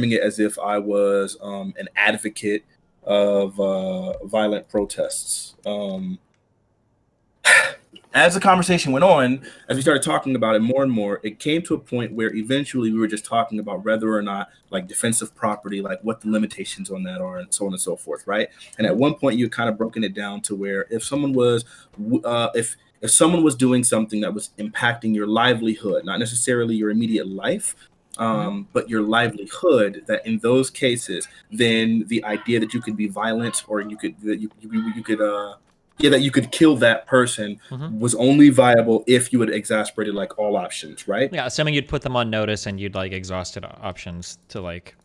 it as if I was an advocate of violent protests. As the conversation went on, as we started talking about it more and more, it came to a point where eventually we were just talking about whether or not like defensive property, like what the limitations on that are and so on and so forth, right? And at one point you had kind of broken it down to where if someone was if someone was doing something that was impacting your livelihood, not necessarily your immediate life, but your livelihood, that in those cases, then the idea that you could be violent or you could that you could that you could kill that person was only viable if you had exasperated like all options, right? Yeah, assuming you'd put them on notice and you'd like exhausted options to like,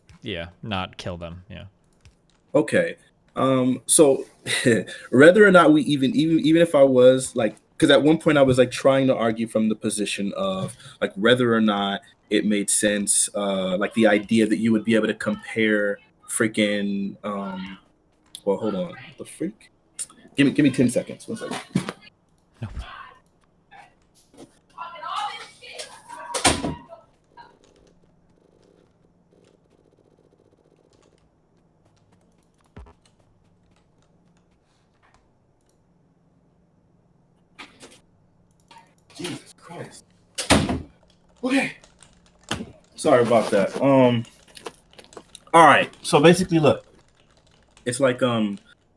not kill them. Yeah. Okay. So whether or not we even if I was like, because at one point I was like trying to argue from the position of like whether or not it made sense, like the idea that you would be able to compare freaking well, hold on, the freak. Give me 10 seconds. 1 second. No. Jesus Christ. Okay. Sorry about that. All right. So basically, look, it's like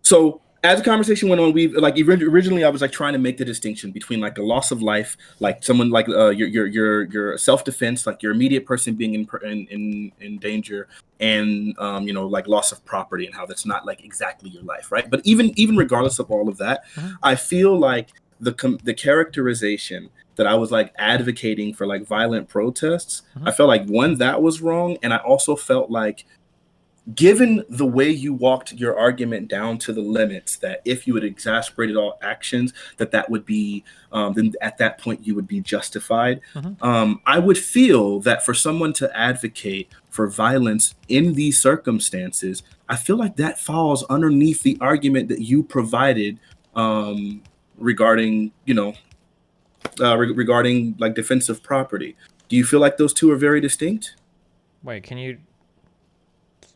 so as the conversation went on, we like originally I was like trying to make the distinction between like the loss of life, like someone like your self defense, like your immediate person being in danger, and like loss of property and how that's not like exactly your life, right? But even regardless of all of that, I feel like the characterization that I was like advocating for like violent protests, I felt like one, that was wrong, and I also felt like, given the way you walked your argument down to the limits, that if you had exasperated all actions, that would be, then at that point you would be justified. I would feel that for someone to advocate for violence in these circumstances, I feel like that falls underneath the argument that you provided regarding, regarding like defensive property. Do you feel like those two are very distinct? Wait, can you?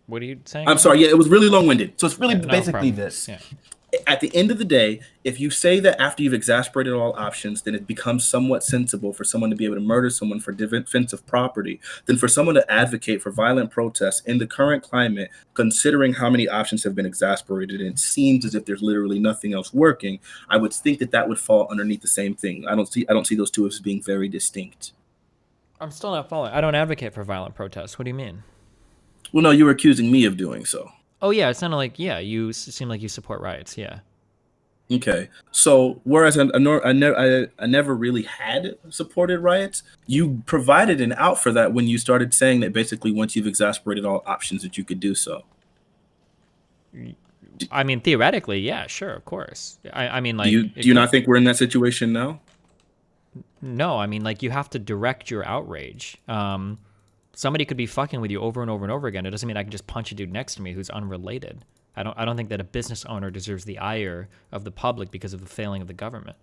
What are you saying? I'm sorry. Yeah, it was really long-winded. So it's really basically this. Yeah. At the end of the day, if you say that after you've exasperated all options, then it becomes somewhat sensible for someone to be able to murder someone for defensive property, then for someone to advocate for violent protests in the current climate, considering how many options have been exasperated, and it seems as if there's literally nothing else working, I would think that would fall underneath the same thing. I don't see those two as being very distinct. I'm still not following. I don't advocate for violent protests. What do you mean? Well, no, you were accusing me of doing so. Oh, yeah, it sounded like, you seem like you support riots, yeah. Okay, so whereas I never really had supported riots, you provided an out for that when you started saying that basically once you've exasperated all options that you could do so. I mean, theoretically, yeah, sure, of course. I mean, like... Do you not think we're in that situation now? No, I mean, like, you have to direct your outrage. Somebody could be fucking with you over and over and over again. It doesn't mean I can just punch a dude next to me who's unrelated. I don't think that a business owner deserves the ire of the public because of the failing of the government.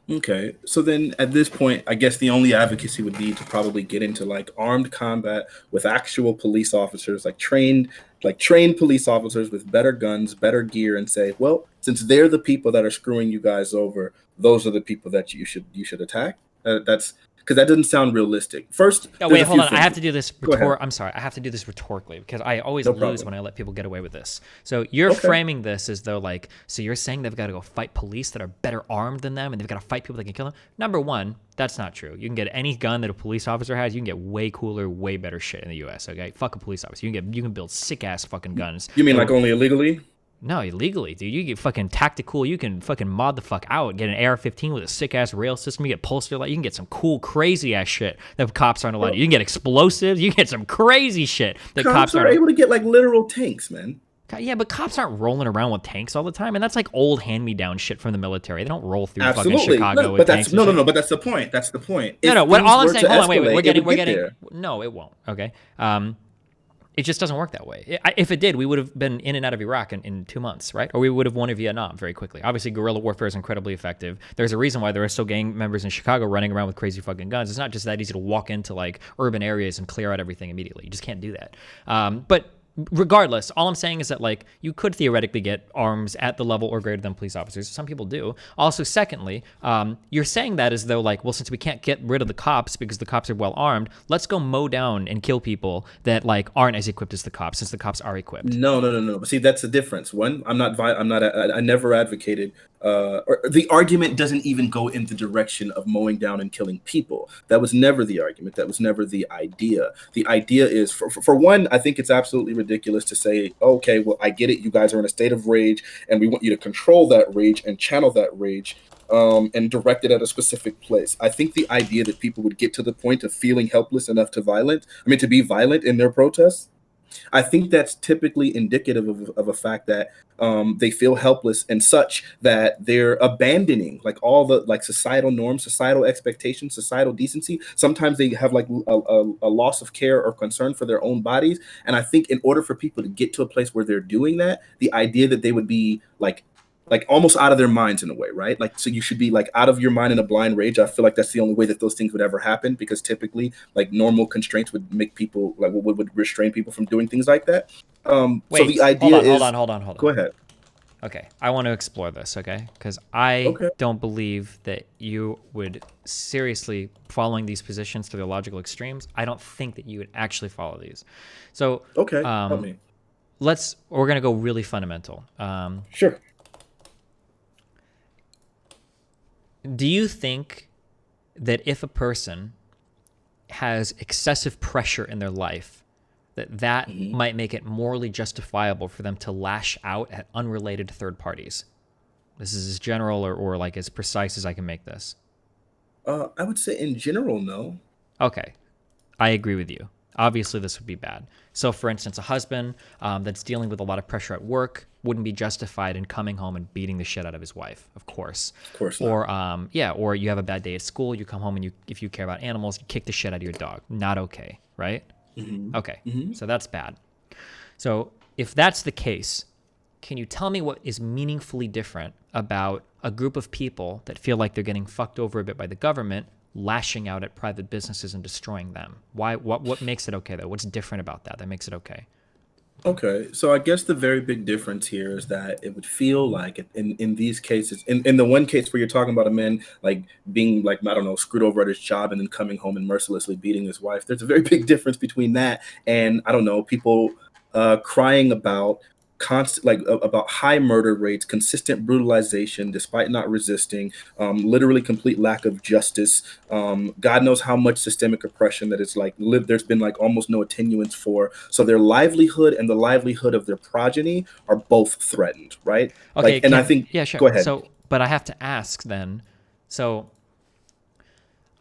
Okay, so then at this point, I guess the only advocacy would be to probably get into like armed combat with actual police officers, like trained police officers with better guns, better gear, and say, well, since they're the people that are screwing you guys over, those are the people that you should attack. That's because that doesn't sound realistic. First, wait, hold on. I have to do this. I'm sorry. I have to do this rhetorically because I always lose when I let people get away with this. So you're framing this as though like, so you're saying they've got to go fight police that are better armed than them, and they've got to fight people that can kill them. Number one, that's not true. You can get any gun that a police officer has. You can get way cooler, way better shit in the U.S. Okay, fuck a police officer. You can build sick ass fucking guns. You mean like only illegally? No, illegally, dude. You get fucking tactical. You can fucking mod the fuck out. Get an AR-15 with a sick-ass rail system. You get pulsar light. You can get some cool, crazy-ass shit that cops aren't allowed to. You can get explosives. You can get some crazy shit that cops are able to get, like, literal tanks, man. Yeah, but cops aren't rolling around with tanks all the time, and that's like old hand-me-down shit from the military. They don't roll through fucking Chicago with tanks. No, but that's the point. That's the point. No, what all I'm saying, hold on, wait, we're getting, no, it won't, okay? It just doesn't work that way. If it did, we would have been in and out of Iraq in 2 months, right? Or we would have won in Vietnam very quickly. Obviously, guerrilla warfare is incredibly effective. There's a reason why there are still gang members in Chicago running around with crazy fucking guns. It's not just that easy to walk into like urban areas and clear out everything immediately. You just can't do that. But regardless, all I'm saying is that like you could theoretically get arms at the level or greater than police officers. Some people do. Also, secondly, you're saying that as though like, well, since we can't get rid of the cops because the cops are well armed, let's go mow down and kill people that like aren't as equipped as the cops, since the cops are equipped. No. But see, that's the difference. One, I never advocated, or the argument doesn't even go in the direction of mowing down and killing people. That was never the argument. That was never the idea. The idea is, for one, I think it's absolutely ridiculous to say, okay, well, I get it. You guys are in a state of rage, and we want you to control that rage and channel that rage. And direct it at a specific place. I think the idea that people would get to the point of feeling helpless enough to be violent in their protests, I think that's typically indicative of a fact that they feel helpless and such that they're abandoning like all the like societal norms, societal expectations, societal decency. Sometimes they have like a loss of care or concern for their own bodies. And I think in order for people to get to a place where they're doing that, the idea that they would be like almost out of their minds in a way, right? Like, so you should be like out of your mind in a blind rage. I feel like that's the only way that those things would ever happen, because typically like normal constraints would make people like would restrain people from doing things like that. Wait, so the idea hold on. Go ahead. Okay, I want to explore this, okay? Because I Okay. don't believe that you would seriously, following these positions to their logical extremes, I don't think that you would actually follow these. So, Okay. Help me. we're going to go really fundamental. Sure. Do you think that if a person has excessive pressure in their life, that might make it morally justifiable for them to lash out at unrelated third parties? This is as general or like as precise as I can make this. I would say in general, no. Okay, I agree with you. Obviously, this would be bad. So, for instance, a husband that's dealing with a lot of pressure at work wouldn't be justified in coming home and beating the shit out of his wife, of course. Of course not. Or you have a bad day at school, you come home and if you care about animals, you kick the shit out of your dog. Not okay, right? Okay, so that's bad. So if that's the case, can you tell me what is meaningfully different about a group of people that feel like they're getting fucked over a bit by the government, lashing out at private businesses and destroying them? Why? What makes it okay, though? What's different about that makes it okay? Okay, so I guess the very big difference here is that it would feel like in these cases, in the one case where you're talking about a man like being like, I don't know, screwed over at his job and then coming home and mercilessly beating his wife, there's a very big difference between that and, I don't know, people crying about constant about high murder rates, consistent brutalization despite not resisting, literally complete lack of justice. God knows how much systemic oppression that it's like there's been like almost no attenuance for. So their livelihood and the livelihood of their progeny are both threatened, right? Okay, like, and I think, yeah, sure. Go ahead. So, but I have to ask then. So,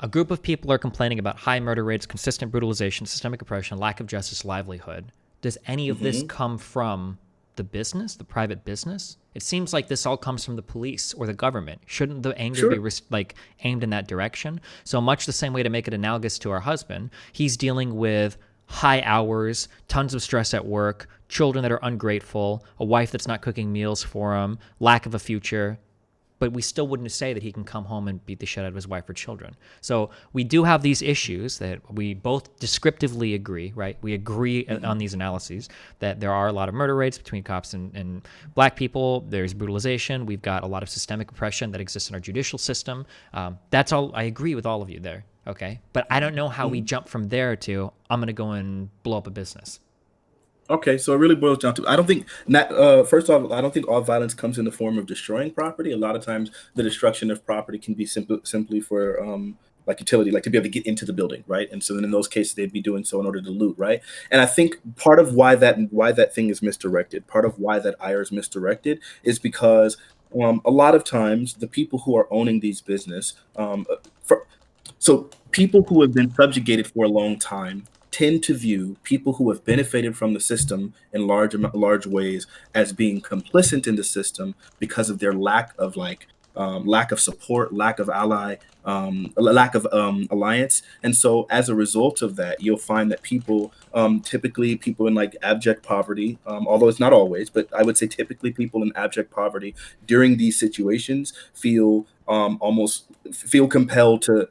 a group of people are complaining about high murder rates, consistent brutalization, systemic oppression, lack of justice, livelihood. Does any of this come from the business, the private business? It seems like this all comes from the police or the government. Shouldn't the anger Sure. be like aimed in that direction? So much the same way to make it analogous to our husband, he's dealing with high hours, tons of stress at work, children that are ungrateful, a wife that's not cooking meals for him, lack of a future. But we still wouldn't say that he can come home and beat the shit out of his wife or children. So we do have these issues that we both descriptively agree, right? We agree on these analyses that there are a lot of murder rates between cops and black people. There's brutalization. We've got a lot of systemic oppression that exists in our judicial system. That's all. I agree with all of you there, okay? But I don't know how we jump from there to I'm going to go and blow up a business. Okay, so it really boils down to, I don't think first off, I don't think all violence comes in the form of destroying property. A lot of times the destruction of property can be simply for like utility, like to be able to get into the building, right? And so then in those cases they'd be doing so in order to loot, right? And I think part of why that thing is misdirected, part of why that ire is misdirected is because a lot of times the people who are owning these business, so people who have been subjugated for a long time tend to view people who have benefited from the system in large ways as being complicit in the system because of their lack of like lack of support, lack of lack of alliance. And so as a result of that, you'll find that people, typically people in like abject poverty, although it's not always, but I would say typically people in abject poverty during these situations feel almost feel compelled to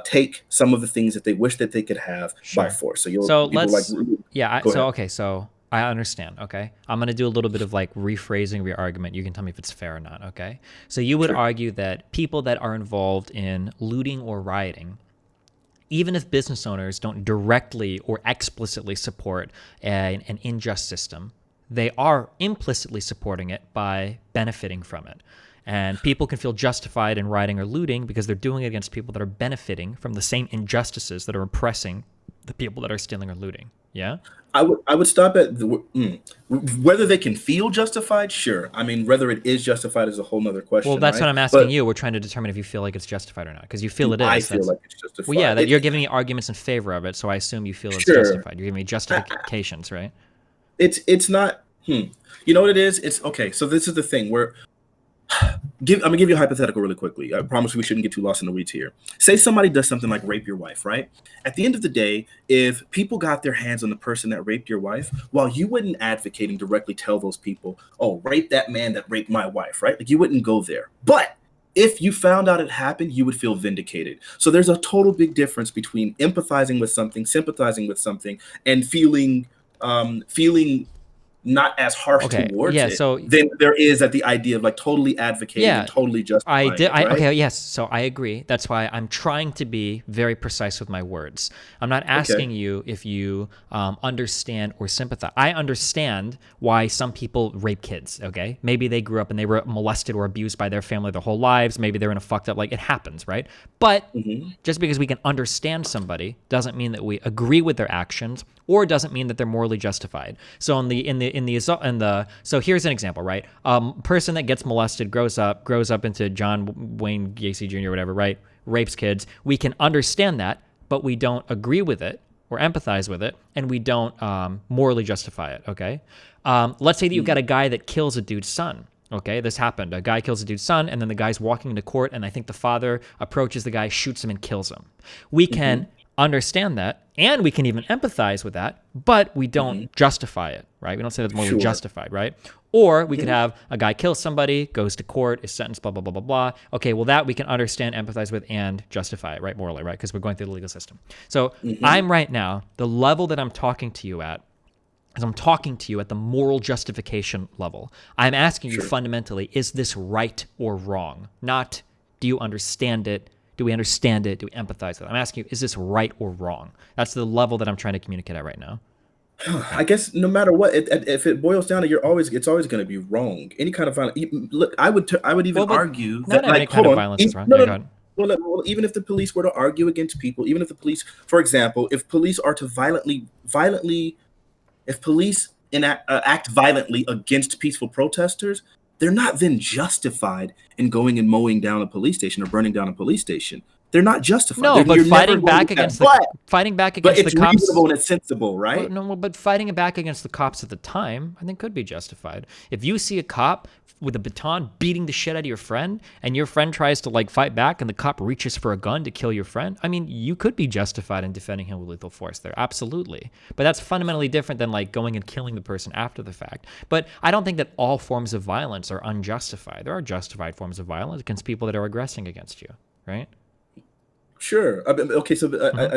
take some of the things that they wish that they could have by force. So people let's, like, yeah. go ahead. Okay. So I understand. Okay. I'm going to do a little bit of like rephrasing of your argument. You can tell me if it's fair or not. Okay. So you would argue that people that are involved in looting or rioting, even if business owners don't directly or explicitly support an unjust system, they are implicitly supporting it by benefiting from it. And people can feel justified in rioting or looting because they're doing it against people that are benefiting from the same injustices that are oppressing the people that are stealing or looting. Yeah? I would stop at whether they can feel justified. Sure. I mean, whether it is justified is a whole nother question. Well, that's right? what I'm asking you. We're trying to determine if you feel like it's justified or not, because you feel it is. I feel like it's justified. Well, yeah, you're giving me arguments in favor of it, so I assume you feel it's justified. You're giving me justifications, right? It's not. You know what it is? It's okay. So this is the thing where I'm gonna give you a hypothetical really quickly. I promise we shouldn't get too lost in the weeds here. Say somebody does something like rape your wife, right? At the end of the day, if people got their hands on the person that raped your wife, while you wouldn't advocate and directly tell those people, oh, rape that man that raped my wife, right? Like you wouldn't go there. But if you found out it happened, you would feel vindicated. So there's a total big difference between empathizing with something, sympathizing with something, and feeling not as harsh towards it than there is at the idea of like totally advocating and totally justifying it, right? Okay, yes. So I agree. That's why I'm trying to be very precise with my words. I'm not asking you if you understand or sympathize. I understand why some people rape kids, okay? Maybe they grew up and they were molested or abused by their family their whole lives. Maybe they're in a fucked up, like it happens, right? But just because we can understand somebody doesn't mean that we agree with their actions, or doesn't mean that they're morally justified. So so here's an example, right? Person that gets molested grows up into John Wayne Gacy Jr. or whatever, right? Rapes kids. We can understand that, but we don't agree with it or empathize with it, and we don't morally justify it. Okay. Let's say that you've got a guy that kills a dude's son. Okay, this happened. A guy kills a dude's son, and then the guy's walking into court, and I think the father approaches the guy, shoots him, and kills him. We can understand that, and we can even empathize with that, but we don't justify it, right? We don't say that's morally justified, right? Or we could have a guy kill somebody, goes to court, is sentenced, blah, blah, blah, blah, blah. Okay, well, that we can understand, empathize with, and justify it, right? Morally, right? Because we're going through the legal system. So I'm right now, the level that I'm talking to you at, is I'm talking to you at the moral justification level. I'm asking you fundamentally, is this right or wrong? Not, do you understand it? Do we understand it? Do we empathize with it? I'm asking you, is this right or wrong? That's the level that I'm trying to communicate at right now. I guess no matter what, if it boils down to it's always going to be wrong. Any kind of violence. Look, I would even argue that not any kind of violence is wrong. Well, even if the police were to argue against people, even if the police, for example, if police are to if police act violently against peaceful protesters, they're not then justified in going and mowing down a police station or burning down a police station. They're not justified. No, but fighting back against the cops. It's reasonable and it's sensible, right? But fighting back against the cops at the time, I think, could be justified. If you see a cop with a baton beating the shit out of your friend, and your friend tries to like fight back, and the cop reaches for a gun to kill your friend, I mean, you could be justified in defending him with lethal force there, absolutely. But that's fundamentally different than like going and killing the person after the fact. But I don't think that all forms of violence are unjustified. There are justified forms of violence against people that are aggressing against you, right? Sure. Okay. So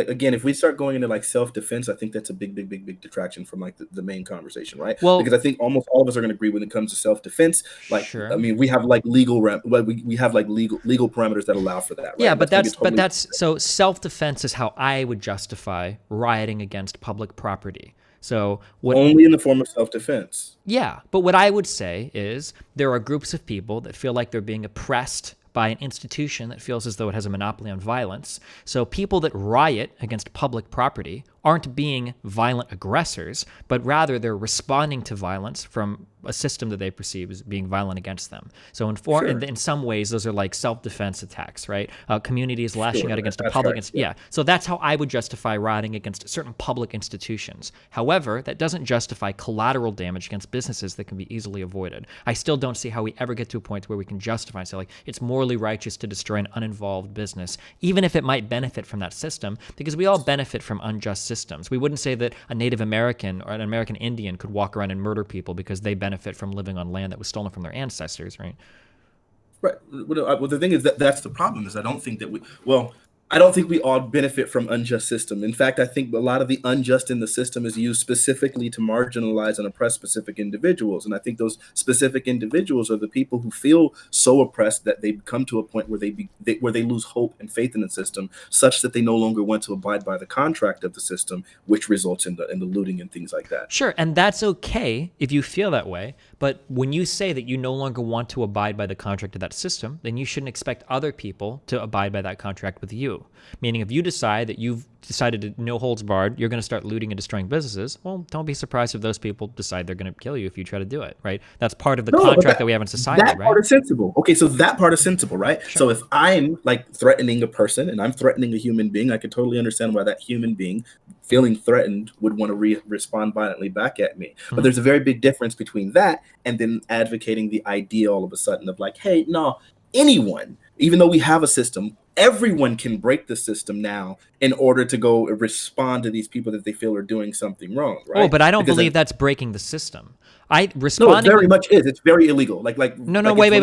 again, if we start going into like self-defense, I think that's a big detraction from like the main conversation, right? Well, because I think almost all of us are going to agree when it comes to self-defense. Like, I mean, we have like legal parameters that allow for that. Right? Yeah, but that's so self-defense is how I would justify rioting against public property. So only in the form of self-defense. Yeah, but what I would say is there are groups of people that feel like they're being oppressed by an institution that feels as though it has a monopoly on violence. So people that riot against public property aren't being violent aggressors, but rather they're responding to violence from a system that they perceive as being violent against them. So in some ways, those are like self-defense attacks, right? Communities lashing out against a public, So that's how I would justify rioting against certain public institutions. However, that doesn't justify collateral damage against businesses that can be easily avoided. I still don't see how we ever get to a point where we can justify and say, like, it's morally righteous to destroy an uninvolved business, even if it might benefit from that system, because we all benefit from unjust systems. We wouldn't say that a Native American or an American Indian could walk around and murder people because they benefit from living on land that was stolen from their ancestors, right? Right. Well, the thing is that's the problem is I don't think we all benefit from unjust system. In fact, I think a lot of the unjust in the system is used specifically to marginalize and oppress specific individuals. And I think those specific individuals are the people who feel so oppressed that they come to a point where they lose hope and faith in the system, such that they no longer want to abide by the contract of the system, which results in the looting and things like that. Sure, and that's okay if you feel that way. But when you say that you no longer want to abide by the contract of that system, then you shouldn't expect other people to abide by that contract with you. Meaning, if you decide that you've decided to no holds barred, you're going to start looting and destroying businesses, well, don't be surprised if those people decide they're going to kill you if you try to do it, right? That's part of the contract that we have in society, right? That part is sensible. Okay, so that part is sensible, right? Sure. So if I'm like threatening a person and I'm threatening a human being, I can totally understand why that human being feeling threatened would want to respond violently back at me. Mm-hmm. But there's a very big difference between that and then advocating the idea all of a sudden of like, hey, no, anyone, even though we have a system, everyone can break the system now in order to go respond to these people that they feel are doing something wrong, right? Oh, but I don't believe that's breaking the system. No, it very much is. It's very illegal. Wait,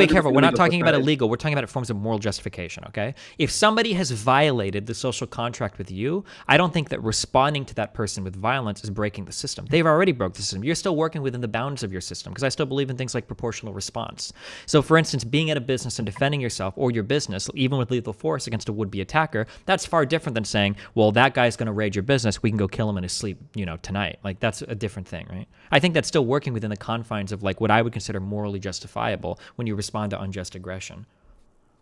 careful. We're not talking about illegal. We're talking about forms of moral justification, okay? If somebody has violated the social contract with you, I don't think that responding to that person with violence is breaking the system. They've already broke the system. You're still working within the bounds of your system, because I still believe in things like proportional response. So, for instance, being at a business and defending yourself or your business, even with lethal force against a would-be attacker, that's far different than saying, well, that guy's going to raid your business, we can go kill him in his sleep, tonight. Like, that's a different thing, right? I think that's still working within the confines of like what I would consider morally justifiable when you respond to unjust aggression.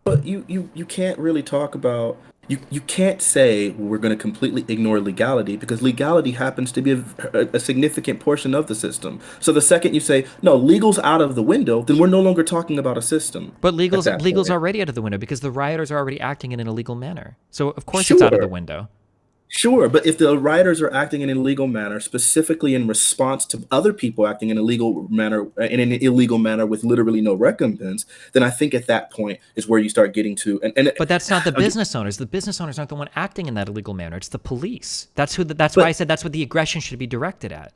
But you can't really talk about you can't say we're going to completely ignore legality, because legality happens to be a significant portion of the system. So the second you say no, legal's out of the window, then we're no longer talking about a system. But legal's already out of the window because the rioters are already acting in an illegal manner. So of course it's out of the window. Sure, but if the rioters are acting in an illegal manner, specifically in response to other people acting in an illegal manner with literally no recompense, then I think at that point is where you start getting to. But that's not the business owners. The business owners aren't the one acting in that illegal manner. It's the police. That's why I said that's what the aggression should be directed at.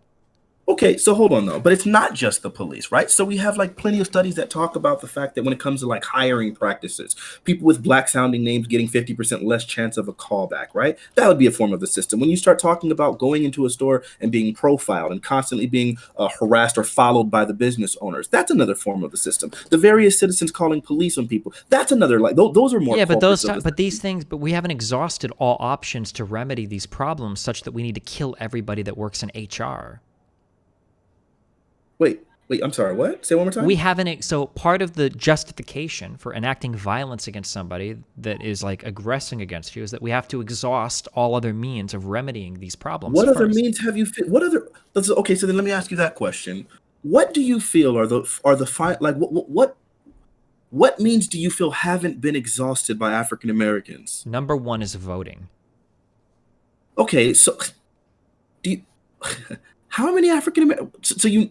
Okay, so hold on though, but it's not just the police, right? So we have like plenty of studies that talk about the fact that when it comes to like hiring practices, people with black sounding names getting 50% less chance of a callback, right? That would be a form of the system. When you start talking about going into a store and being profiled and constantly being harassed or followed by the business owners, that's another form of the system. The various citizens calling police on people, that's another, like those are more. Yeah, but we haven't exhausted all options to remedy these problems such that we need to kill everybody that works in HR. Wait, I'm sorry, what? Say it one more time? We haven't. So part of the justification for enacting violence against somebody that is like aggressing against you is that we have to exhaust all other means of remedying these problems. What other means have you? Okay, so then let me ask you that question. What do you feel what means do you feel haven't been exhausted by African Americans? Number one is voting. Okay, so do you... How many African Americans? In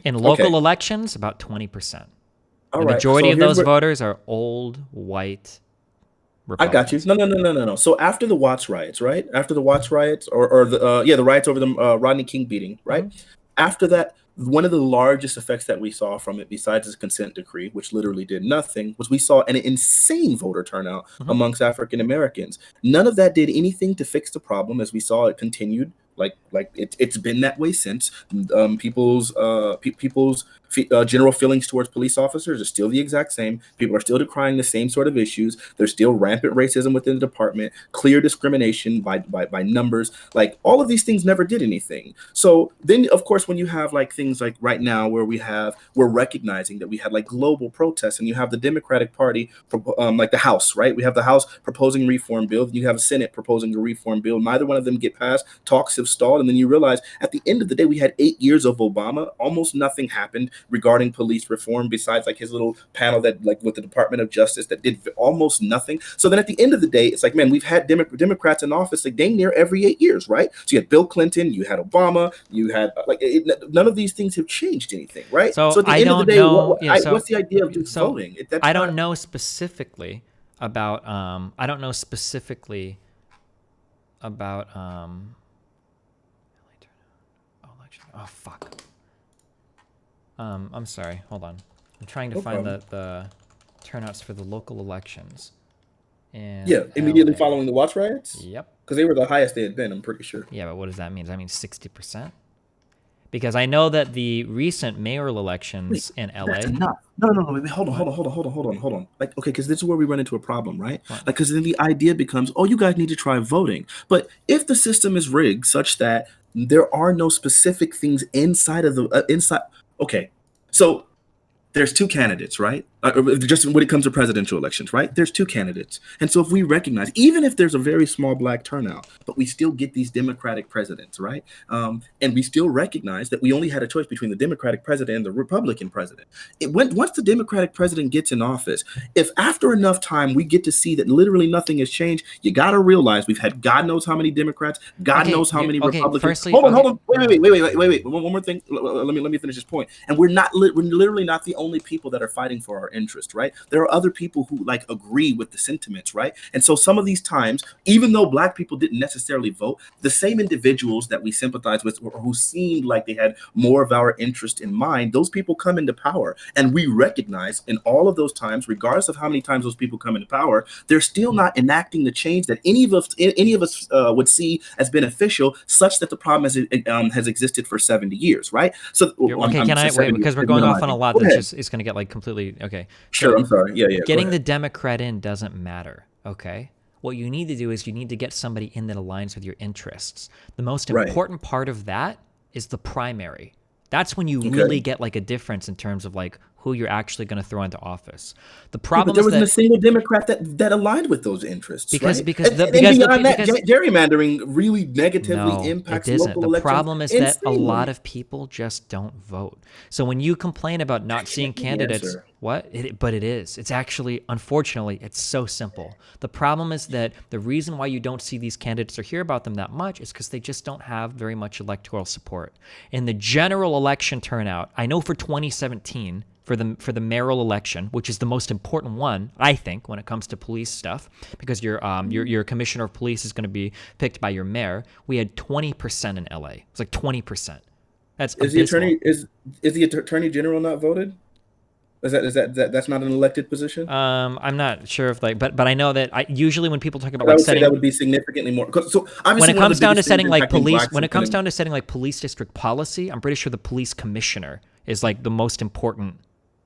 local elections, about 20%. The majority of those voters are old, white Republicans. I got you. No. So after the Watts riots, right? After the Watts riots, or the riots over the Rodney King beating, right? Mm-hmm. After that, one of the largest effects that we saw from it, besides this consent decree, which literally did nothing, was we saw an insane voter turnout amongst African Americans. None of that did anything to fix the problem, as we saw it continued. Like it's been that way since. People's general feelings towards police officers are still the exact same. People are still decrying the same sort of issues. There's still rampant racism within the department, clear discrimination by numbers. Like all of these things never did anything. So then, of course, when you have like things like right now where we're recognizing that we had like global protests, and you have the Democratic Party, like the House, right? We have the House proposing reform bill, and you have a Senate proposing a reform bill. Neither one of them get passed. Talks have have stalled. And then you realize at the end of the day, we had 8 years of Obama. Almost nothing happened regarding police reform besides like his little panel that like with the Department of Justice that did almost nothing. So then at the end of the day, it's like, man, we've had Democrats in office like dang near every 8 years, right? So you had Bill Clinton, you had Obama, you had none of these things have changed anything, right? So at the I end of the don't day, know. what's the idea of just So voting? I don't know specifically about. I don't know specifically about. Oh fuck. I'm sorry. Hold on. I'm trying to find the turnouts for the local elections. And yeah, immediately following the Watts riots. Yep. Because they were the highest they had been. I'm pretty sure. Yeah, but what does that mean? Does that mean 60%? Because I know that the recent mayoral elections in LA. That's enough. No. Wait, hold on. Like, okay, because this is where we run into a problem, right? What? Like, because then the idea becomes, oh, you guys need to try voting. But if the system is rigged such that there are no specific things inside of the inside, okay, so there's two candidates, right? Just when it comes to presidential elections, right? There's two candidates. And so if we recognize, even if there's a very small black turnout, but we still get these Democratic presidents, right? And we still recognize that we only had a choice between the Democratic president and the Republican president. Once the Democratic president gets in office, if after enough time we get to see that literally nothing has changed, you got to realize we've had God knows how many Democrats, God knows how many Republicans. Firstly, hold on. Wait. One more thing. Let me finish this point. And we're literally not the only people that are fighting for our interest, right? There are other people who like agree with the sentiments, right? And so some of these times, even though black people didn't necessarily vote, the same individuals that we sympathize with or who seemed like they had more of our interest in mind, those people come into power. And we recognize in all of those times, regardless of how many times those people come into power, they're still not enacting the change that any of us would see as beneficial, such that the problem has existed for 70 years, right? So okay, can I wait, because we're going off on a lot that's just it's going to get like completely okay. Sure, I'm sorry. Yeah. Getting the Democrat in doesn't matter, okay? What you need to do is you need to get somebody in that aligns with your interests. The most important part of that is the primary. That's when you really get like a difference in terms of like who you're actually going to throw into office. The problem but there is wasn't a single Democrat that aligned with those interests. Because right? because gerrymandering really negatively impacts local elections. The problem is that a lot of people just don't vote. So when you complain about not seeing candidates, but it is. It's actually, unfortunately, it's so simple. The problem is that the reason why you don't see these candidates or hear about them that much is because they just don't have very much electoral support. In the general election turnout, I know for 2017, for the mayoral election, which is the most important one, I think, when it comes to police stuff, because your commissioner of police is going to be picked by your mayor. We had 20% in LA. It's like 20%. That's is the attorney general not voted? That's not an elected position? I'm not sure if but I know that usually when people talk about I would say that would be significantly more. So when it comes down to setting like police district policy, I'm pretty sure the police commissioner is like the most important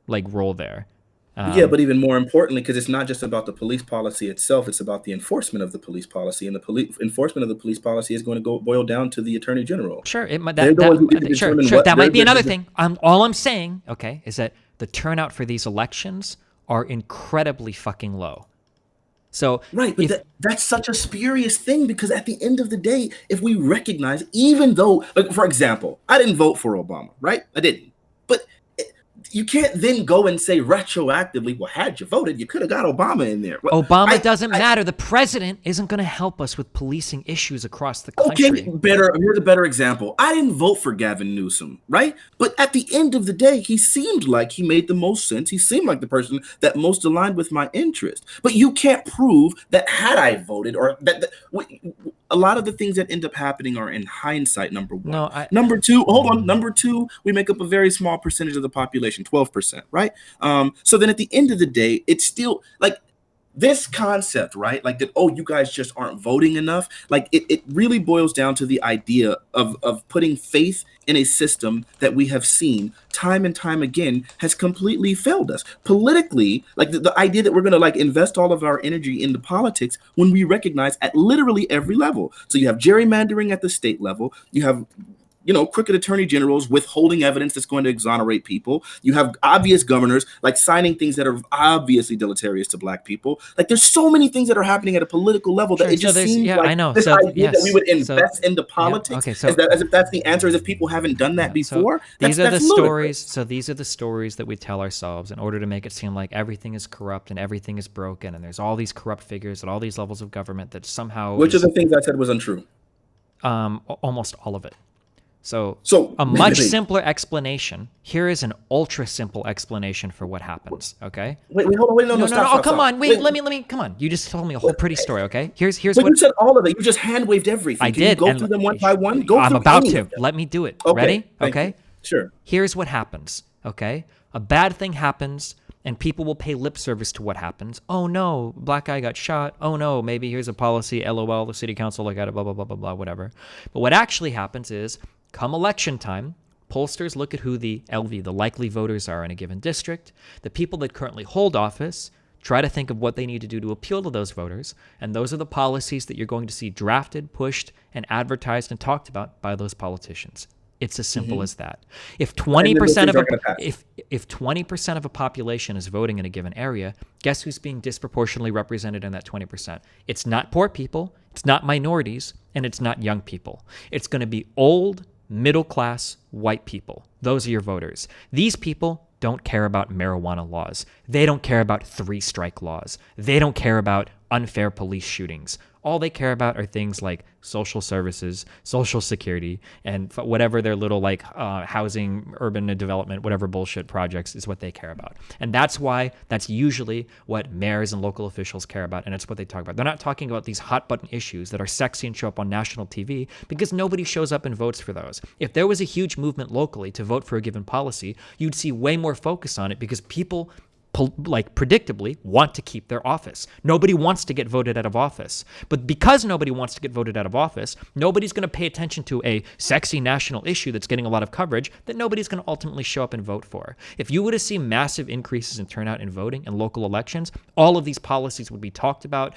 like role there. Yeah, but even more importantly, because it's not just about the police policy itself, it's about the enforcement of the police policy, and the enforcement of the police policy is going to boil down to the attorney general. Sure, that might be another thing. All I'm saying, okay, is that the turnout for these elections are incredibly fucking low. So right, but that's such a spurious thing, because at the end of the day, if we recognize, even though, like, for example, I didn't vote for Obama, right? I didn't, but you can't then go and say retroactively, well, had you voted, you could have got Obama in there. Well, Obama doesn't matter. The president isn't going to help us with policing issues across the country. Okay, here's a better example. I didn't vote for Gavin Newsom, right? But at the end of the day, he seemed like he made the most sense. He seemed like the person that most aligned with my interest. But you can't prove that had I voted, or a lot of the things that end up happening are in hindsight, number one. Number two, we make up a very small percentage of the population, 12%, right? So then at the end of the day, it's still like this concept, right? Like that, oh, you guys just aren't voting enough. Like it really boils down to the idea of putting faith in a system that we have seen time and time again has completely failed us politically. Like the idea that we're going to like invest all of our energy into politics when we recognize at literally every level. So you have gerrymandering at the state level, you have crooked attorney generals withholding evidence that's going to exonerate people. You have obvious governors like signing things that are obviously deleterious to Black people. Like there's so many things that are happening at a political level that it just seems like I know. this idea that we would invest into politics as if that's the answer, as if people haven't done that before. So these are the stories. So these are the stories that we tell ourselves in order to make it seem like everything is corrupt and everything is broken and there's all these corrupt figures at all these levels of government that somehow. Which of the things I said was untrue? Almost all of it. So a much simpler explanation. Here is an ultra simple explanation for what happens. Okay. Wait, hold on. Wait, no. Stop, oh, come on. Wait, let me. Come on. You just told me a whole pretty story. Okay. Here's what you said. All of it. You just hand waved everything. I did. You go through them one by one. I'm about to. Let me do it. Okay, ready? Okay. You. Sure. Here's what happens. Okay. A bad thing happens. And people will pay lip service to what happens. Oh no, Black guy got shot. Oh no, maybe here's a policy. LOL, the city council look at it. Blah blah blah blah blah. Whatever. But what actually happens is, come election time, pollsters look at who the LV, the likely voters are in a given district. The people that currently hold office try to think of what they need to do to appeal to those voters, and those are the policies that you're going to see drafted, pushed, and advertised and talked about by those politicians. It's as simple as that. If 20% of if 20% of a population is voting in a given area, guess who's being disproportionately represented in that 20%? It's not poor people, it's not minorities, and it's not young people. It's going to be old, middle-class, white people. Those are your voters. These people don't care about marijuana laws. They don't care about 3-strike laws. They don't care about unfair police shootings. All they care about are things like social services, social security, and whatever their little housing, urban development, whatever bullshit projects is what they care about. And that's usually what mayors and local officials care about, and it's what they talk about. They're not talking about these hot button issues that are sexy and show up on national TV because nobody shows up and votes for those. If there was a huge movement locally to vote for a given policy, you'd see way more focus on it because people predictably want to keep their office. Nobody wants to get voted out of office. But because nobody wants to get voted out of office, nobody's going to pay attention to a sexy national issue that's getting a lot of coverage that nobody's going to ultimately show up and vote for. If you were to see massive increases in turnout in voting in local elections, all of these policies would be talked about,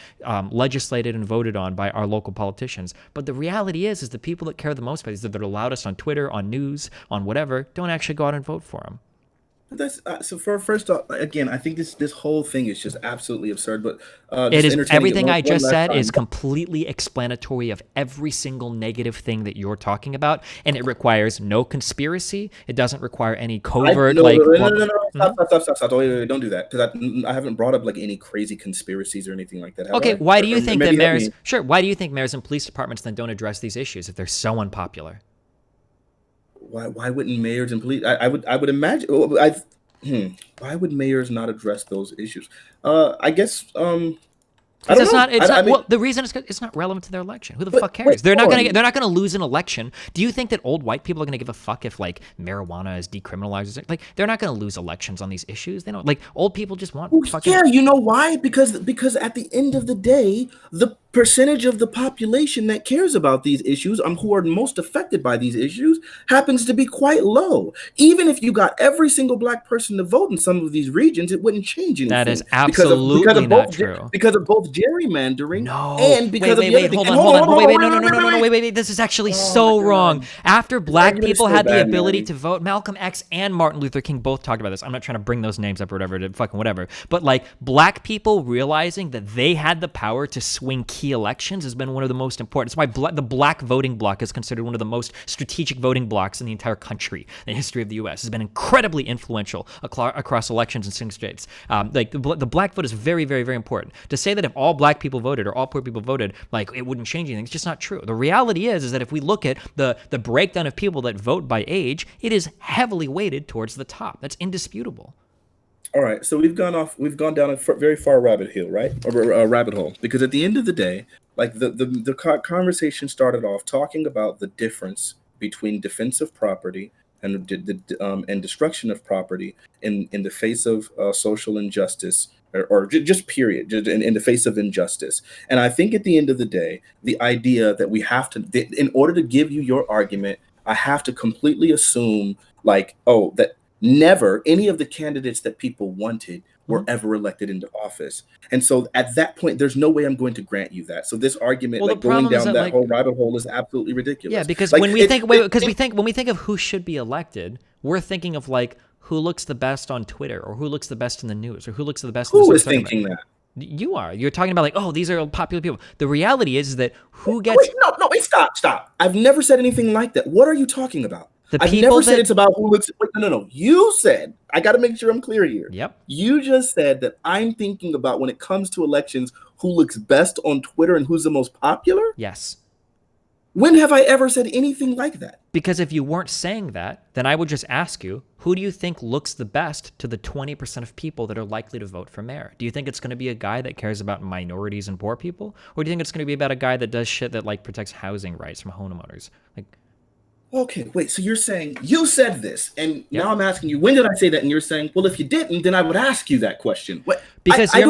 legislated, and voted on by our local politicians. But the reality is the people that care the most about these, that are loudest on Twitter, on news, on whatever, don't actually go out and vote for them. That's so. For first off, again, I think this whole thing is just absolutely absurd. But it is everything I just said is completely explanatory of every single negative thing that you're talking about, and it requires no conspiracy. It doesn't require any covert No. Stop! Wait, don't do that because I haven't brought up any crazy conspiracies or anything like that. Okay, why do you think that mayors? Sure, why do you think mayors and police departments then don't address these issues if they're so unpopular? Why wouldn't mayors and police? I would imagine. Why would mayors not address those issues? I guess. Well, the reason is it's not relevant to their election. Who the fuck cares? They're not gonna lose an election. Do you think that old white people are gonna give a fuck if marijuana is decriminalized? They're not gonna lose elections on these issues. They don't old people just want fucking. Yeah, you know why? Because at the end of the day, the percentage of the population that cares about these issues, who are most affected by these issues, happens to be quite low. Even if you got every single Black person to vote in some of these regions, it wouldn't change anything. That is absolutely not true. Because of both gerrymandering and because hold on, wait. This is actually so wrong. After Black people had the ability to vote, Malcolm X and Martin Luther King both talked about this. I'm not trying to bring those names up or whatever, but Black people realizing that they had the power to swing key elections has been one of the most important. It's why the Black voting bloc is considered one of the most strategic voting blocs in the entire country in the history of the U.S. Has been incredibly influential across elections in 6 states. The Black vote is very, very, very important. To say that if all Black people voted or all poor people voted, it wouldn't change anything, it's just not true. The reality is that if we look at the breakdown of people that vote by age, it is heavily weighted towards the top. That's indisputable. All right, so we've gone down a very far rabbit hole, right? Or a rabbit hole, because at the end of the day, the conversation started off talking about the difference between defense of property and destruction of property in the face of social injustice, or just period, in the face of injustice. And I think at the end of the day, the idea that we have to, in order to give you your argument, I have to completely assume that never any of the candidates that people wanted were ever elected into office. And so at that point, there's no way I'm going to grant you that. So this argument, well, like going down that whole rabbit hole, is absolutely ridiculous. Yeah, because like, when we think when we think of who should be elected, we're thinking of like who looks the best on Twitter, or who looks the best in the news, or who looks the best. Who is thinking that? You are. You're talking about like, oh, these are popular people. The reality is that who gets... Wait, stop. I've never said anything like that. What are you talking about? I've never said it's about who looks... Wait, no. You said... I got to make sure I'm clear here. Yep. You just said that I'm thinking about, when it comes to elections, who looks best on Twitter and who's the most popular? Yes. When have I ever said anything like that? Because if you weren't saying that, then I would just ask you, who do you think looks the best to the 20% of people that are likely to vote for mayor? Do you think it's going to be a guy that cares about minorities and poor people? Or do you think it's going to be about a guy that does shit that like protects housing rights from homeowners? Like, okay, wait, so you're saying you said this, and now I'm asking you, when did I say that? And you're saying, well, if you didn't, then I would ask you that question. What? Because you're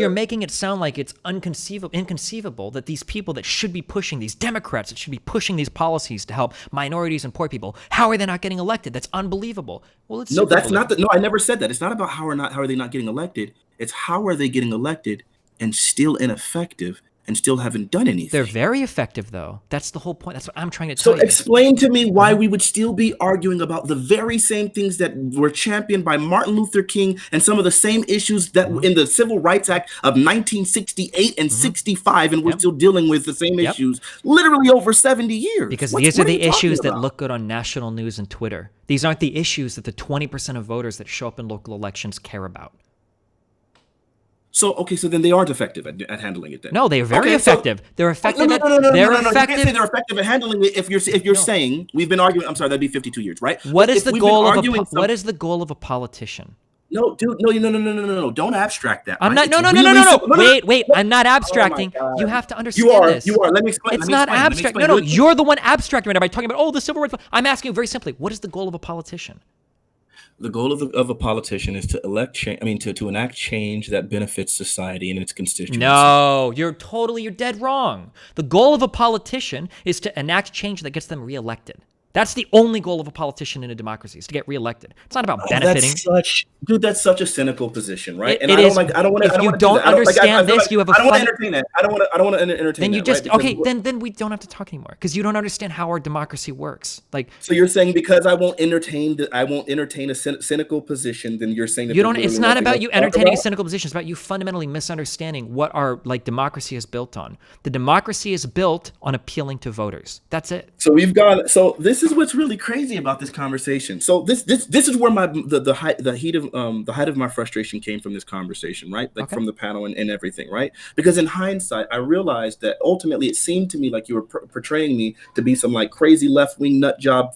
making it sound like it's inconceivable that these people that should be pushing, these Democrats that should be pushing these policies to help minorities and poor people, how are they not getting elected? That's unbelievable. Well, it's no, that's not. No, I never said that. It's not about how are they not getting elected. It's how are they getting elected and still ineffective and still haven't done anything. They're very effective, though. That's the whole point. That's what I'm trying to tell you. So explain to me why we would still be arguing about the very same things that were championed by Martin Luther King and some of the same issues that in the Civil Rights Act of 1968 and 65, and we're still dealing with the same issues literally over 70 years. Because these are the issues that look good on national news and Twitter. These aren't the issues that the 20% of voters that show up in local elections care about. So, okay, so then they aren't effective at handling it then. No, they're very effective. They're effective at... No. You can't say they're effective at handling it if you're saying, we've been arguing, I'm sorry, that'd be 52 years, right? What is the goal of a politician? No, dude, no. Don't abstract that. I'm not, no. Wait, I'm not abstracting. You have to understand this. You are. Let me explain. It's not abstract. No, you're the one abstracting right now by talking about, the civil rights. I'm asking you very simply, what is the goal of a politician? The goal of a politician is to to enact change that benefits society and its constituencies. No, you're dead wrong. The goal of a politician is to enact change that gets them reelected. That's the only goal of a politician in a democracy, is to get reelected. It's not about benefiting. That's such a cynical position, right? If you don't understand this, you have a I don't want to entertain that. I don't want to entertain that. Then we don't have to talk anymore, because you don't understand how our democracy works. Like, so you're saying because I won't entertain a cynical position, then you're saying that it's not about you entertaining a cynical position. It's about you fundamentally misunderstanding what our democracy is built on. The democracy is built on appealing to voters. That's it. So this is what's really crazy about this conversation. So this is where the height of my frustration came from this conversation, right? Like from the panel and everything, right? Because in hindsight, I realized that ultimately it seemed to me like you were portraying me to be some like crazy left-wing nut job,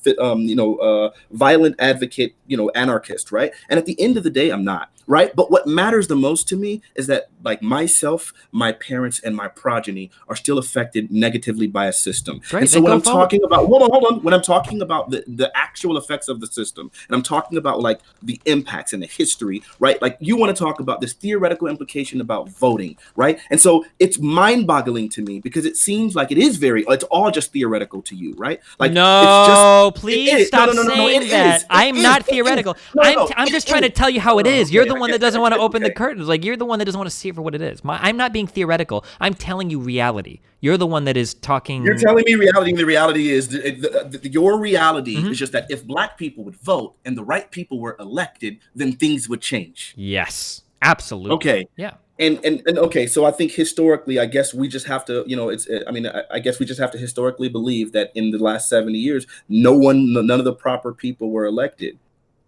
violent advocate, anarchist, right? And at the end of the day, I'm not, right? But what matters the most to me is that like myself, my parents, and my progeny are still affected negatively by a system. Right, and so when I'm talking about, hold on, when I'm talking about the actual effects of the system, and I'm talking about like the impacts and the history, right? Like you want to talk about this theoretical implication about voting, right? And so it's mind-boggling to me because it seems like it's all just theoretical to you, right? Like please stop saying that. I'm not theoretical. I'm just trying to tell you how it is. You're the one that doesn't want to open the curtains. Like, you're the one that doesn't want to see it for what it is. I'm not being theoretical. I'm telling you reality. You're the one that is talking. You're telling me reality, and the reality is your reality is just that if black people would vote and the right people were elected, then things would change. Yes, absolutely. Okay. Yeah. And okay, so I think historically, I guess we just have to, I guess we just have to historically believe that in the last 70 years, none of the proper people were elected.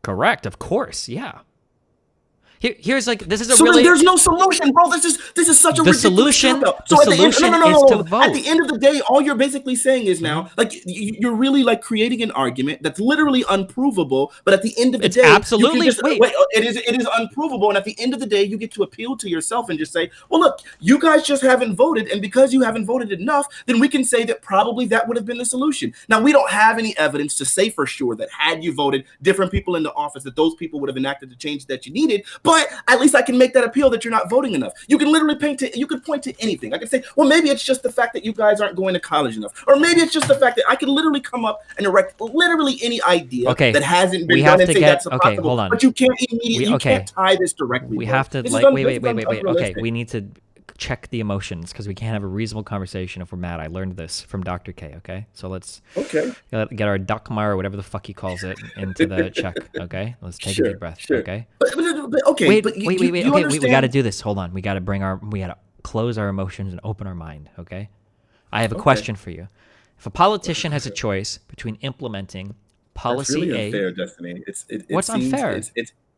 Correct. Of course. Yeah. Here's like, this is a there's no solution, bro. This is such a ridiculous solution. So the solution is to vote. At the end of the day, all you're basically saying is now, like, you're really like creating an argument that's literally unprovable. But at the end of the day, absolutely it is unprovable. And at the end of the day, you get to appeal to yourself and just say, well, look, you guys just haven't voted, and because you haven't voted enough, then we can say that probably that would have been the solution. Now, we don't have any evidence to say for sure that had you voted different people into office, that those people would have enacted the change that you needed. But But at least I can make that appeal that you're not voting enough. You can literally you could point to anything. I can say, well, maybe it's just the fact that you guys aren't going to college enough. Or maybe it's just the fact that I can literally come up and erect literally any idea that hasn't been done and say that's impossible. Okay, hold on. But you can't immediately, you can't tie this directly. We have to, wait. Okay, we need to check the emotions because we can't have a reasonable conversation if we're mad. I learned this from Dr. K, okay? So let's get our Duckmeyer or whatever the fuck he calls it into the check, okay? Let's take a deep breath, okay? But wait, we got to do this. Hold on. We got to close our emotions and open our mind, okay? I have a question for you. If a politician has a choice between implementing policy That's really unfair, Destiny. What's unfair?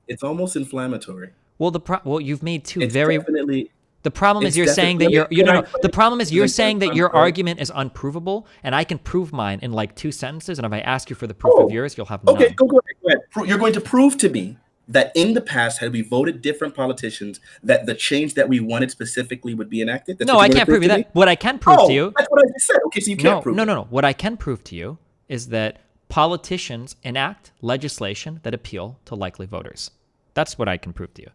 It's almost inflammatory. Well, you've made two definitely. The problem is you're saying that the problem is you're saying that your argument is unprovable, and I can prove mine in like 2 sentences. And if I ask you for the proof of yours, you'll have none. Okay, go ahead. You're going to prove to me that in the past, had we voted different politicians, that the change that we wanted specifically would be enacted? No, I can't prove you that. What I can prove to you. That's what I just said. Okay, so you can't prove. No. What I can prove to you is that politicians enact legislation that appeal to likely voters. That's what I can prove to you.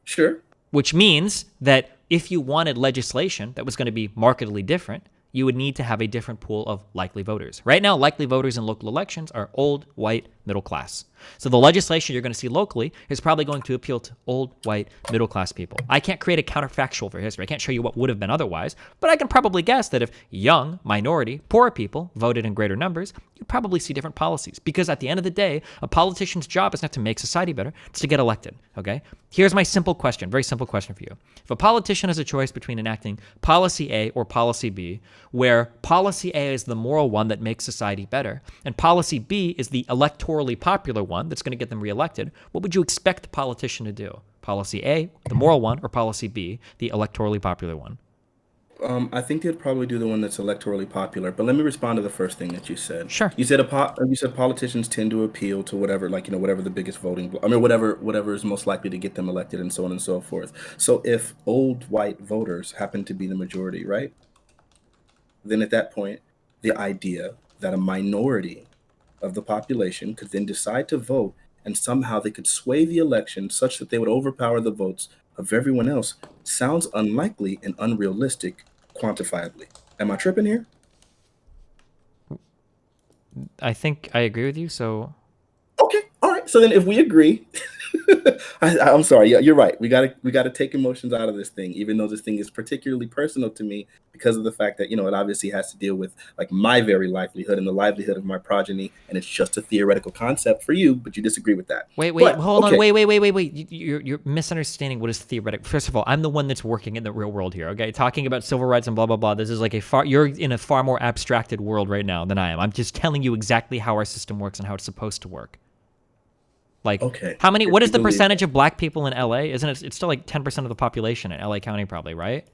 Sure. Which means that if you wanted legislation that was going to be markedly different, you would need to have a different pool of likely voters. Right now, likely voters in local elections are old, white, middle class. So the legislation you're going to see locally is probably going to appeal to old, white, middle class people. I can't create a counterfactual for history. I can't show you what would have been otherwise, but I can probably guess that if young, minority, poor people voted in greater numbers, you'd probably see different policies. Because at the end of the day, a politician's job is not to make society better, it's to get elected, okay? Here's my simple question, very simple question for you. If a politician has a choice between enacting policy A or policy B, where policy A is the moral one that makes society better, and policy B is the electorally popular one that's going to get them reelected, what would you expect the politician to do? Policy A, the moral one, or policy B, the electorally popular one? I think they'd probably do the one that's electorally popular. But let me respond to the first thing that you said. Sure. You said politicians tend to appeal to whatever, whatever the biggest voting. Whatever is most likely to get them elected, and so on and so forth. So if old white voters happen to be the majority, right? Then at that point, the idea that a minority of the population could then decide to vote, and somehow they could sway the election such that they would overpower the votes of everyone else sounds unlikely and unrealistic quantifiably. Am I tripping here? I think I agree with you, so... Okay, all right. So then if we agree, I'm sorry. Yeah, you're right. We gotta take emotions out of this thing, even though this thing is particularly personal to me because of the fact that, it obviously has to deal with like my very livelihood and the livelihood of my progeny, and it's just a theoretical concept for you, but you disagree with that. Hold on. You're misunderstanding what is theoretical. First of all, I'm the one that's working in the real world here, okay? Talking about civil rights and blah, blah, blah. This is like you're in a far more abstracted world right now than I am. I'm just telling you exactly how our system works and how it's supposed to work. Like, okay. What is the percentage of black people in LA? Isn't it? It's still like 10% of the population in LA County, probably, right?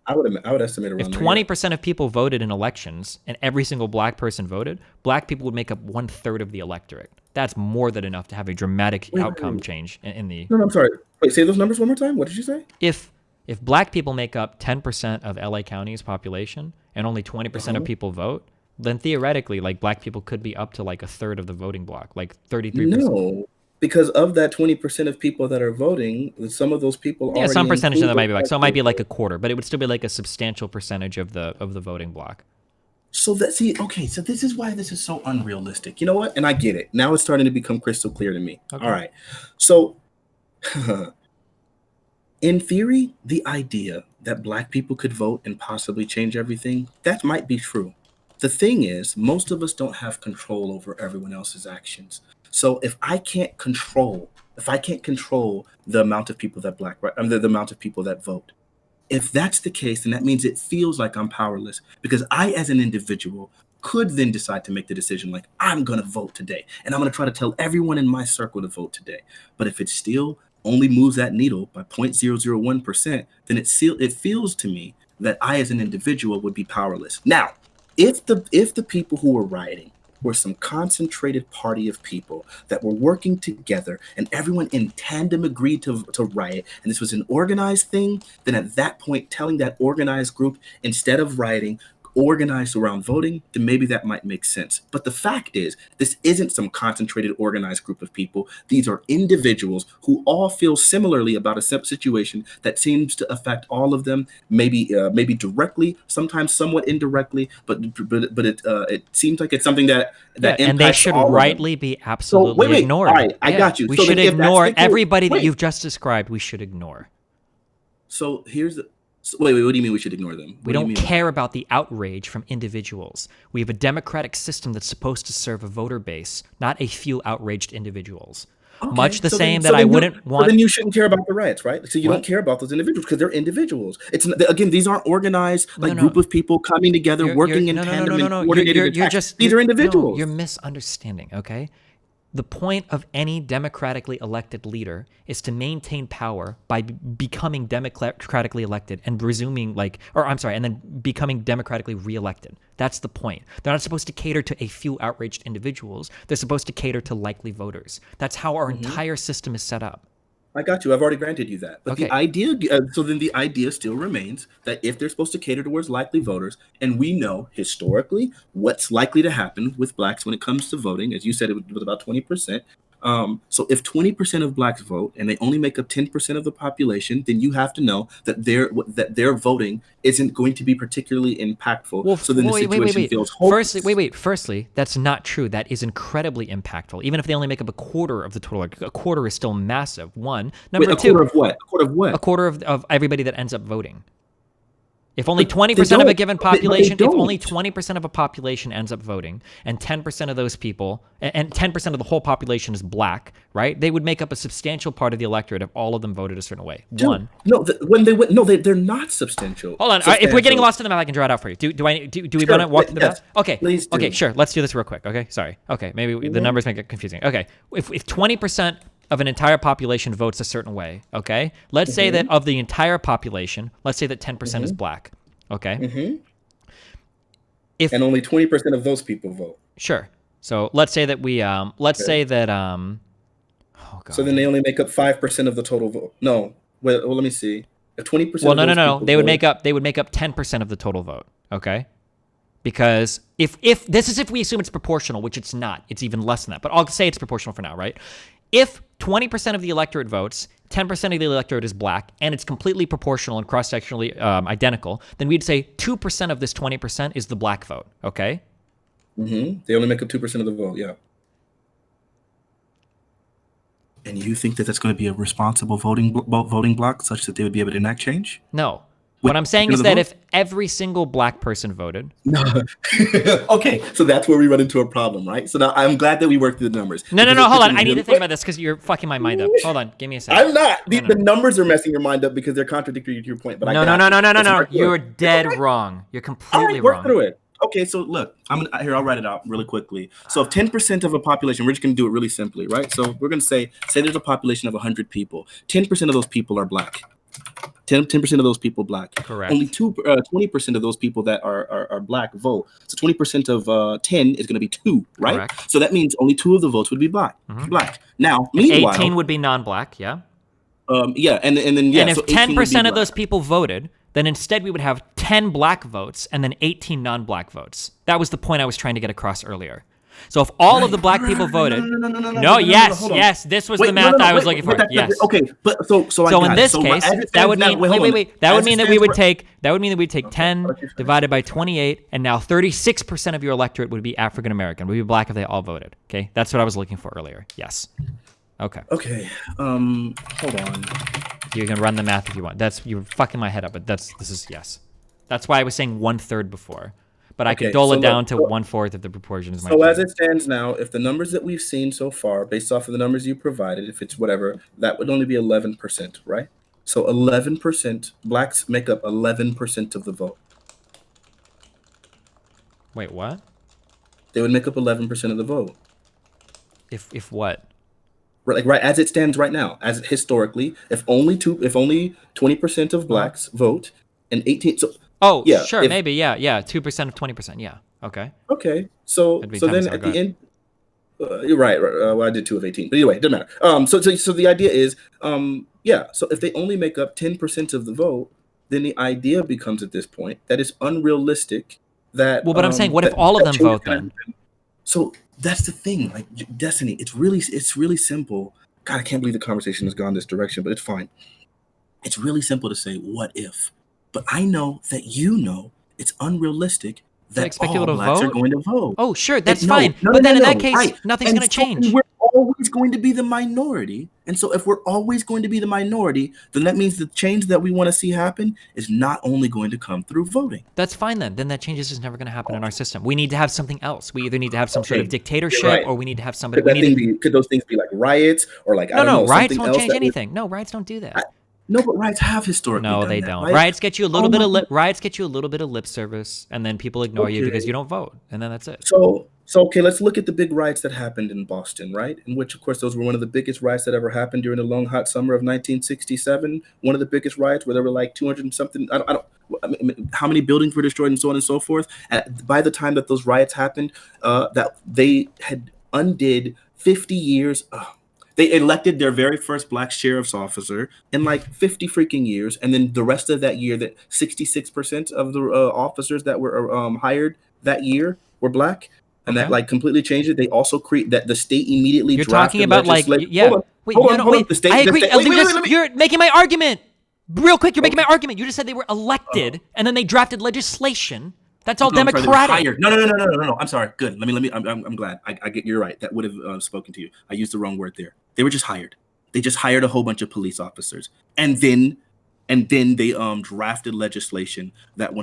I would estimate around. If 20% of people voted in elections and every single black person voted, black people would make up 1/3 of the electorate. That's more than enough to have a dramatic outcome change in the. No, I'm sorry. Wait, say those numbers one more time. What did you say? If black people make up 10% of LA County's population and only 20% of people vote, then theoretically, like black people could be up to like 1/3 of the voting block, like 33%. No. Because of that 20% of people that are voting, some of those people are some percentage of that might be black. So it might be like a quarter, but it would still be like a substantial percentage of the voting block. So so this is why this is so unrealistic. You know what? And I get it. Now it's starting to become crystal clear to me. Okay. All right. So in theory, the idea that black people could vote and possibly change everything, that might be true. The thing is, most of us don't have control over everyone else's actions. So if I can't control the amount of people that the amount of people that vote, if that's the case, then that means it feels like I'm powerless because I, as an individual, could then decide to make the decision like I'm going to vote today and I'm going to try to tell everyone in my circle to vote today. But if it still only moves that needle by 0.001%, then it feels to me that I, as an individual, would be powerless. Now, if the people who were rioting were some concentrated party of people that were working together and everyone in tandem agreed to riot, and this was an organized thing, then at that point, telling that organized group, instead of rioting, organized around voting, then maybe that might make sense. But the fact is, this isn't some concentrated, organized group of people. These are individuals who all feel similarly about a situation that seems to affect all of them, maybe directly, sometimes somewhat indirectly, but it seems like it's something that impacts and they should rightly be absolutely ignored. All right, I got you. We should ignore everybody that you've just described. We should ignore. So here's the. Wait, what do you mean we should ignore them? We don't care about the outrage from individuals. We have a democratic system that's supposed to serve a voter base, not a few outraged individuals. Okay, much the same that I wouldn't want. So then you shouldn't care about the riots, right? So you don't care about those individuals because they're individuals. It's again, these aren't organized group of people coming together, working in tandem and coordinating attacks. These are individuals. You're misunderstanding, okay? The point of any democratically elected leader is to maintain power by becoming democratically elected and and then becoming democratically reelected. That's the point. They're not supposed to cater to a few outraged individuals. They're supposed to cater to likely voters. That's how our entire system is set up. I got you. I've already granted you that. But the idea, so then the idea still remains that if they're supposed to cater towards likely voters, and we know historically what's likely to happen with blacks when it comes to voting, as you said, it was about 20%. So if 20% of blacks vote and they only make up 10% of the population, then you have to know that their voting isn't going to be particularly impactful. Well, so then the situation feels hopeless. Firstly, that's not true. That is incredibly impactful. Even if they only make up a quarter of the total, a quarter is still massive. Number two, a quarter of what? A quarter of what? A quarter of everybody that ends up voting. If only 20% of a given population, if only 20% of a population ends up voting, and 10% of those people, and 10% of the whole population is black, right? They would make up a substantial part of the electorate if all of them voted a certain way. They're not substantial. Hold on, if we're getting lost in the math, I can draw it out for you. Do we want to walk through the math? Okay, please do. Okay, sure. Let's do this real quick. Okay, sorry. Okay, maybe the numbers make it confusing. Okay, if 20% of an entire population votes a certain way, okay? Let's say that of the entire population, let's say that 10% is black, okay? And only 20% of those people vote. Sure. So let's say that say that, oh God. So then they only make up 5% of the total vote. No, well, let me see. If 20%. Well, no. They would make up 10% of the total vote, okay? Because if we assume it's proportional, which it's not, it's even less than that. But I'll say it's proportional for now, right? If 20% of the electorate votes, 10% of the electorate is black, and it's completely proportional and cross-sectionally identical, then we'd say 2% of this 20% is the black vote, okay? They only make up 2% of the vote, yeah. And you think that that's going to be a responsible voting bloc such that they would be able to enact change? No. What I'm saying is that if every single black person voted... No. Okay, so that's where we run into a problem, right? So now I'm glad that we worked through the numbers. No, hold on. I need to think about this because you're fucking my mind up. Hold on, give me a second. I'm not. The numbers are messing your mind up because they're contradictory to your point. But No. You're dead wrong. You're completely wrong. Work through it. Okay, so look, I'll write it out really quickly. So if 10% of a population, we're just going to do it really simply, right? So we're going to say there's a population of 100 people. 10% of those people are black. 10% of those people black. Correct. Only 20% of those people that are black vote. So 20% of 10 is going to be 2, right? Correct. So that means only 2 of the votes would be black. Now, meanwhile, 18 would be non-black. Yeah. And then And if 10% of those people voted, then instead we would have 10 black votes and then 18 non-black votes. That was the point I was trying to get across earlier. So if all of the black people voted, yes, this was the math I was looking for. Yes. Okay, but so in this case, that would mean that would mean that we would take 10 divided by 28, and now 36% of your electorate would be African American, would be black if they all voted. Okay, that's what I was looking for earlier. Yes. Okay. Okay. Hold on. You can run the math if you want. You're fucking my head up, but this is yes. That's why I was saying 1/3 before. But I could dole it down to 1/4 if the proportion is my So as it stands now, if the numbers that we've seen so far, based off of the numbers you provided, if it's whatever, that would only be 11%, right? So 11%, blacks make up 11% of the vote. Wait, what? They would make up 11% of the vote. If what? Right as it stands right now, as historically, if only 20% of blacks vote and 18. So. Oh, yeah, sure, maybe, yeah, 2% of 20%, yeah, okay. Okay, so then at the end, you're right. Well, I did 2 of 18, but anyway, it doesn't matter. So the idea is, so if they only make up 10% of the vote, then the idea becomes at this point that it's unrealistic that. Well, but I'm saying, what if all of them vote then? So that's the thing, like Destiny. It's really simple. God, I can't believe the conversation has gone this direction, but it's fine. It's really simple to say, what if? But I know that it's unrealistic that all blacks are going to vote. Oh, sure, that's fine. But then in that case, right. Nothing's going to change. We're always going to be the minority. And so if we're always going to be the minority, then that means the change that we want to see happen is not only going to come through voting. That's fine then. Then that change is just never going to happen in our system. We need to have something else. We either need to have some sort of dictatorship, or we need to have somebody. Could those things be like riots or like, no, riots won't change anything. No, riots don't do that. No, but riots have historically. No, they don't. Right? Riots get you a little bit of lip service, and then people ignore you because you don't vote, and then that's it. So okay, let's look at the big riots that happened in Boston, right? In which, of course, those were one of the biggest riots that ever happened during the long hot summer of 1967. One of the biggest riots where there were like 200 and something. I mean, how many buildings were destroyed and so on and so forth. By the time that those riots happened, that they had undid 50 years. They elected their very first black sheriff's officer in like 50 freaking years. And then the rest of that year, that 66% of the officers that were hired that year were black. And that like completely changed it. They also create that the state immediately You're talking about legislation. Like, yeah. Hold on. The state, I agree. You're making my argument. Real quick, you're making my argument. You just said they were elected and then they drafted legislation. That's all democratic. No. I'm sorry. Good. I'm glad. I get. You're right. That would have spoken to you. I used the wrong word there. They were just hired. They just hired a whole bunch of police officers, and then they drafted legislation that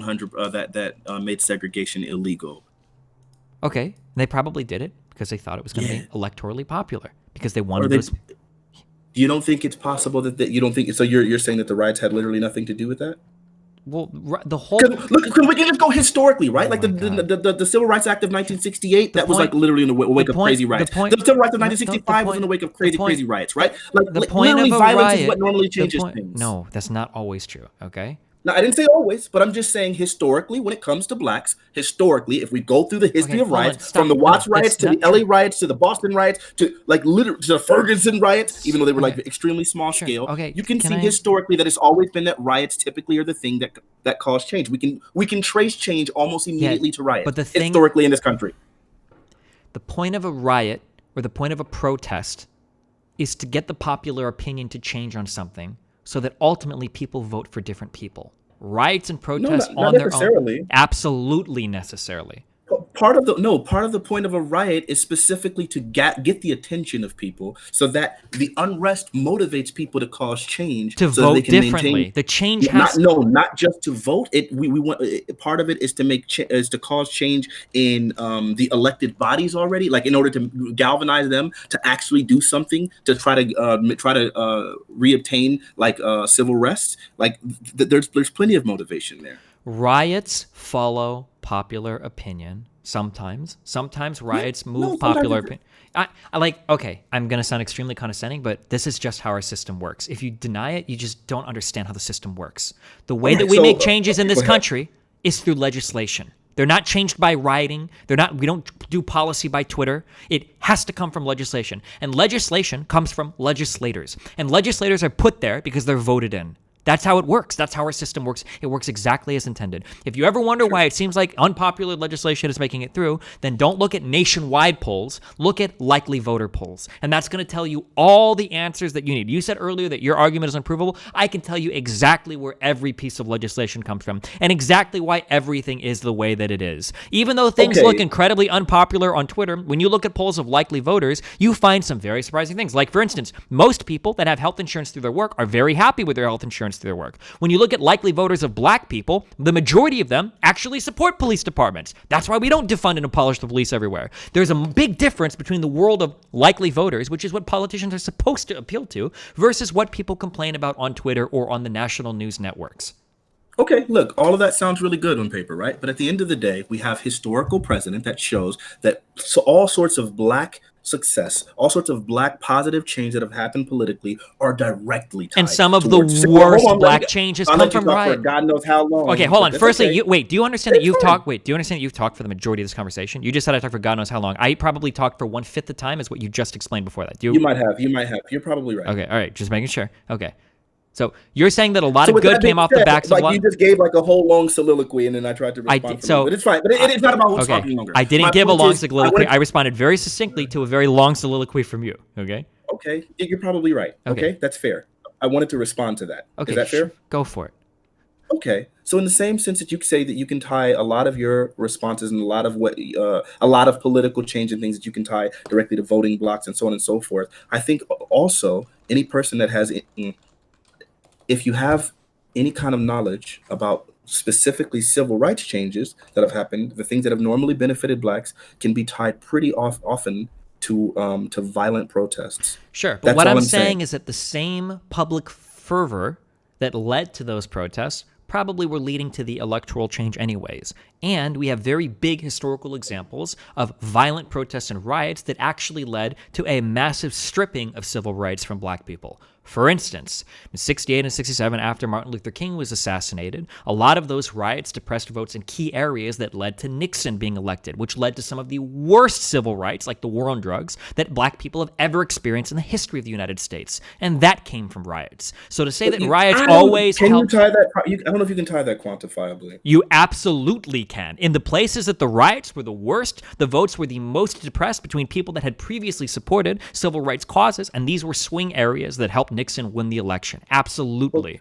made segregation illegal. Okay, they probably did it because they thought it was going to be electorally popular because they wanted those. You don't think it's possible that you don't think so? You're saying that the riots had literally nothing to do with that? Well, the whole look, we can just go historically, right? Like the Civil Rights Act of 1968, that was like literally in the wake of crazy riots. The Civil Rights of 1965 was in the wake of crazy riots, right? Like the point literally, of a violence riot, is what normally changes things. No, that's not always true. Okay. Now, I didn't say always, but I'm just saying historically, when it comes to blacks, historically, if we go through the history of riots, from the Watts riots to the LA riots to the Boston riots to like literally to the Ferguson riots, even though they were like extremely small scale, you can see historically that it's always been that riots typically are the thing that cause change. We can trace change almost immediately to riots, but historically in this country. The point of a riot or the point of a protest is to get the popular opinion to change on something, so that ultimately people vote for different people. Riots and protests not on their own, absolutely necessarily. Part of the point of a riot is specifically to get the attention of people, so that the unrest motivates people to cause change, to so vote they can differently. Maintain, the change not just to vote. We want part of it is to cause change in the elected bodies already, like in order to galvanize them to actually do something to try to reobtain like civil rights. Like there's plenty of motivation there. Riots follow popular opinion. Sometimes riots move popular opinion. I'm going to sound extremely condescending, but this is just how our system works. If you deny it, you just don't understand how the system works. The way that we make changes in this country is through legislation. They're not changed by rioting. We don't do policy by Twitter. It has to come from legislation. And legislation comes from legislators. And legislators are put there because they're voted in. That's how it works. That's how our system works. It works exactly as intended. If you ever wonder why it seems like unpopular legislation is making it through, then don't look at nationwide polls. Look at likely voter polls. And that's going to tell you all the answers that you need. You said earlier that your argument is unprovable. I can tell you exactly where every piece of legislation comes from and exactly why everything is the way that it is. Even though things look incredibly unpopular on Twitter, when you look at polls of likely voters, you find some very surprising things. Like, for instance, most people that have health insurance through their work are very happy with their health insurance through their work. When you look at likely voters of black people, the majority of them actually support police departments. That's why we don't defund and abolish the police everywhere. There's a big difference between the world of likely voters, which is what politicians are supposed to appeal to, versus what people complain about on Twitter or on the national news networks. Okay, look, all of that sounds really good on paper, right? But at the end of the day, we have historical precedent that shows that all sorts of black success, all sorts of black positive change that have happened politically are directly tied. And some of the worst black changes come from riot. God knows how long. Okay, hold on. Firstly, do you understand that you've talked? Wait, do you understand that you've talked for the majority of this conversation? You just said I talked for God knows how long. I probably talked for 1/5 the time, is what you just explained before that. You might have. You're probably right. Okay, all right. Just making sure. Okay. So you're saying that a lot of good came off the backs of you just gave like a whole long soliloquy, and then I tried to respond. But it's fine. But it's not about who's talking longer. I didn't give a long soliloquy. I responded very succinctly to a very long soliloquy from you. Okay. Okay, you're probably right. Okay, that's fair. I wanted to respond to that. Okay, is that fair? Go for it. Okay, so in the same sense that you say that you can tie a lot of your responses and a lot of political change and things that you can tie directly to voting blocks and so on and so forth, I think also any person that has, if you have any kind of knowledge about specifically civil rights changes that have happened, the things that have normally benefited blacks can be tied pretty often to violent protests. Sure, but what I'm saying is that the same public fervor that led to those protests probably were leading to the electoral change anyways. And we have very big historical examples of violent protests and riots that actually led to a massive stripping of civil rights from black people. For instance, in 68 and 67, after Martin Luther King was assassinated, a lot of those riots depressed votes in key areas that led to Nixon being elected, which led to some of the worst civil rights, like the war on drugs, that black people have ever experienced in the history of the United States. And that came from riots. So to say that riots always help... I don't know if you can tie that quantifiably. You absolutely can. In the places that the riots were the worst, the votes were the most depressed between people that had previously supported civil rights causes, and these were swing areas that helped Nixon win the election. Absolutely.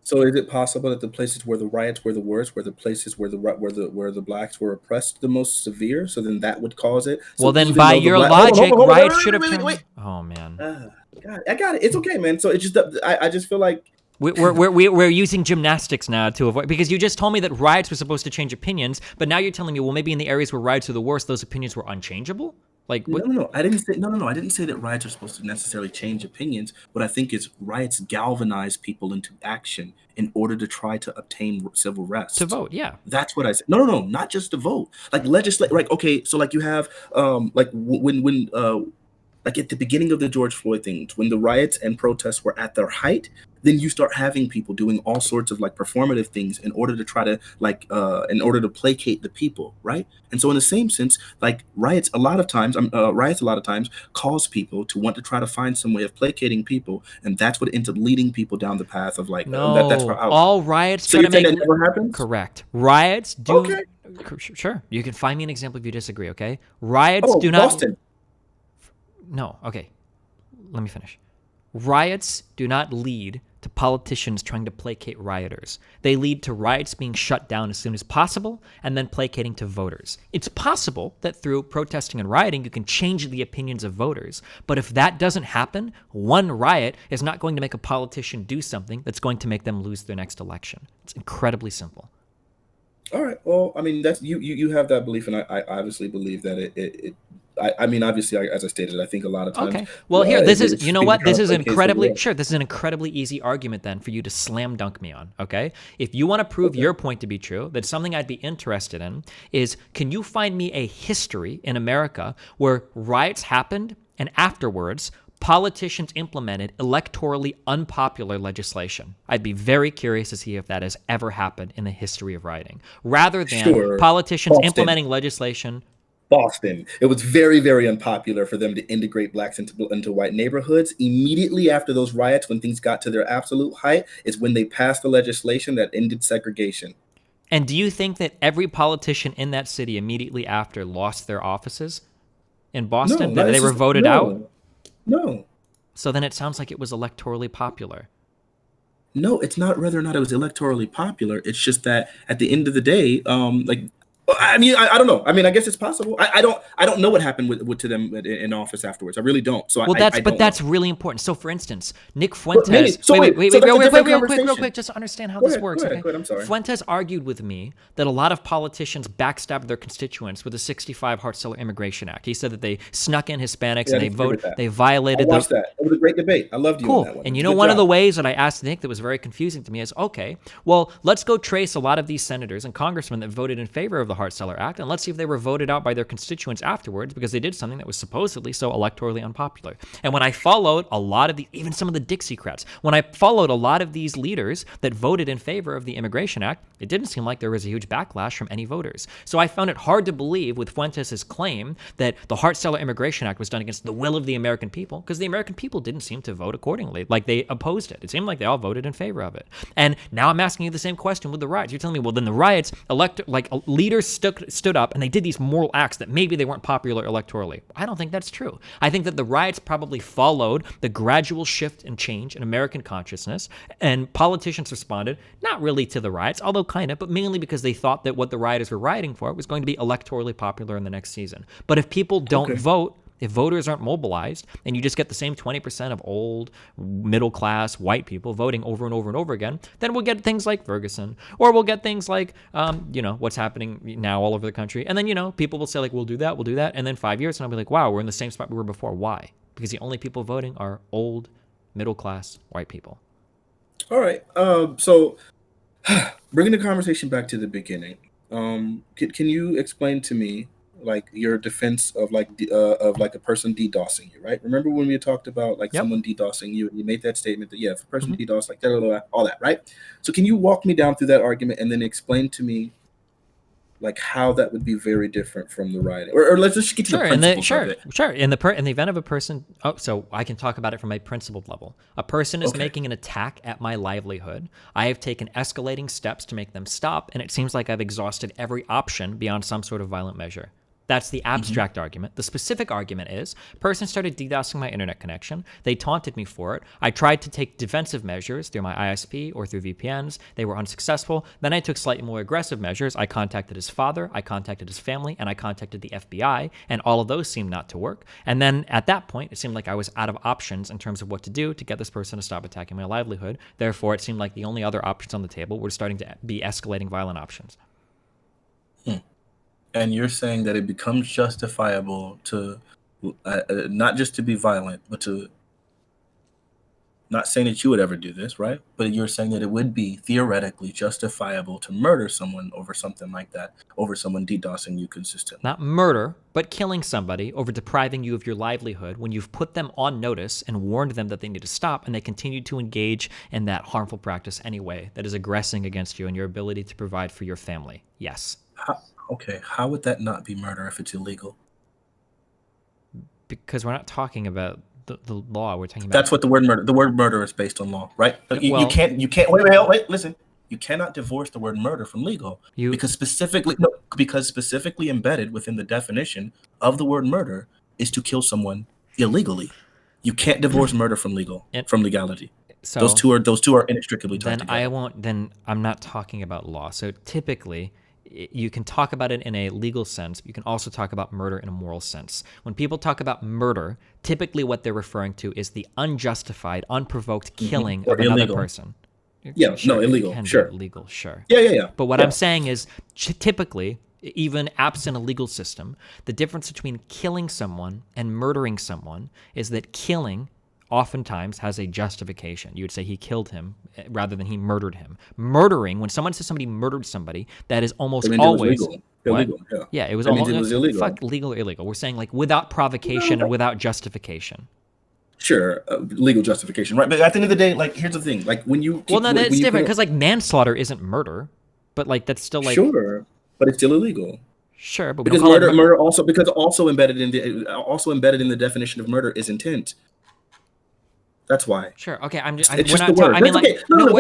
So is it possible that the places where the riots were the worst were the places where the blacks were oppressed the most severe? So then that would cause it. Well, then by your logic, riots should have turned. Oh man. God, I got it. It's okay, man. So it's just I just feel like we're using gymnastics now to avoid, because you just told me that riots were supposed to change opinions, but now you're telling me, well, maybe in the areas where riots are the worst, those opinions were unchangeable. Like what? No. I didn't say that riots are supposed to necessarily change opinions. What I think is riots galvanize people into action in order to try to obtain civil rights. To vote, yeah. That's what I said. No, not just to vote. Like legislate. Like okay, so like you have like when like at the beginning of the George Floyd things, when the riots and protests were at their height, then you start having people doing all sorts of like performative things in order to try to in order to placate the people, right? And so in the same sense, like riots a lot of times cause people to want to try to find some way of placating people, and that's what ends up leading people down the path of like that's all riots. So you think that never happens? Correct. Riots do. Okay. Sure. You can find me an example if you disagree. Okay. Riots do not. Boston. No, okay. Let me finish. Riots do not lead to politicians trying to placate rioters. They lead to riots being shut down as soon as possible and then placating to voters. It's possible that through protesting and rioting, you can change the opinions of voters. But if that doesn't happen, one riot is not going to make a politician do something that's going to make them lose their next election. It's incredibly simple. All right. Well, I mean, that's you have that belief, and I obviously believe that I mean, obviously, as I stated, I think a lot of times. Okay. Well, here, this is, you know what? This is this is an incredibly easy argument then for you to slam dunk me on, okay? If you want to prove your point to be true, that's something I'd be interested in is, can you find me a history in America where riots happened and afterwards politicians implemented electorally unpopular legislation? I'd be very curious to see if that has ever happened in the history of rioting, rather than politicians implementing legislation. Boston. It was very, very unpopular for them to integrate blacks into white neighborhoods. Immediately after those riots, when things got to their absolute height, is when they passed the legislation that ended segregation. And do you think that every politician in that city immediately after lost their offices in Boston? That they were voted out? No. So then it sounds like it was electorally popular. No, it's not whether or not it was electorally popular. It's just that at the end of the day, I mean, I don't know. I mean, I guess it's possible. I don't know what happened to them in office afterwards. I really don't. So that's really important. So, for instance, Nick Fuentes. Wait, real quick, just to understand how this works. Go ahead, I'm sorry. Fuentes argued with me that a lot of politicians backstabbed their constituents with the 65 Hart-Celler Immigration Act. He said that they snuck in Hispanics and they violated. I watched that. It was a great debate. I loved you on that one. And you know, one of the ways that I asked Nick that was very confusing to me is, okay, well, let's go trace a lot of these senators and congressmen that voted in favor of the the Hart-Celler Act, and let's see if they were voted out by their constituents afterwards because they did something that was supposedly so electorally unpopular. And when I followed a lot of even some of the Dixiecrats, when I followed a lot of these leaders that voted in favor of the Immigration Act, it didn't seem like there was a huge backlash from any voters. So I found it hard to believe with Fuentes' claim that the Hart-Celler Immigration Act was done against the will of the American people, because the American people didn't seem to vote accordingly. Like, they opposed it. It seemed like they all voted in favor of it. And now I'm asking you the same question with the riots. You're telling me, well, then the riots, leaders stood up and they did these moral acts that maybe they weren't popular electorally. I don't think that's true. I think that the riots probably followed the gradual shift and change in American consciousness, and politicians responded, not really to the riots, although kind of, but mainly because they thought that what the rioters were rioting for was going to be electorally popular in the next season. But if people don't vote, if voters aren't mobilized, and you just get the same 20% of old, middle-class, white people voting over and over and over again, then we'll get things like Ferguson, or we'll get things like, what's happening now all over the country. And then, people will say, like, we'll do that. And then 5 years, and I'll be like, wow, we're in the same spot we were before. Why? Because the only people voting are old, middle-class, white people. All right. So bringing the conversation back to the beginning, can you explain to me, like, your defense of a person DDoSing you, right? Remember when we talked about someone DDoSing you, and you made that statement that if a person DDoS, like all that, right? So can you walk me down through that argument and then explain to me, like, how that would be very different from the rioting, or let's just get to the principles of it. Sure. In the event of a person, so I can talk about it from a principled level. A person is making an attack at my livelihood. I have taken escalating steps to make them stop, and it seems like I've exhausted every option beyond some sort of violent measure. That's the abstract argument. The specific argument is, person started DDoSing my internet connection. They taunted me for it. I tried to take defensive measures through my ISP or through VPNs. They were unsuccessful. Then I took slightly more aggressive measures. I contacted his father, I contacted his family, and I contacted the FBI, and all of those seemed not to work. And then at that point, it seemed like I was out of options in terms of what to do to get this person to stop attacking my livelihood. Therefore, it seemed like the only other options on the table were starting to be escalating violent options. And you're saying that it becomes justifiable to not just to be violent, but to, not saying that you would ever do this, right? But you're saying that it would be theoretically justifiable to murder someone over something like that, over someone DDoSing you consistently. Not murder, but killing somebody over depriving you of your livelihood when you've put them on notice and warned them that they need to stop, and they continue to engage in that harmful practice anyway that is aggressing against you and your ability to provide for your family. Yes. How would that not be murder if it's illegal? Because we're not talking about the law. We're talking about... That's what the word murder is based on law, right? You can't wait, listen. You cannot divorce the word murder from legal, because specifically embedded within the definition of the word murder is to kill someone illegally. You can't divorce murder from legality. So those two are inextricably tied together. Then I'm not talking about law. So typically, you can talk about it in a legal sense, but you can also talk about murder in a moral sense. When people talk about murder, typically what they're referring to is the unjustified, unprovoked killing of another person. Yeah, sure, illegal. It can sure. be illegal, sure. Yeah. But what I'm saying is, typically, even absent a legal system, the difference between killing someone and murdering someone is that killing oftentimes has a justification. You would say he killed him rather than he murdered him. Murdering, when someone says somebody murdered somebody, that is almost always... It was illegal. Yeah, it was almost... It was illegal. Fuck legal or illegal. We're saying, like, without provocation and without justification. Sure, legal justification, right? But at the end of the day, like, here's the thing. Like, when you... That's different, because, like, manslaughter isn't murder, but, like, that's still, like... Sure, but it's still illegal. Sure, but because murder also... Because also embedded in the definition of murder is intent. That's why. Sure. Okay. It's just the word. I mean, like,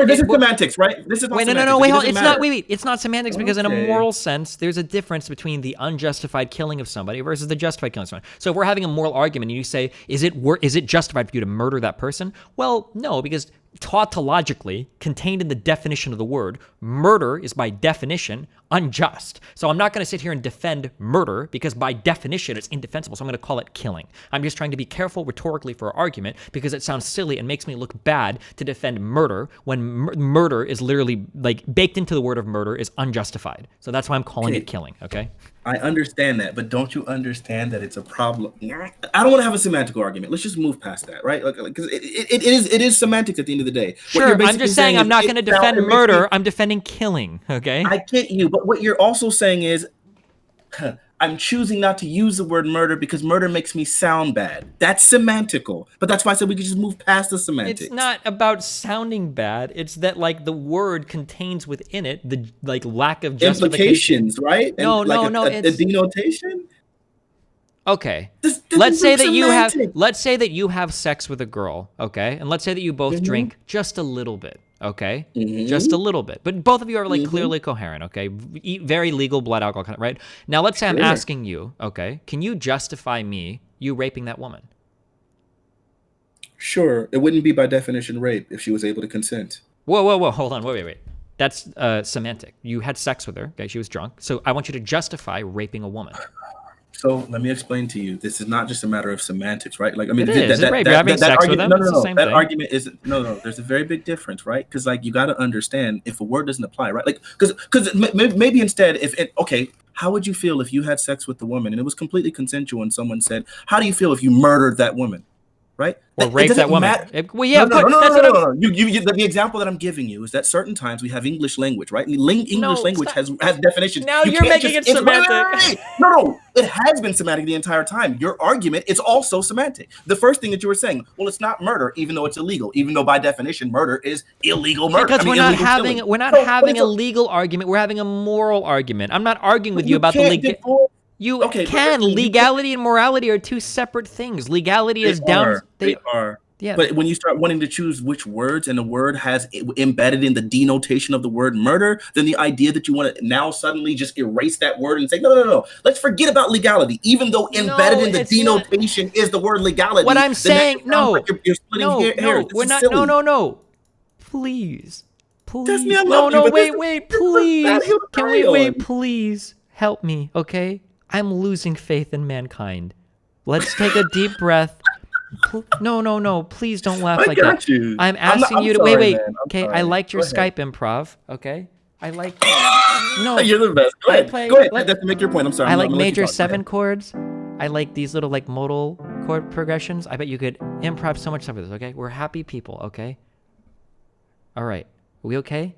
this is semantics, right? This is not semantics. No. Wait, hold. It's not semantics, because in a moral sense, there's a difference between the unjustified killing of somebody versus the justified killing of somebody. So if we're having a moral argument and you say, is it justified for you to murder that person? Well, no, because tautologically, contained in the definition of the word, murder is by definition unjust. So I'm not going to sit here and defend murder, because by definition it's indefensible. So I'm going to call it killing. I'm just trying to be careful rhetorically for our argument, because it sounds silly and makes me look bad to defend murder when murder is literally, like, baked into the word of murder is unjustified. So that's why I'm calling it killing. Okay. I understand that, but don't you understand that it's a problem? I don't want to have a semantical argument. Let's just move past that, right? Because it is semantics at the end of the day. Sure, I'm just saying I'm not going to defend murder. I'm defending killing, okay? I get you, but what you're also saying is I'm choosing not to use the word murder because murder makes me sound bad. That's semantical. But that's why I said we could just move past the semantics. It's not about sounding bad. It's that like the word contains within it the like lack of justification. Implications, right? No, And like no, a it's denotation. okay. This Let's say that semantics. let's say that you have sex with a girl, okay? And let's say that you both drink just a little bit, okay? Just a little bit. But both of you are like clearly coherent, okay? Eat very legal blood alcohol, right? Now let's say I'm asking you, okay? Can you justify you raping that woman? Sure, it wouldn't be by definition rape if she was able to consent. Whoa, hold on, wait. That's semantic. You had sex with her, okay? She was drunk. So I want you to justify raping a woman. So let me explain to you. This is not just a matter of semantics, right? Like, I mean, that argument. No. That thing. argument isn't. No. There's a very big difference, right? Because like you got to understand if a word doesn't apply, right? Like, because maybe instead, okay, how would you feel if you had sex with the woman and it was completely consensual and someone said, "How do you feel if you murdered that woman?" Right? Or rape that woman. Well, yeah, no. The example that I'm giving you is that certain times we have English language, right? And English language has definitions. Now you're making it semantic. No, it has been semantic the entire time. Your argument is also semantic. The first thing that you were saying, well, it's not murder, even though it's illegal, even though by definition murder is illegal murder. Because we're not having a legal argument. We're having a moral argument. I'm not arguing with you about the legal. Legality and morality are two separate things. Legality is down. They are. Yeah. But when you start wanting to choose which words and the word has embedded in the denotation of the word murder, then the idea that you want to now suddenly just erase that word and say, no. Let's forget about legality, even though embedded in the denotation is the word legality. What I'm saying, you're splitting hairs. We're not. No. Please. Wait, please. Can we wait? Please help me, okay? I'm losing faith in mankind. Let's take a deep breath. No. Please don't laugh like that. You. I'm asking you to wait. Okay, I liked your Skype improv. Okay, I like. No, you're the best. Go ahead. That's to make your point. I'm sorry. I like major 7 chords. I like these little like modal chord progressions. I bet you could improv so much stuff with this. Okay, we're happy people. Okay. All right. Are we okay?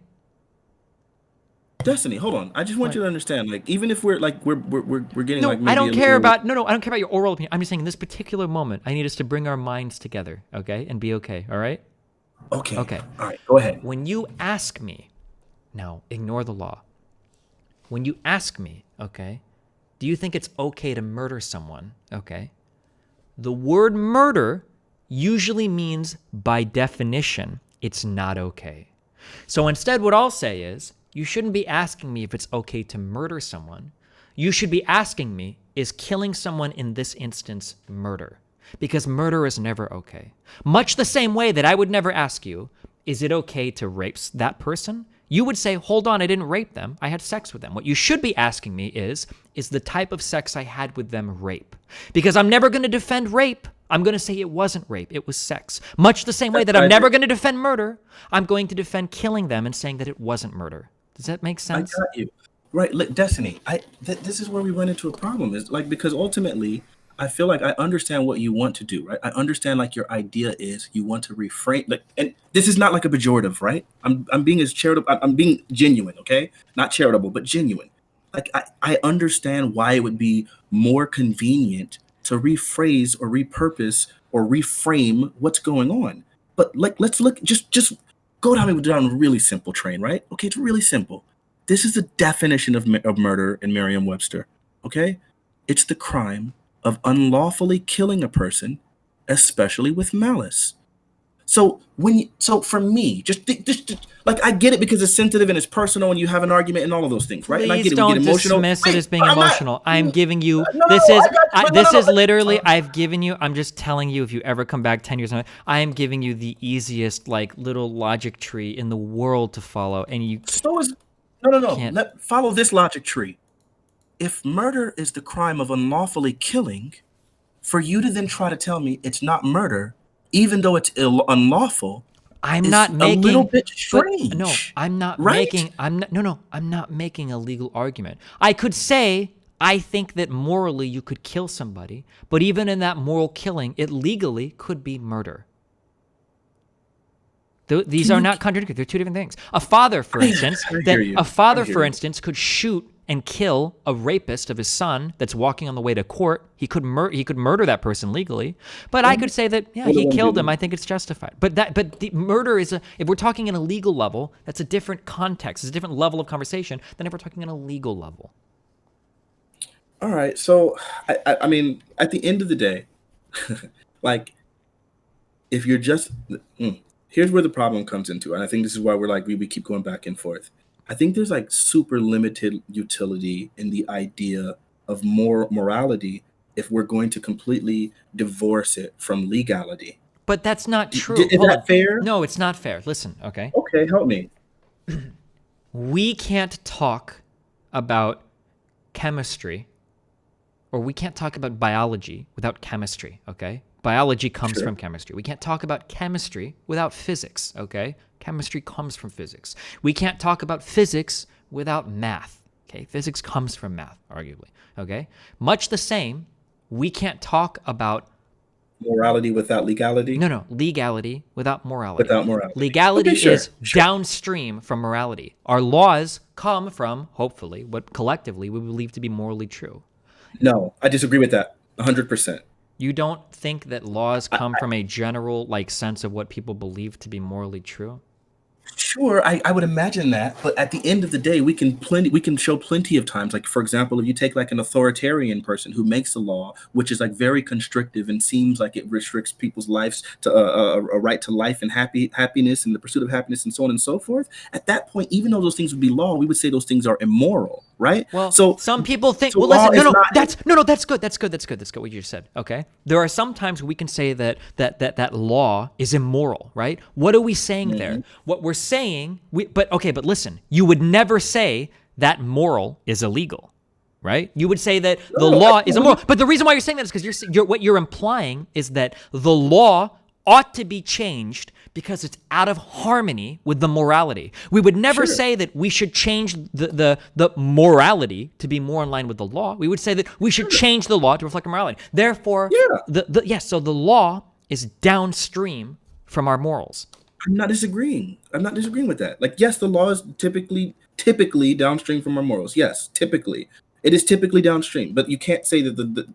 Destiny, hold on. I just want you to understand, like, even if we're getting like maybe I don't care about your oral opinion. I'm just saying in this particular moment, I need us to bring our minds together, okay, and be okay. All right? Okay. All right. Go ahead. When you ask me, now ignore the law. When you ask me, okay, do you think it's okay to murder someone? Okay. The word murder usually means, by definition, it's not okay. So instead, what I'll say is, you shouldn't be asking me if it's okay to murder someone. You should be asking me, is killing someone in this instance murder? Because murder is never okay. Much the same way that I would never ask you, is it okay to rape that person? You would say, hold on, I didn't rape them. I had sex with them. What you should be asking me is the type of sex I had with them rape? Because I'm never going to defend rape. I'm going to say it wasn't rape, it was sex. Much the same way that I'm never going to defend murder, I'm going to defend killing them and saying that it wasn't murder. Does that make sense? I got you. Right, Destiny. This is where we run into a problem. Is like because ultimately, I feel like I understand what you want to do. Right, I understand like your idea is you want to reframe. Like, and this is not like a pejorative, right? I'm being as charitable. I'm being genuine. Okay, not charitable, but genuine. Like I understand why it would be more convenient to rephrase or repurpose or reframe what's going on. But like, let's look. Just go down a really simple train, right? Okay, it's really simple. This is the definition of murder in Merriam-Webster, okay? It's the crime of unlawfully killing a person, especially with malice. So for me, just like I get it because it's sensitive and it's personal and you have an argument and all of those things, right? Please and I get it. Don't dismiss it as being emotional. I'm giving you this is literally I've given you. I'm just telling you if you ever come back 10 years on, I am giving you the easiest like little logic tree in the world to follow, and you. So is no. Follow this logic tree. If murder is the crime of unlawfully killing, for you to then try to tell me it's not murder, even though it's unlawful, I'm not making a little bit strange. No, I'm not right? making. I'm not making a legal argument. I could say I think that morally you could kill somebody, but even in that moral killing, it legally could be murder. These are not contradictory. They're two different things. A father, for instance, could shoot and kill a rapist of his son that's walking on the way to court. He could murder that person legally, but I could say that he killed him. I think it's justified. But the murder is if we're talking in a legal level, that's a different context. It's a different level of conversation than if we're talking in a legal level. All right. So I mean, at the end of the day, like, if you're just here's where the problem comes into, and I think this is why we're like we keep going back and forth. I think there's like super limited utility in the idea of morality if we're going to completely divorce it from legality. But that's not true. Is that fair? No, it's not fair. Listen, okay? Okay, help me. We can't talk about chemistry, or we can't talk about biology without chemistry, okay? Biology comes from chemistry. We can't talk about chemistry without physics, okay? Chemistry comes from physics. We can't talk about physics without math, okay? Physics comes from math, arguably, okay? Much the same, we can't talk about morality without legality? No, legality without morality. Without morality. Legality is downstream from morality. Our laws come from, hopefully, what collectively we believe to be morally true. No, I disagree with that 100%. You don't think that laws come from a general sense of what people believe to be morally true? Sure, I would imagine that, but at the end of the day, we can show plenty of times. Like, for example, if you take like an authoritarian person who makes a law which is like very constrictive and seems like it restricts people's lives to a right to life and happiness and the pursuit of happiness and so on and so forth. At that point, even though those things would be law, we would say those things are immoral, right? Well, so some people think. So well, listen, that's good. That's good. What you just said. Okay, there are some times we can say that law is immoral, right? What are we saying there? What we're saying, but listen, you would never say that moral is illegal, right? You would say that the law is immoral. But the reason why you're saying that is because what you're implying is that the law ought to be changed because it's out of harmony with the morality. We would never say that we should change the morality to be more in line with the law. We would say that we should change the law to reflect morality. Therefore, so the law is downstream from our morals. I'm not disagreeing with that. Like, yes, the law is typically downstream from our morals. Yes, typically. It is typically downstream, but you can't say that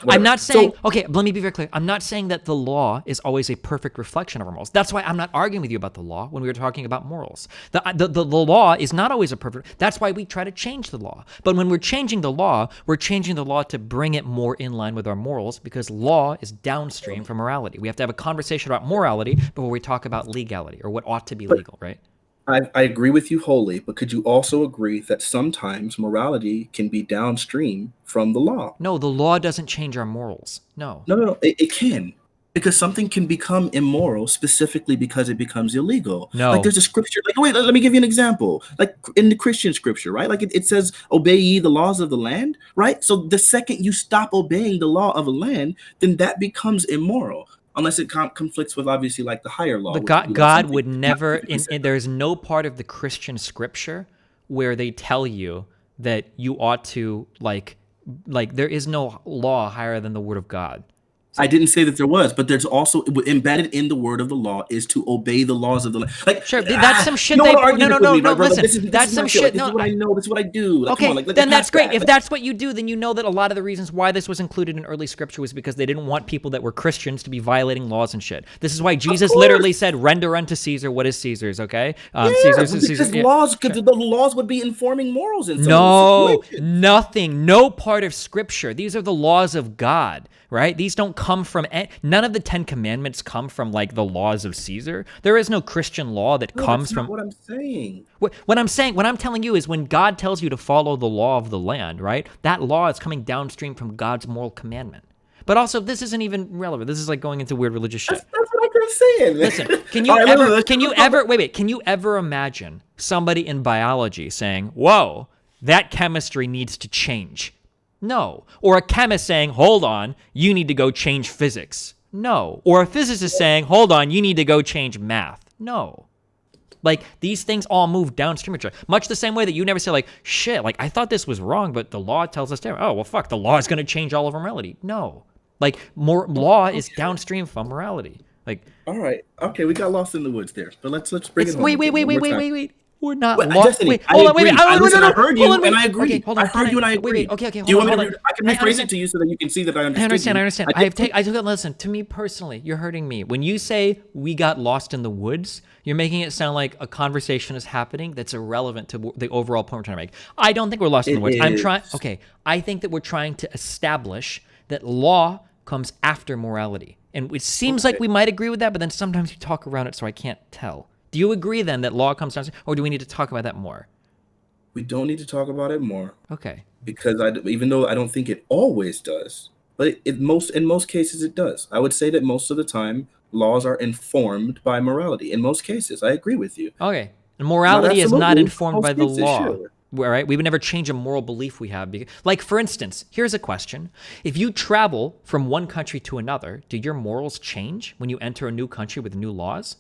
I'm not saying, okay, let me be very clear. I'm not saying that the law is always a perfect reflection of our morals. That's why I'm not arguing with you about the law when we were talking about morals. The law is not always a perfect, that's why we try to change the law. But when we're changing the law to bring it more in line with our morals because law is downstream from morality. We have to have a conversation about morality before we talk about legality or what ought to be legal, right? I agree with you wholly, but could you also agree that sometimes morality can be downstream from the law? No, the law doesn't change our morals. No. No. It can. Because something can become immoral specifically because it becomes illegal. No. Like, there's a scripture. Like, wait, let me give you an example. Like, in the Christian scripture, right? Like, it says, obey ye the laws of the land, right? So the second you stop obeying the law of a land, then that becomes immoral. Unless it conflicts with, obviously, like the higher law. God would never, there's no part of the Christian scripture where they tell you that you ought to, like there is no law higher than the word of God. I didn't say that there was, but there's also embedded in the word of the law is to obey the laws of the land. Like, sure, that's some shit. No. Listen, that's some shit. This is what I know. This is what I do. Like, okay, then that's great. If that's what you do, then you know that a lot of the reasons why this was included in early scripture was because they didn't want people that were Christians to be violating laws and shit. This is why Jesus literally said, "Render unto Caesar what is Caesar's." Okay, Caesar's is Caesar's. The laws would be informing morals in some situations. Nothing. No part of scripture. These are the laws of God. Right? These don't come from, none of the 10 commandments come from like the laws of Caesar. There is no Christian law that comes from. That's not what I'm saying. What I'm telling you is when God tells you to follow the law of the land, right? That law is coming downstream from God's moral commandment. But also, this isn't even relevant. This is like going into weird religious shit. That's what I'm saying. Listen, can you ever imagine somebody in biology saying, "Whoa, that chemistry needs to change"? No. Or a chemist saying, hold on, you need to go change physics. No. Or a physicist saying, hold on, you need to go change math. No. Like, these things all move downstream of each other. Much the same way that you never say, like, shit, like, I thought this was wrong, but the law tells us different. Oh, well, fuck, the law is going to change all of morality. No. Like, law is downstream from morality. Like, all right. Okay, we got lost in the woods there. But let's bring it home. Wait. We're not Justin, wait, I hold on, agree. wait, Listen, I no, heard hold you, on, wait. and I agree. Okay, hold on, I heard you, and I agree. wait, okay, Do you hold want on. me to? I can rephrase it to you so that you can see that I understood. I understand. I took listen, to me personally, you're hurting me. When you say we got lost in the woods, you're making it sound like a conversation is happening that's irrelevant to the overall point we're trying to make. I don't think we're lost in the woods. I think that we're trying to establish that law comes after morality. And it seems like we might agree with that, but then sometimes you talk around it, so I can't tell. Do you agree then that law comes down, or do we need to talk about that more? We don't need to talk about it more. Okay. Because even though I don't think it always does, but in most cases it does. I would say that most of the time laws are informed by morality. In most cases, I agree with you. Okay. And morality is not informed by the law. Sure. Right? We would never change a moral belief we have. Like, for instance, here's a question. If you travel from one country to another, do your morals change when you enter a new country with new laws?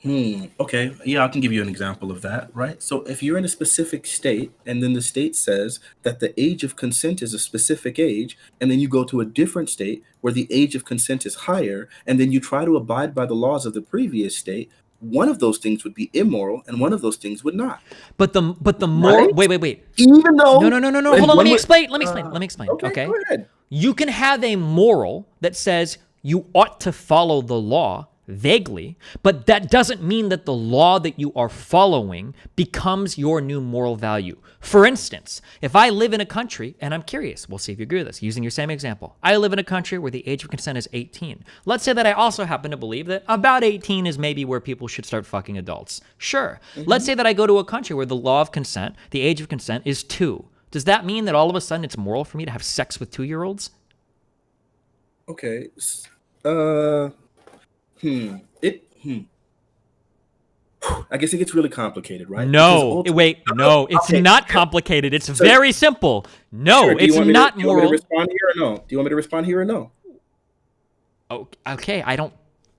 Okay. Yeah, I can give you an example of that, right? So if you're in a specific state and then the state says that the age of consent is a specific age, and then you go to a different state where the age of consent is higher, and then you try to abide by the laws of the previous state, one of those things would be immoral and one of those things would not. But the moral, Right? wait. Even though No. Hold on, let me explain. Okay, go ahead. You can have a moral that says you ought to follow the law vaguely, but that doesn't mean that the law that you are following becomes your new moral value. For instance, if I live in a country, and I'm curious, we'll see if you agree with this, using your same example. I live in a country where the age of consent is 18. Let's say that I also happen to believe that about 18 is maybe where people should start fucking adults. Sure. Let's say that I go to a country where the law of consent, the age of consent is 2. Does that mean that all of a sudden it's moral for me to have sex with 2-year-olds? Okay. Uh it I guess it gets really complicated, right? No, it's Okay. not complicated. It's very simple. No, Sure. it's not moral. Do you want me to respond here or no? Do you want me to respond here or no? Oh, okay, I don't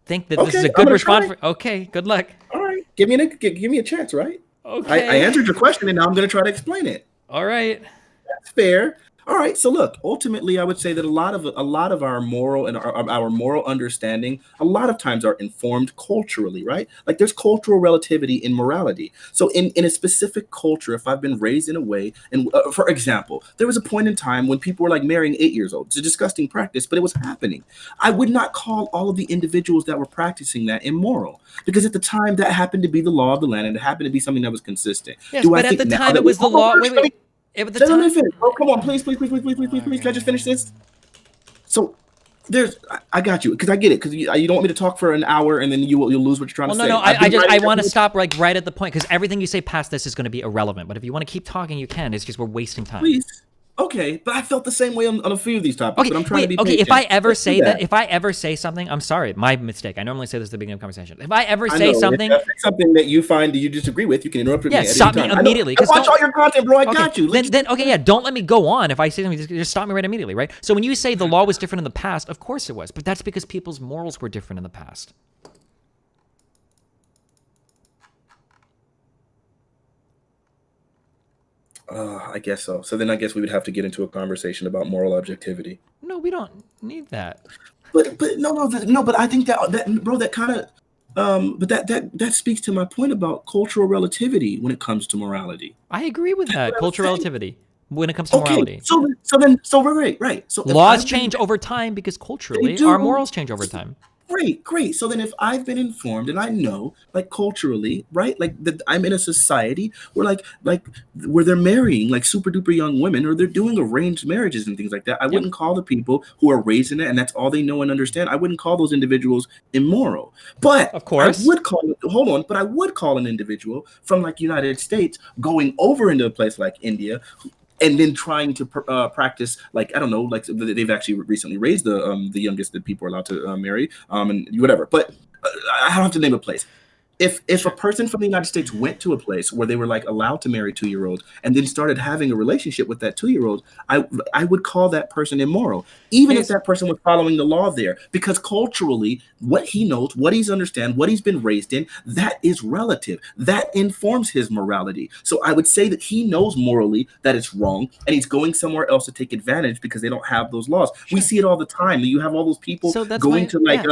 think that this Okay, is a I'm good gonna response. try. Okay, good luck. All right. Give me a chance, right? Okay. I answered your question and now I'm going to try to explain it. All right. That's fair. All right. So look, ultimately, I would say that a lot of our moral and our moral understanding, a lot of times are informed culturally, right? Like there's cultural relativity in morality. So in a specific culture, if I've been raised in a way, and for example, there was a point in time when people were like marrying 8 years old. It's a disgusting practice, but it was happening. I would not call all of the individuals that were practicing that immoral because at the time that happened to be the law of the land and it happened to be something that was consistent. Yes, but at the time it was the law. Wait. At the Let me time. finish. Oh, come on, please. Can I just finish this? So, I got you because I get it because you don't want me to talk for an hour and then you'll lose what you're trying to say. No. I want to stop like right at the point because everything you say past this is going to be irrelevant. But if you want to keep talking, you can. It's just we're wasting time. Please. Okay, but I felt the same way on a few of these topics. Okay, but I'm trying to be patient. If I ever say something, I'm sorry, my mistake. I normally say this at the beginning of conversation. If I ever say something, that you find that you disagree with, you can interrupt me. Yeah, stop me immediately. I watch all your content, bro. I got you. Don't let me go on. If I say something, just stop me right immediately, right? So when you say the law was different in the past, of course it was, but that's because people's morals were different in the past. I guess so. So then I guess we would have to get into a conversation about moral objectivity. No, we don't need that. But no. But I think that bro, that kind of but that speaks to my point about cultural relativity when it comes to morality. I agree with that. Cultural relativity when it comes to morality. So we're right. So laws change over time because culturally our morals change over time. Great. So then if I've been informed and I know, like culturally, right, like that I'm in a society where like where they're marrying like super duper young women or they're doing arranged marriages and things like that, I wouldn't call the people who are raised in it and that's all they know and understand. I wouldn't call those individuals immoral. But of course, I would call an individual from like United States going over into a place like India and then trying to practice, like, I don't know, like they've actually recently raised the youngest that people are allowed to marry, and whatever. But I don't have to name a place. If a person from the United States went to a place where they were like allowed to marry 2-year-olds and then started having a relationship with that 2-year-old, I would call that person immoral, even if that person was following the law there, because culturally, what he knows, what he's understand, what he's been raised in, that is relative. That informs his morality. So I would say that he knows morally that it's wrong, and he's going somewhere else to take advantage because they don't have those laws. Sure. We see it all the time. You have all those people going to like.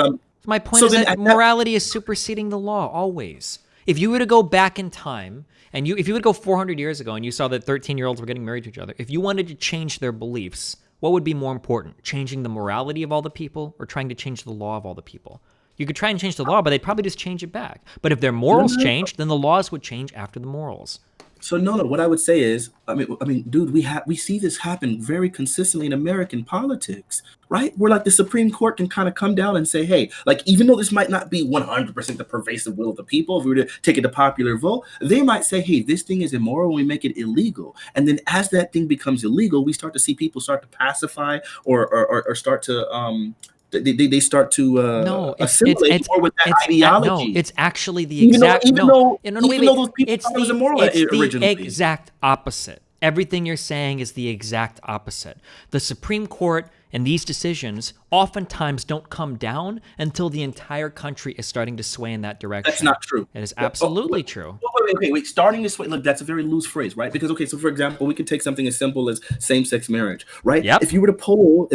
My point is that morality is superseding the law always. If you were to go back in time, and if you would go 400 years ago and you saw that 13-year-olds were getting married to each other, if you wanted to change their beliefs, what would be more important? Changing the morality of all the people or trying to change the law of all the people? You could try and change the law, but they'd probably just change it back. But if their morals changed, then the laws would change after the morals. So no, what I would say is, I mean, dude, we see this happen very consistently in American politics, right? Where like the Supreme Court can kind of come down and say, hey, like even though this might not be 100% the pervasive will of the people, if we were to take it to popular vote, they might say, hey, this thing is immoral, and we make it illegal. And then as that thing becomes illegal, we start to see people start to pacify or start to they start to assimilate more with that ideology. No, it's actually the exact even though those people it's thought it was immoral originally. The exact opposite. Everything you're saying is the exact opposite. The Supreme Court and these decisions oftentimes don't come down until the entire country is starting to sway in that direction. That's not true. It is absolutely true. Wait. Starting to sway. Look, that's a very loose phrase, right? Because so for example, we could take something as simple as same-sex marriage, right? Yep. If you were to poll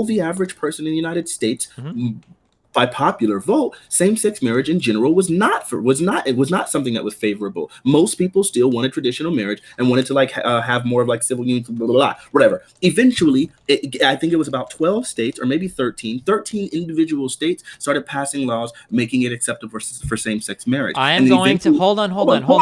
the average person in the United States. Mm-hmm. By popular vote, same-sex marriage in general was not something that was favorable. Most people still wanted traditional marriage and wanted to have more of like civil unions, blah, blah, blah, whatever. Eventually, I think it was about 12 states or maybe 13 individual states started passing laws making it acceptable for same-sex marriage. I am going to hold on.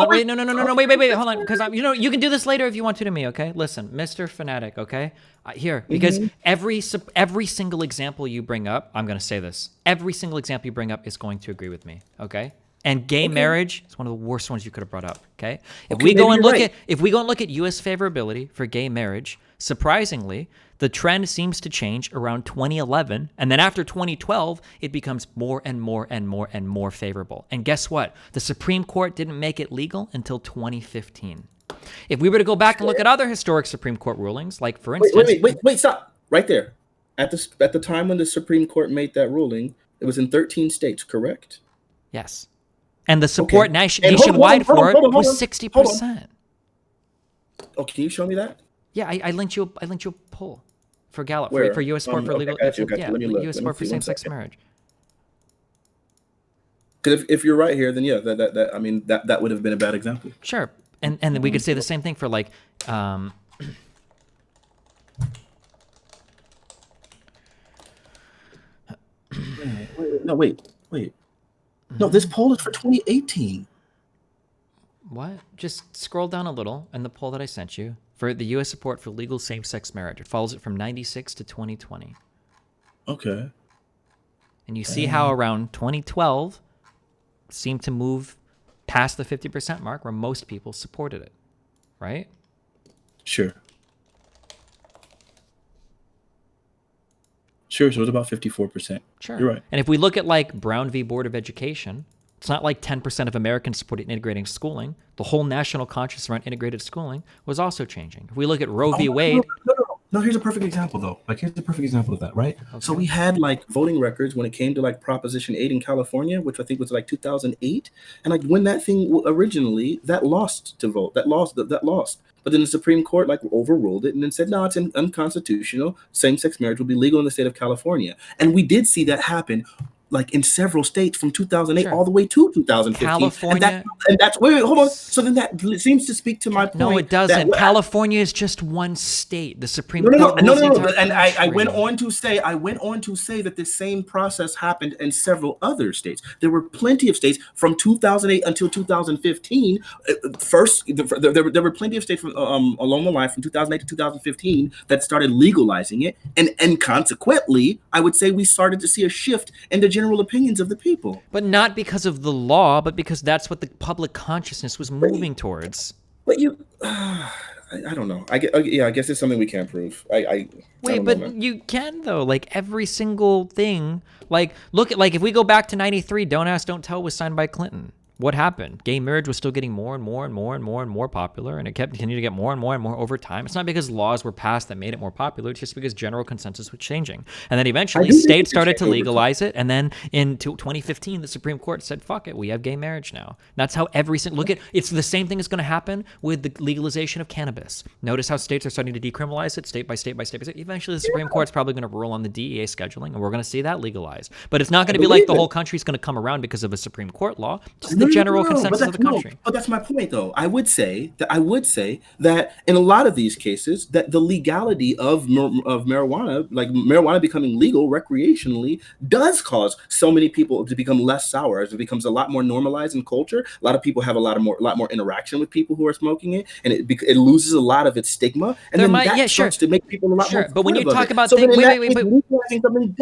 Wait, no, wait, hold on, because you can do this later if you want to me. Okay, listen, Mr. Fanatic. Okay. Here, because every single example you bring up, I'm going to say this. Every single example you bring up is going to agree with me, okay? And gay marriage is one of the worst ones you could have brought up, okay? If we go and look at US favorability for gay marriage, surprisingly, the trend seems to change around 2011, and then after 2012, it becomes more and more and more and more favorable. And guess what? The Supreme Court didn't make it legal until 2015. If we were to go back and look at other historic Supreme Court rulings, like for instance... Wait, stop. Right there. At the time when the Supreme Court made that ruling, it was in 13 states, correct? Yes. And the support nationwide for it was 60%. Oh, can you show me that? Yeah, I linked you a poll for Gallup, Where? for U.S. support for legal... Got you. U.S. support for same-sex marriage. Because if you're right here, then yeah, that would have been a bad example. Sure. And then we could say the same thing for like wait. No, this poll is for 2018. What? Just scroll down a little in the poll that I sent you for the U.S. support for legal same-sex marriage. It follows it from 96 to 2020. Okay. And you see how around 2012 seemed to move past the 50% mark where most people supported it, right? Sure, so it's about 54%. Sure. You're right. And if we look at like Brown v. Board of Education, it's not like 10% of Americans supported integrating schooling. The whole national consciousness around integrated schooling was also changing. If we look at Roe v. Wade... No, here's a perfect example, though. Here's a perfect example of that, right? Okay. So we had, voting records when it came to, Proposition 8 in California, which I think was, 2008. And, when that thing originally, that lost to vote. That lost. But then the Supreme Court, overruled it and then said, no, it's unconstitutional. Same-sex marriage will be legal in the state of California. And we did see that happen in several states from 2008 all the way to 2015. California. And that's wait, hold on. So then that seems to speak to my point. No, it doesn't. California is just one state. The Supreme Court. No. And I went on to say that the same process happened in several other states. There were plenty of states from 2008 until 2015. There were plenty of states from along the line from 2008 to 2015 that started legalizing it, and consequently, I would say we started to see a shift in the general opinions of the people. But not because of the law, but because that's what the public consciousness was moving towards. But I don't know. I guess it's something we can't prove. You can though. Every single thing. Look at if we go back to '93, Don't Ask, Don't Tell was signed by Clinton. What happened? Gay marriage was still getting more and more and more and more and more popular, and it continued to get more and more and more over time. It's not because laws were passed that made it more popular. It's just because general consensus was changing. And then eventually states started to legalize it. And then in 2015, the Supreme Court said, fuck it, we have gay marriage now. That's how it's the same thing is going to happen with the legalization of cannabis. Notice how states are starting to decriminalize it state by state by state by state. Eventually, the Supreme Court's probably going to rule on the DEA scheduling, and we're going to see that legalized. But it's not going to be like the whole country's going to come around because of a Supreme Court law. Just the general consensus of the country. But that's my point, though. I would say that in a lot of these cases, that the legality of marijuana, like marijuana becoming legal recreationally, does cause so many people to become less sour as it becomes a lot more normalized in culture. A lot of people have a lot more interaction with people who are smoking it, and it loses a lot of its stigma, and then that starts to make people a lot more. But when you talk about things, wait, legalizing something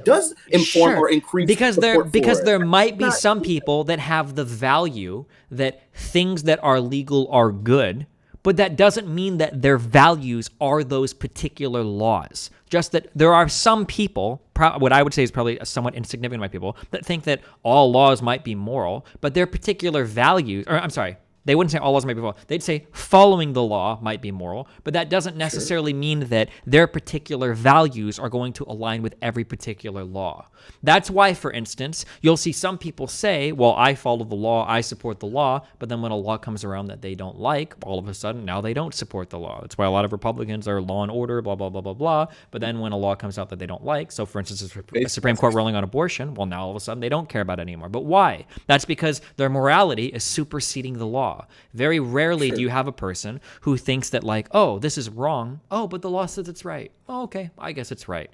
does inform or increase because there might be some people that have the value that things that are legal are good, but that doesn't mean that their values are those particular laws. Just that there are some people, what I would say is probably a somewhat insignificant amount of people, that think that all laws might be moral, but their particular values, or I'm sorry, they wouldn't say all laws might be moral. They'd say following the law might be moral, but that doesn't necessarily mean that their particular values are going to align with every particular law. That's why, for instance, you'll see some people say, well, I follow the law, I support the law, but then when a law comes around that they don't like, all of a sudden, now they don't support the law. That's why a lot of Republicans are law and order, blah, blah, blah, blah, blah. But then when a law comes out that they don't like, so for instance, a Supreme Court ruling on abortion, well, now all of a sudden they don't care about it anymore. But why? That's because their morality is superseding the law. Very rarely do you have a person who thinks that, like, oh, this is wrong. Oh, but the law says it's right. Oh, okay, I guess it's right.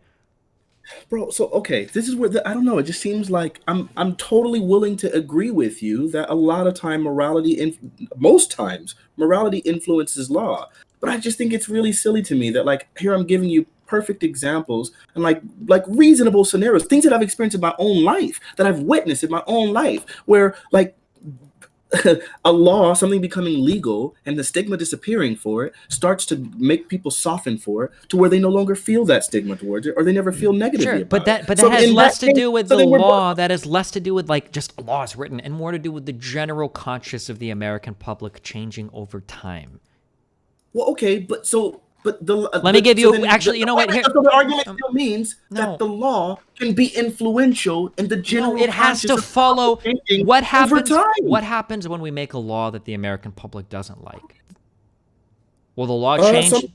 Bro, so okay, this is where I don't know. It just seems like I'm totally willing to agree with you that a lot of time most times morality influences law. But I just think it's really silly to me that, like, here I'm giving you perfect examples and like reasonable scenarios, things that I've experienced in my own life, that I've witnessed in my own life, where like a law, something becoming legal, and the stigma disappearing for it starts to make people soften for it to where they no longer feel that stigma towards it, or they never feel negatively about it. But that has less to do with the law. That has less to do with like just laws written, and more to do with the general conscience of the American public changing over time. Well, okay, but let me give you. Actually, you know what? Here, so the argument still means that the law can be influential in the general. No, it has to follow what happens. What happens when we make a law that the American public doesn't like? Will the law change?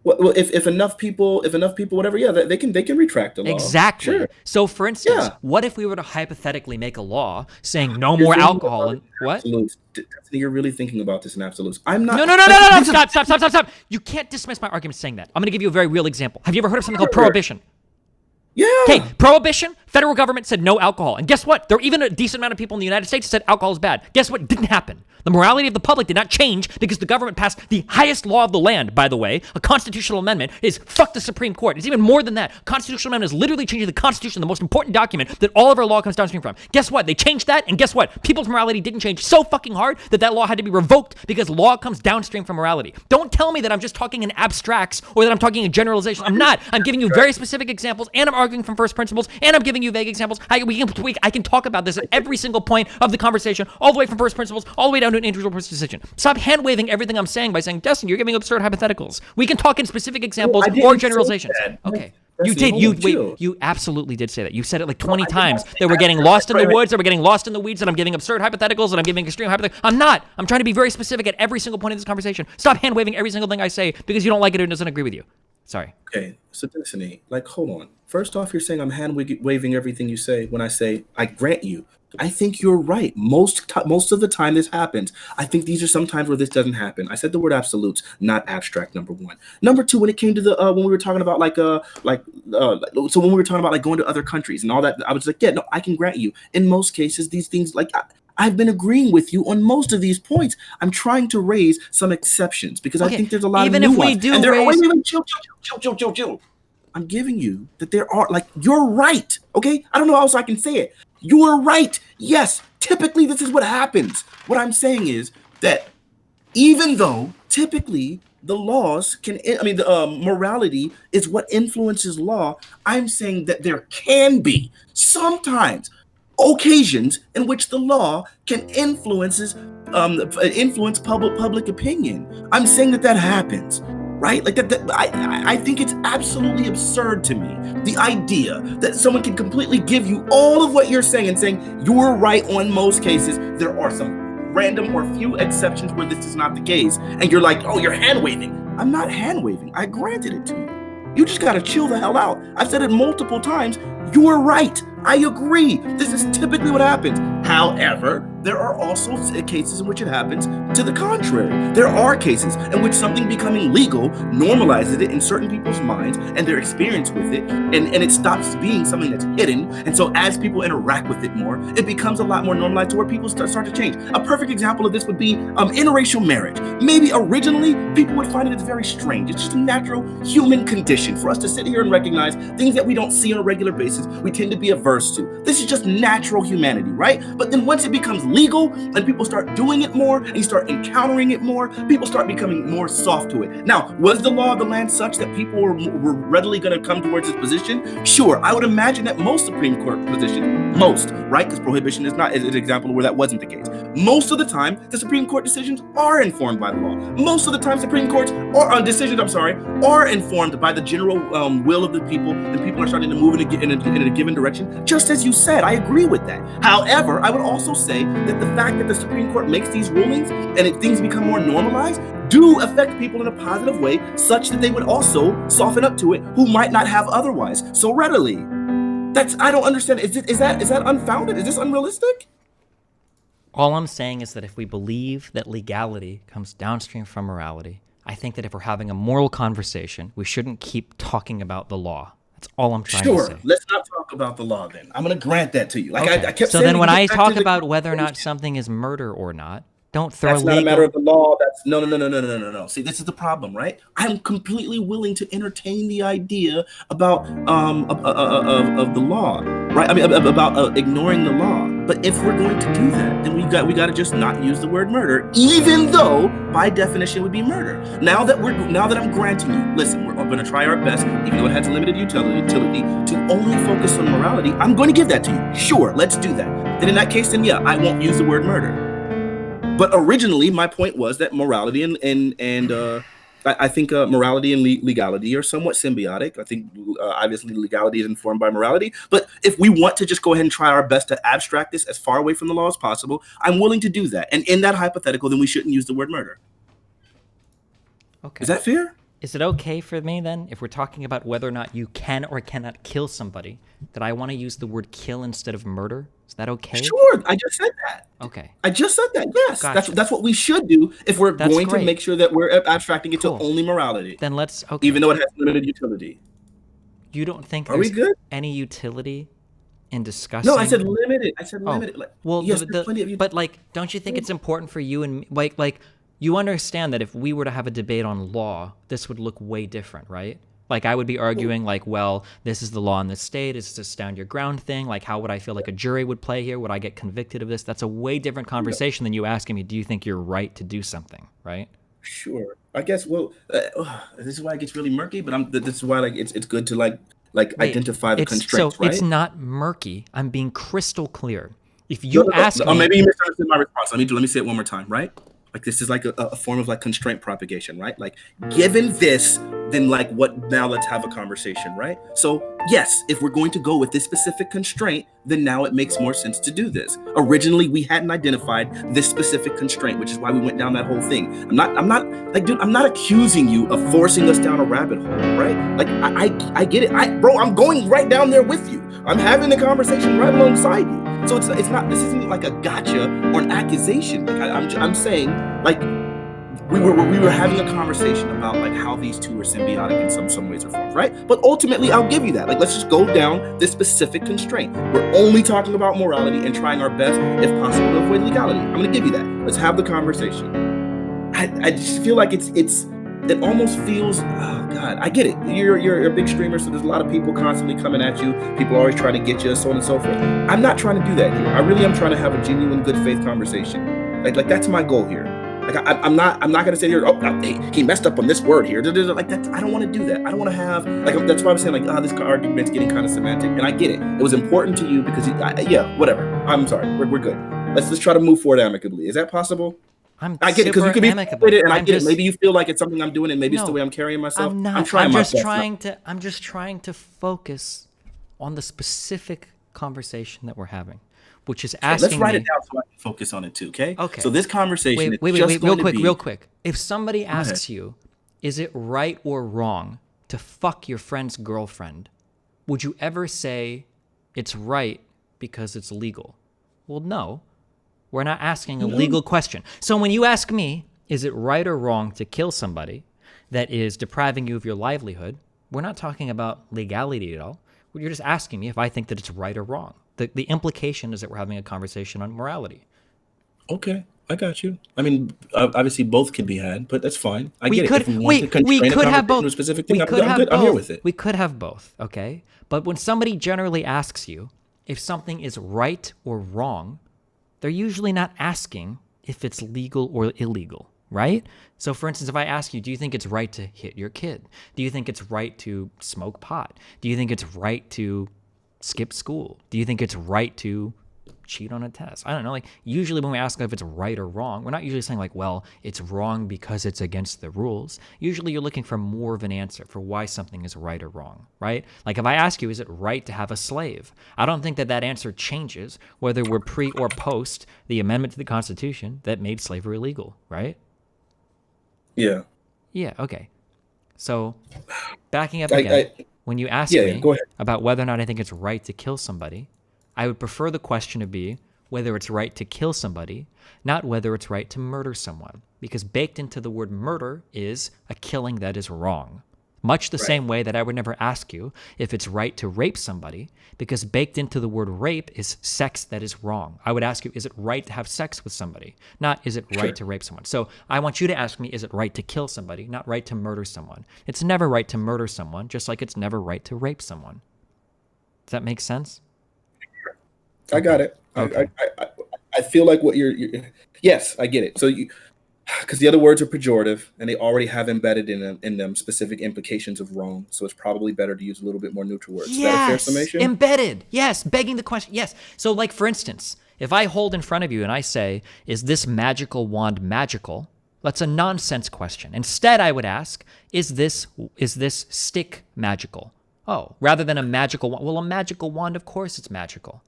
Well, if enough people, whatever, yeah, they can retract the law. Exactly. Sure. So, for instance, what if we were to hypothetically make a law saying no more alcohol? And what? Absolutes. You're really thinking about this in absolutes. I'm not. No. Stop. You can't dismiss my argument saying that. I'm going to give you a very real example. Have you ever heard of something called prohibition? Yeah. Okay, prohibition, federal government said no alcohol. And guess what? There were even a decent amount of people in the United States who said alcohol is bad. Guess what? Didn't happen. The morality of the public did not change because the government passed the highest law of the land, by the way. A constitutional amendment is fuck the Supreme Court. It's even more than that. Constitutional amendment is literally changing the Constitution, the most important document that all of our law comes downstream from. Guess what? They changed that, and guess what? People's morality didn't change so fucking hard that law had to be revoked because law comes downstream from morality. Don't tell me that I'm just talking in abstracts or that I'm talking in generalizations. I'm not. I'm giving you very specific examples, and I'm arguing from first principles, and I'm giving you vague examples. I can talk about this at every single point of the conversation, all the way from first principles, all the way down to an individual person's decision. Stop hand-waving everything I'm saying by saying, Dustin, you're giving absurd hypotheticals. We can talk in specific examples or generalizations. Okay. You did. You absolutely did say that. You said it like 20 times that we're getting lost in the woods, that we're getting lost in the weeds, that I'm giving absurd hypotheticals, that I'm giving extreme hypotheticals. I'm not. I'm trying to be very specific at every single point of this conversation. Stop hand-waving every single thing I say because you don't like it or doesn't agree with you. Sorry. Okay, so Destiny, like, hold on. First off, you're saying I'm hand-waving everything you say when I say I grant you. I think you're right. Most of the time this happens. I think these are some times where this doesn't happen. I said the word absolutes, not abstract, number one. Number two, when it came to the when we were talking about so when we were talking about like going to other countries and all that, I was like, yeah, no, I can grant you. In most cases, these things, like, I've been agreeing with you on most of these points. I'm trying to raise some exceptions because I think there's a lot of nuance. Even if we do raise... Chill. I'm giving you that there are, like, you're right, okay? I don't know how else I can say it. You're right. Yes, typically this is what happens. What I'm saying is that even though typically the laws the morality is what influences law, I'm saying that there can be sometimes occasions in which the law can influence public opinion. I'm saying that happens. Right? Like that I think it's absolutely absurd to me, the idea that someone can completely give you all of what you're saying and saying you're right on most cases. There are some random or few exceptions where this is not the case. And you're like, oh, you're hand-waving. I'm not hand-waving. I granted it to you. You just got to chill the hell out. I've said it multiple times. You're right. I agree. This is typically what happens. However, there are also cases in which it happens to the contrary. There are cases in which something becoming legal normalizes it in certain people's minds and their experience with it, and it stops being something that's hidden. And so as people interact with it more, it becomes a lot more normalized to where people start to change. A perfect example of this would be interracial marriage. Maybe originally people would find it as very strange. It's just a natural human condition for us to sit here and recognize things that we don't see on a regular basis. We tend to be averse to. This is just natural humanity, right? But then once it becomes legal and people start doing it more and you start encountering it more, people start becoming more soft to it. Now, was the law of the land such that people were readily going to come towards this position? Sure, I would imagine that most Supreme Court positions, right? Because prohibition is not an example where that wasn't the case. Most of the time, the Supreme Court decisions are informed by the law. Most of the time, Supreme Courts are informed by the general will of the people, and people are starting to move in a given direction. Just as you said, I agree with that. However, I would also say that the fact that the Supreme Court makes these rulings and things become more normalized do affect people in a positive way, such that they would also soften up to it who might not have otherwise so readily. I don't understand. Is that unfounded? Is this unrealistic? All I'm saying is that if we believe that legality comes downstream from morality, I think that if we're having a moral conversation, we shouldn't keep talking about the law. That's all I'm trying to say. Sure, let's not talk about the law then. I'm going to grant that to you. Like okay. I kept so saying. So then when I talk about whether or not something is murder or not, don't throw That's not a matter of the law. That's no. See, this is the problem, right? I'm completely willing to entertain the idea about of the law, right? I mean, about ignoring the law. But if we're going to do that, then we got to just not use the word murder, even though by definition it would be murder. Now that I'm granting you, listen, we're going to try our best, even though it has limited utility, to only focus on morality. I'm going to give that to you. Sure, let's do that. Then in that case, then yeah, I won't use the word murder. But originally, my point was that morality and I think morality and legality are somewhat symbiotic. I think obviously legality is informed by morality. But if we want to just go ahead and try our best to abstract this as far away from the law as possible, I'm willing to do that. And in that hypothetical, then we shouldn't use the word murder. Okay. Is that fair? Is it okay for me then, if we're talking about whether or not you can or cannot kill somebody, that I want to use the word kill instead of murder? Is that okay? Sure, I just said that. Okay. I just said that, yes. Gotcha. That's what we should do if we're going to make sure that we're abstracting it to only morality. Then let's, even though it has limited utility. You don't think there's any utility in discussing? No, I said limited. Limited. Like, well, yes, there's plenty of but like, don't you think it's important for you and like you understand that if we were to have a debate on law, this would look way different, right? Like I would be arguing like, well, this is the law in this state. It's a stand your ground thing. Like how would I feel like a jury would play here? Would I get convicted of this? That's a way different conversation than you asking me, do you think you're right to do something, right? Sure. I guess, well, this is why it gets really murky, but this is why like it's good to like identify the constraints, right? It's not murky. I'm being crystal clear. If you ask me... maybe you misunderstood my response. Let me say it one more time, right? Like this is like a form of like constraint propagation, right? Like given this, then like what, now let's have a conversation, right? So yes, if we're going to go with this specific constraint, then now it makes more sense to do this. Originally, we hadn't identified this specific constraint, which is why we went down that whole thing. I'm not like, dude, I'm not accusing you of forcing us down a rabbit hole, right? Like I get it. Bro, I'm going right down there with you. I'm having the conversation right alongside you. So it's not, this isn't like a gotcha or an accusation. Like I'm saying, like we were having a conversation about like how these two are symbiotic in some ways or forms, right? But ultimately, I'll give you that. Like, let's just go down this specific constraint. We're only talking about morality and trying our best, if possible, to avoid legality. I'm going to give you that. Let's have the conversation. I just feel like it almost feels, oh God, I get it. You're a big streamer, so there's a lot of people constantly coming at you. People always try to get you, so on and so forth. I'm not trying to do that here. I really am trying to have a genuine, good faith conversation. Like that's my goal here. Like I'm not gonna sit here. Oh, he messed up on this word here. Like that. I don't want to do that. I don't want to have like. That's why I'm saying like, this argument's getting kind of semantic, and I get it. It was important to you because yeah, whatever. I'm sorry. We're good. Let's try to move forward amicably. Is that possible? I get it because you could be frustrated, and I get it. Maybe you feel like it's something I'm doing, and maybe it's the way I'm carrying myself. I'm not. I'm just trying to focus on the specific conversation that we're having, which is asking. Let's write it down so I can focus on it too. Okay. Okay. So this conversation. Wait, real quick. If somebody asks you, is it right or wrong to fuck your friend's girlfriend, would you ever say it's right because it's legal? Well, no. We're not asking a legal question. So when you ask me, is it right or wrong to kill somebody that is depriving you of your livelihood, we're not talking about legality at all. You're just asking me if I think that it's right or wrong. The implication is that we're having a conversation on morality. Okay, I got you. I mean, obviously both can be had, but that's fine. I We get it. could If we want to constrain a have conversation both. to a specific We thing, could I'm have good. I'm here both. with it. We could have both, okay? But when somebody generally asks you if something is right or wrong, they're usually not asking if it's legal or illegal, right? So for instance, if I ask you, do you think it's right to hit your kid? Do you think it's right to smoke pot? Do you think it's right to skip school? Do you think it's right to cheat on a test? I don't know. Like, usually when we ask if it's right or wrong, we're not usually saying like, well, it's wrong because it's against the rules. Usually you're looking for more of an answer for why something is right or wrong, right? Like if I ask you, is it right to have a slave? I don't think that that answer changes whether we're pre or post the amendment to the Constitution that made slavery illegal, right? Yeah. Yeah, okay. So backing up I, again, I when you ask yeah, me go ahead. about whether or not I think it's right to kill somebody, I would prefer the question to be whether it's right to kill somebody, not whether it's right to murder someone. Because baked into the word murder is a killing that is wrong. Much the Right. same way that I would never ask you if it's right to rape somebody, because baked into the word rape is sex that is wrong. I would ask you, is it right to have sex with somebody? Not, is it right Sure. to rape someone? So I want you to ask me, is it right to kill somebody, not right to murder someone? It's never right to murder someone, just like it's never right to rape someone. Does that make sense? I got Okay. it. Okay. I feel like what you're yes, I get it. So you because the other words are pejorative and they already have embedded in them specific implications of wrong. So it's probably better to use a little bit more neutral words. Is that a fair Yes, summation? embedded. Yes, begging the question. Yes. So, like for instance, if I hold in front of you and I say, "Is this magical wand magical?" That's a nonsense question. Instead, I would ask, "Is this stick magical?" Oh, rather than a magical wand. Well, a magical wand, of course, it's magical,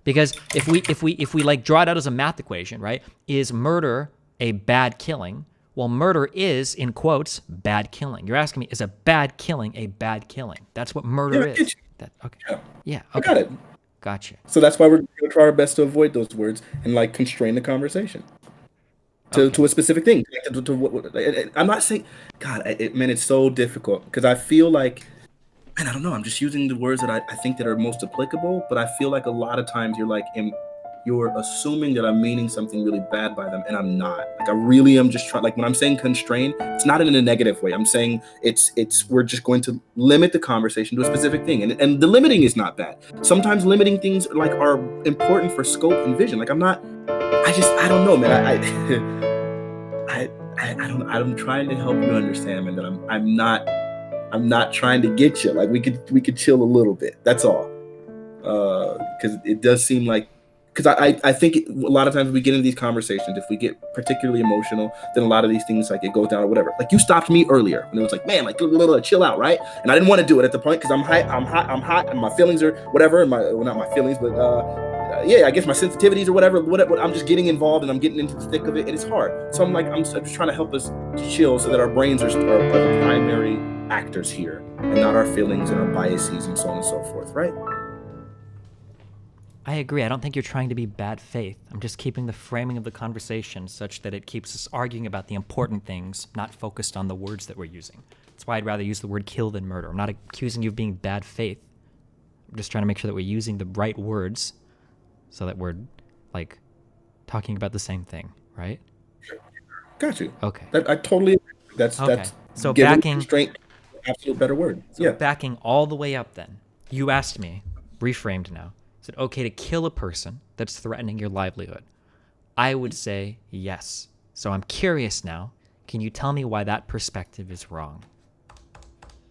because if we like draw it out as a math equation, right? Is murder a bad killing? Well, murder is, in quotes, bad killing. You're asking me, is a bad killing a bad killing? That's what Yeah, murder I get is. you. Okay. Yeah, Yeah. I Okay. got it. Gotcha. So that's why we're gonna try our best to avoid those words and like constrain the conversation to Okay. a specific thing. I'm not saying, God, man, it's so difficult because I feel like, man, I don't know. I'm just using the words that I think that are most applicable, but I feel like a lot of times you're assuming that I'm meaning something really bad by them, and I'm not. Like I really am just trying. Like when I'm saying constrain, it's not in a negative way. I'm saying we're just going to limit the conversation to a specific thing, and the limiting is not bad. Sometimes limiting things like are important for scope and vision. Like I'm not. I don't know, man. I don't. I'm trying to help you understand, man. That I'm not trying to get you. Like we could chill a little bit. That's all. Because it does seem like because I think a lot of times we get into these conversations, if we get particularly emotional, then a lot of these things like it goes down or whatever. Like you stopped me earlier and it was like, man, like chill out, right? And I didn't want to do it at the point because I'm hot, and my feelings are whatever, and not my feelings, but yeah, I guess my sensitivities or whatever. I'm just getting involved and I'm getting into the thick of it, and it's hard. So I'm just trying to help us chill so that our brains are the primary actors here and not our feelings and our biases and so on and so forth, right? I agree. I don't think you're trying to be bad faith. I'm just keeping the framing of the conversation such that it keeps us arguing about the important things, not focused on the words that we're using. That's why I'd rather use the word kill than murder. I'm not accusing you of being bad faith. I'm just trying to make sure that we're using the right words so that we're like talking about the same thing, right? Got you. Okay. I totally agree. Okay. That's So given backing constraint, absolute better word. Yeah. all the way up then. You asked me, reframed now, is it okay to kill a person that's threatening your livelihood? I would say yes. So I'm curious now. Can you tell me why that perspective is wrong?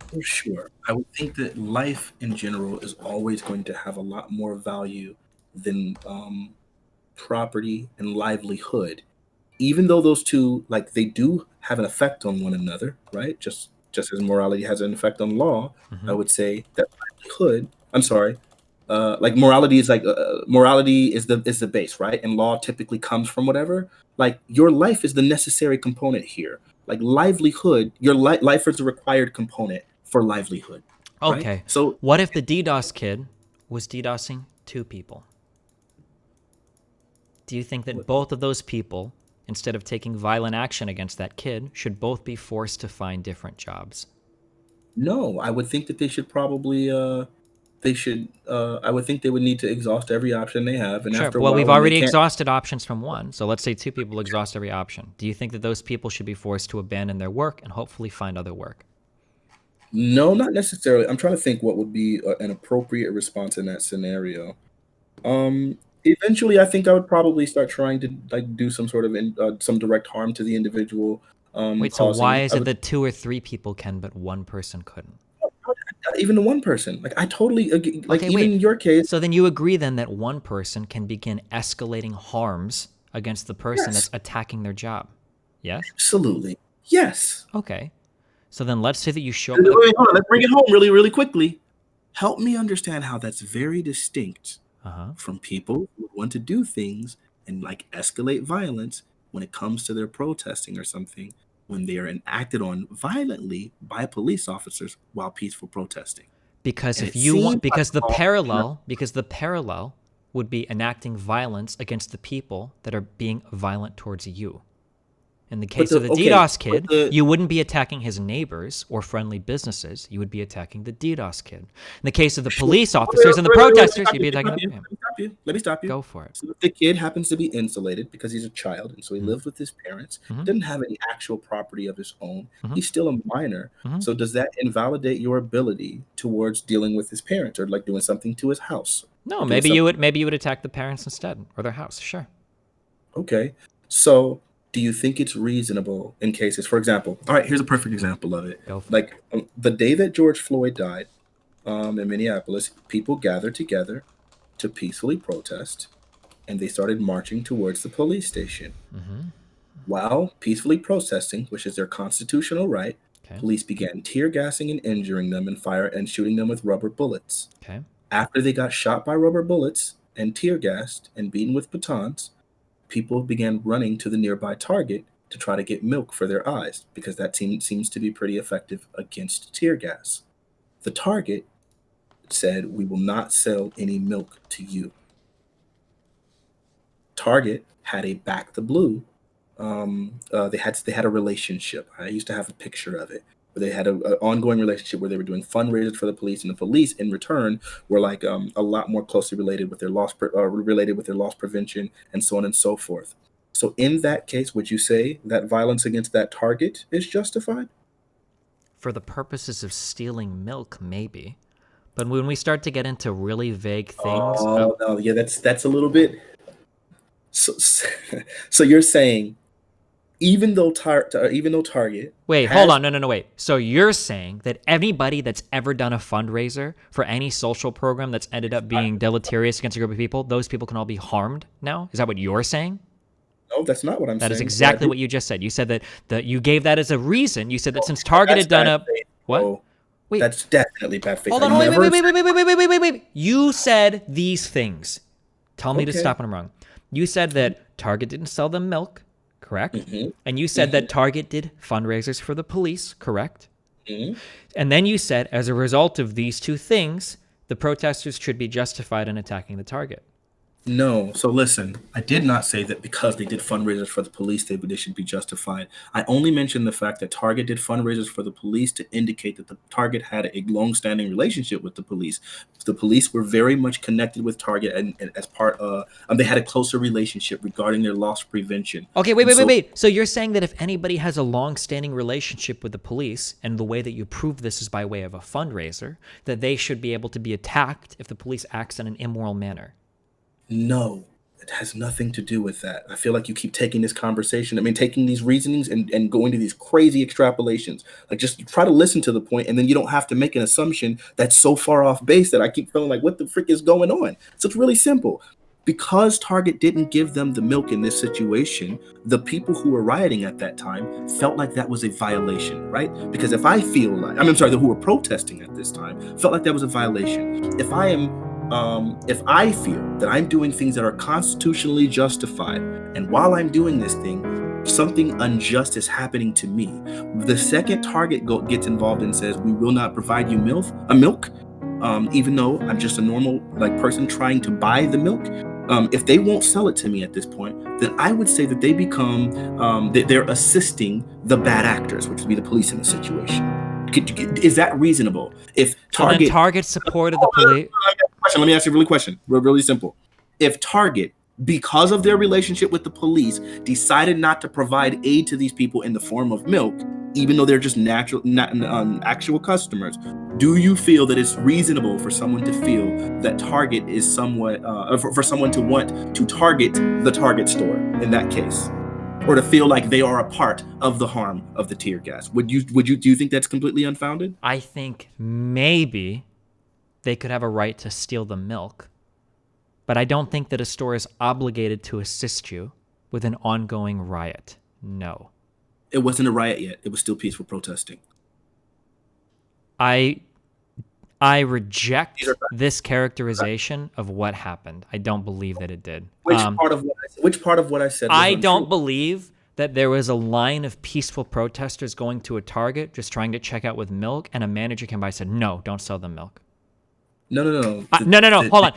For sure. I would think that life in general is always going to have a lot more value than property and livelihood, even though those two like they do have an effect on one another, right? Just as morality has an effect on law, I Mm-hmm. would say that livelihood. I'm sorry. Like morality is morality is the base, right? And law typically comes from whatever. Like your life is the necessary component here. Like livelihood, your life is a required component for livelihood, right? Okay. So What if the DDoS kid was DDoSing two people? Do you think that both of those people, instead of taking violent action against that kid, should both be forced to find different jobs? No, I would think that they should probably, I would think they would need to exhaust every option they have, and Sure. after a Well, while, we've when they already can't. exhausted options from one. So let's say two people exhaust every option. Do you think that those people should be forced to abandon their work and hopefully find other work? No, not necessarily. I'm trying to think what would be an appropriate response in that scenario. Eventually, I think I would probably start trying to like do some sort of some direct harm to the individual, Wait, so causing why it. is I it would that two or three people can, but one person couldn't? even the one person. Like I totally like Okay, even wait. in your case. So then you agree then that one person can begin escalating harms against the person Yes, that's attacking their job? Yes? absolutely. Yes. Okay. So then let's say that you show up Wait, at the. hold on. Let's bring it home really, really quickly. Help me understand how that's very distinct Uh-huh. from people who want to do things and like escalate violence when it comes to their protesting or something when they are enacted on violently by police officers while peaceful protesting. Because And if it you want, seems like because the parallel would be enacting violence against the people that are being violent towards you. In the but case of the the okay, DDoS but kid, the you wouldn't be attacking his neighbors or friendly businesses. You would be attacking the DDoS kid. In the case of the sure. police officers and the protesters, you'd be attacking them. Yeah, Let me stop you. go for it. So if the kid happens to be insulated because he's a child and so he Mm-hmm. lives with his parents, he Mm-hmm. doesn't have any actual property of his own. Mm-hmm. He's still a minor. Mm-hmm. So does that invalidate your ability towards dealing with his parents or like doing something to his house No, or doing maybe you something? would maybe you would attack the parents instead or their house. Sure, Okay. So do you think it's reasonable in cases, for example, all right, here's a perfect example of it. go for it. Like the day that George Floyd died, in Minneapolis, people gathered together to peacefully protest and they started marching towards the police station. Mm-hmm. While peacefully protesting, which is their constitutional right, Okay. police began tear gassing and injuring them and fire and shooting them with rubber bullets. Okay. After they got shot by rubber bullets and tear gassed and beaten with batons, people began running to the nearby Target to try to get milk for their eyes because that seems to be pretty effective against tear gas. The Target said, "We will not sell any milk to you." Target had a back the blue. They had a relationship. I used to have a picture of it where they had a ongoing relationship where they were doing fundraisers for the police, and the police in return were like a lot more closely related with their loss prevention and so on and so forth. So in that case, would you say that violence against that target is justified? For the purposes of stealing milk, maybe. But when we start to get into really vague things of. Oh no, yeah, that's a little bit. So, so you're saying even though Target Wait, hold has. on. No, wait. So you're saying that anybody that's ever done a fundraiser for any social program that's ended up being deleterious against a group of people, those people can all be harmed now? Is that what you're saying? No, that's not what I'm That is saying. What I exactly did what you just said. You said that you gave that as a reason. You said that since Target That's had done bad a faith. what? Oh, Wait, that's definitely bad faith. hold I on. Wait, never. wait. You said these things. Tell me to Okay. stop when I'm wrong. You said that Target didn't sell them milk, correct? Mm-hmm. And you said that Target did fundraisers for the police, correct? Mm-hmm. And then you said, as a result of these two things, the protesters should be justified in attacking the Target. No. So listen, I did not say that because they did fundraisers for the police, they should be justified. I only mentioned the fact that Target did fundraisers for the police to indicate that the Target had a long-standing relationship with the police. The police were very much connected with Target, and as part, they had a closer relationship regarding their loss prevention. Okay, And so, wait. So you're saying that if anybody has a long-standing relationship with the police, and the way that you prove this is by way of a fundraiser, that they should be able to be attacked if the police acts in an immoral manner? no, it has nothing to do with that. I feel like you keep taking this conversation, taking these reasonings and going to these crazy extrapolations. Like, just try to listen to the point, and then you don't have to make an assumption that's so far off base that I keep feeling like, what the frick is going on? So it's really simple. Because Target didn't give them the milk in this situation, the people who were rioting at that time felt like that was a violation, right? Because I'm sorry, the who were protesting at this time felt like that was a violation. If I feel that I'm doing things that are constitutionally justified, and while I'm doing this thing, something unjust is happening to me, the second Target gets involved and says, "We will not provide you milk," even though I'm just a normal person trying to buy the milk, If they won't sell it to me at this point, then I would say that they become they're assisting the bad actors, which would be the police in the situation. Is that reasonable? If Target, so then Target supported the police. Let me ask you a question, really simple. If Target, because of their relationship with the police, decided not to provide aid to these people in the form of milk, even though they're just actual customers, do you feel that it's reasonable for someone to feel that Target is somewhat, for someone to want to target the Target store in that case, or to feel like they are a part of the harm of the tear gas? Do you think that's completely unfounded? I think maybe they could have a right to steal the milk, but I don't think that a store is obligated to assist you with an ongoing riot. No. It wasn't a riot yet. It was still peaceful protesting. I reject this characterization of what happened. I don't believe that it did. Which part of what I said was I untrue? don't believe that there was a line of peaceful protesters going to a Target just trying to check out with milk, and a manager came by and said, "No, don't sell them milk." No. No. Hold on.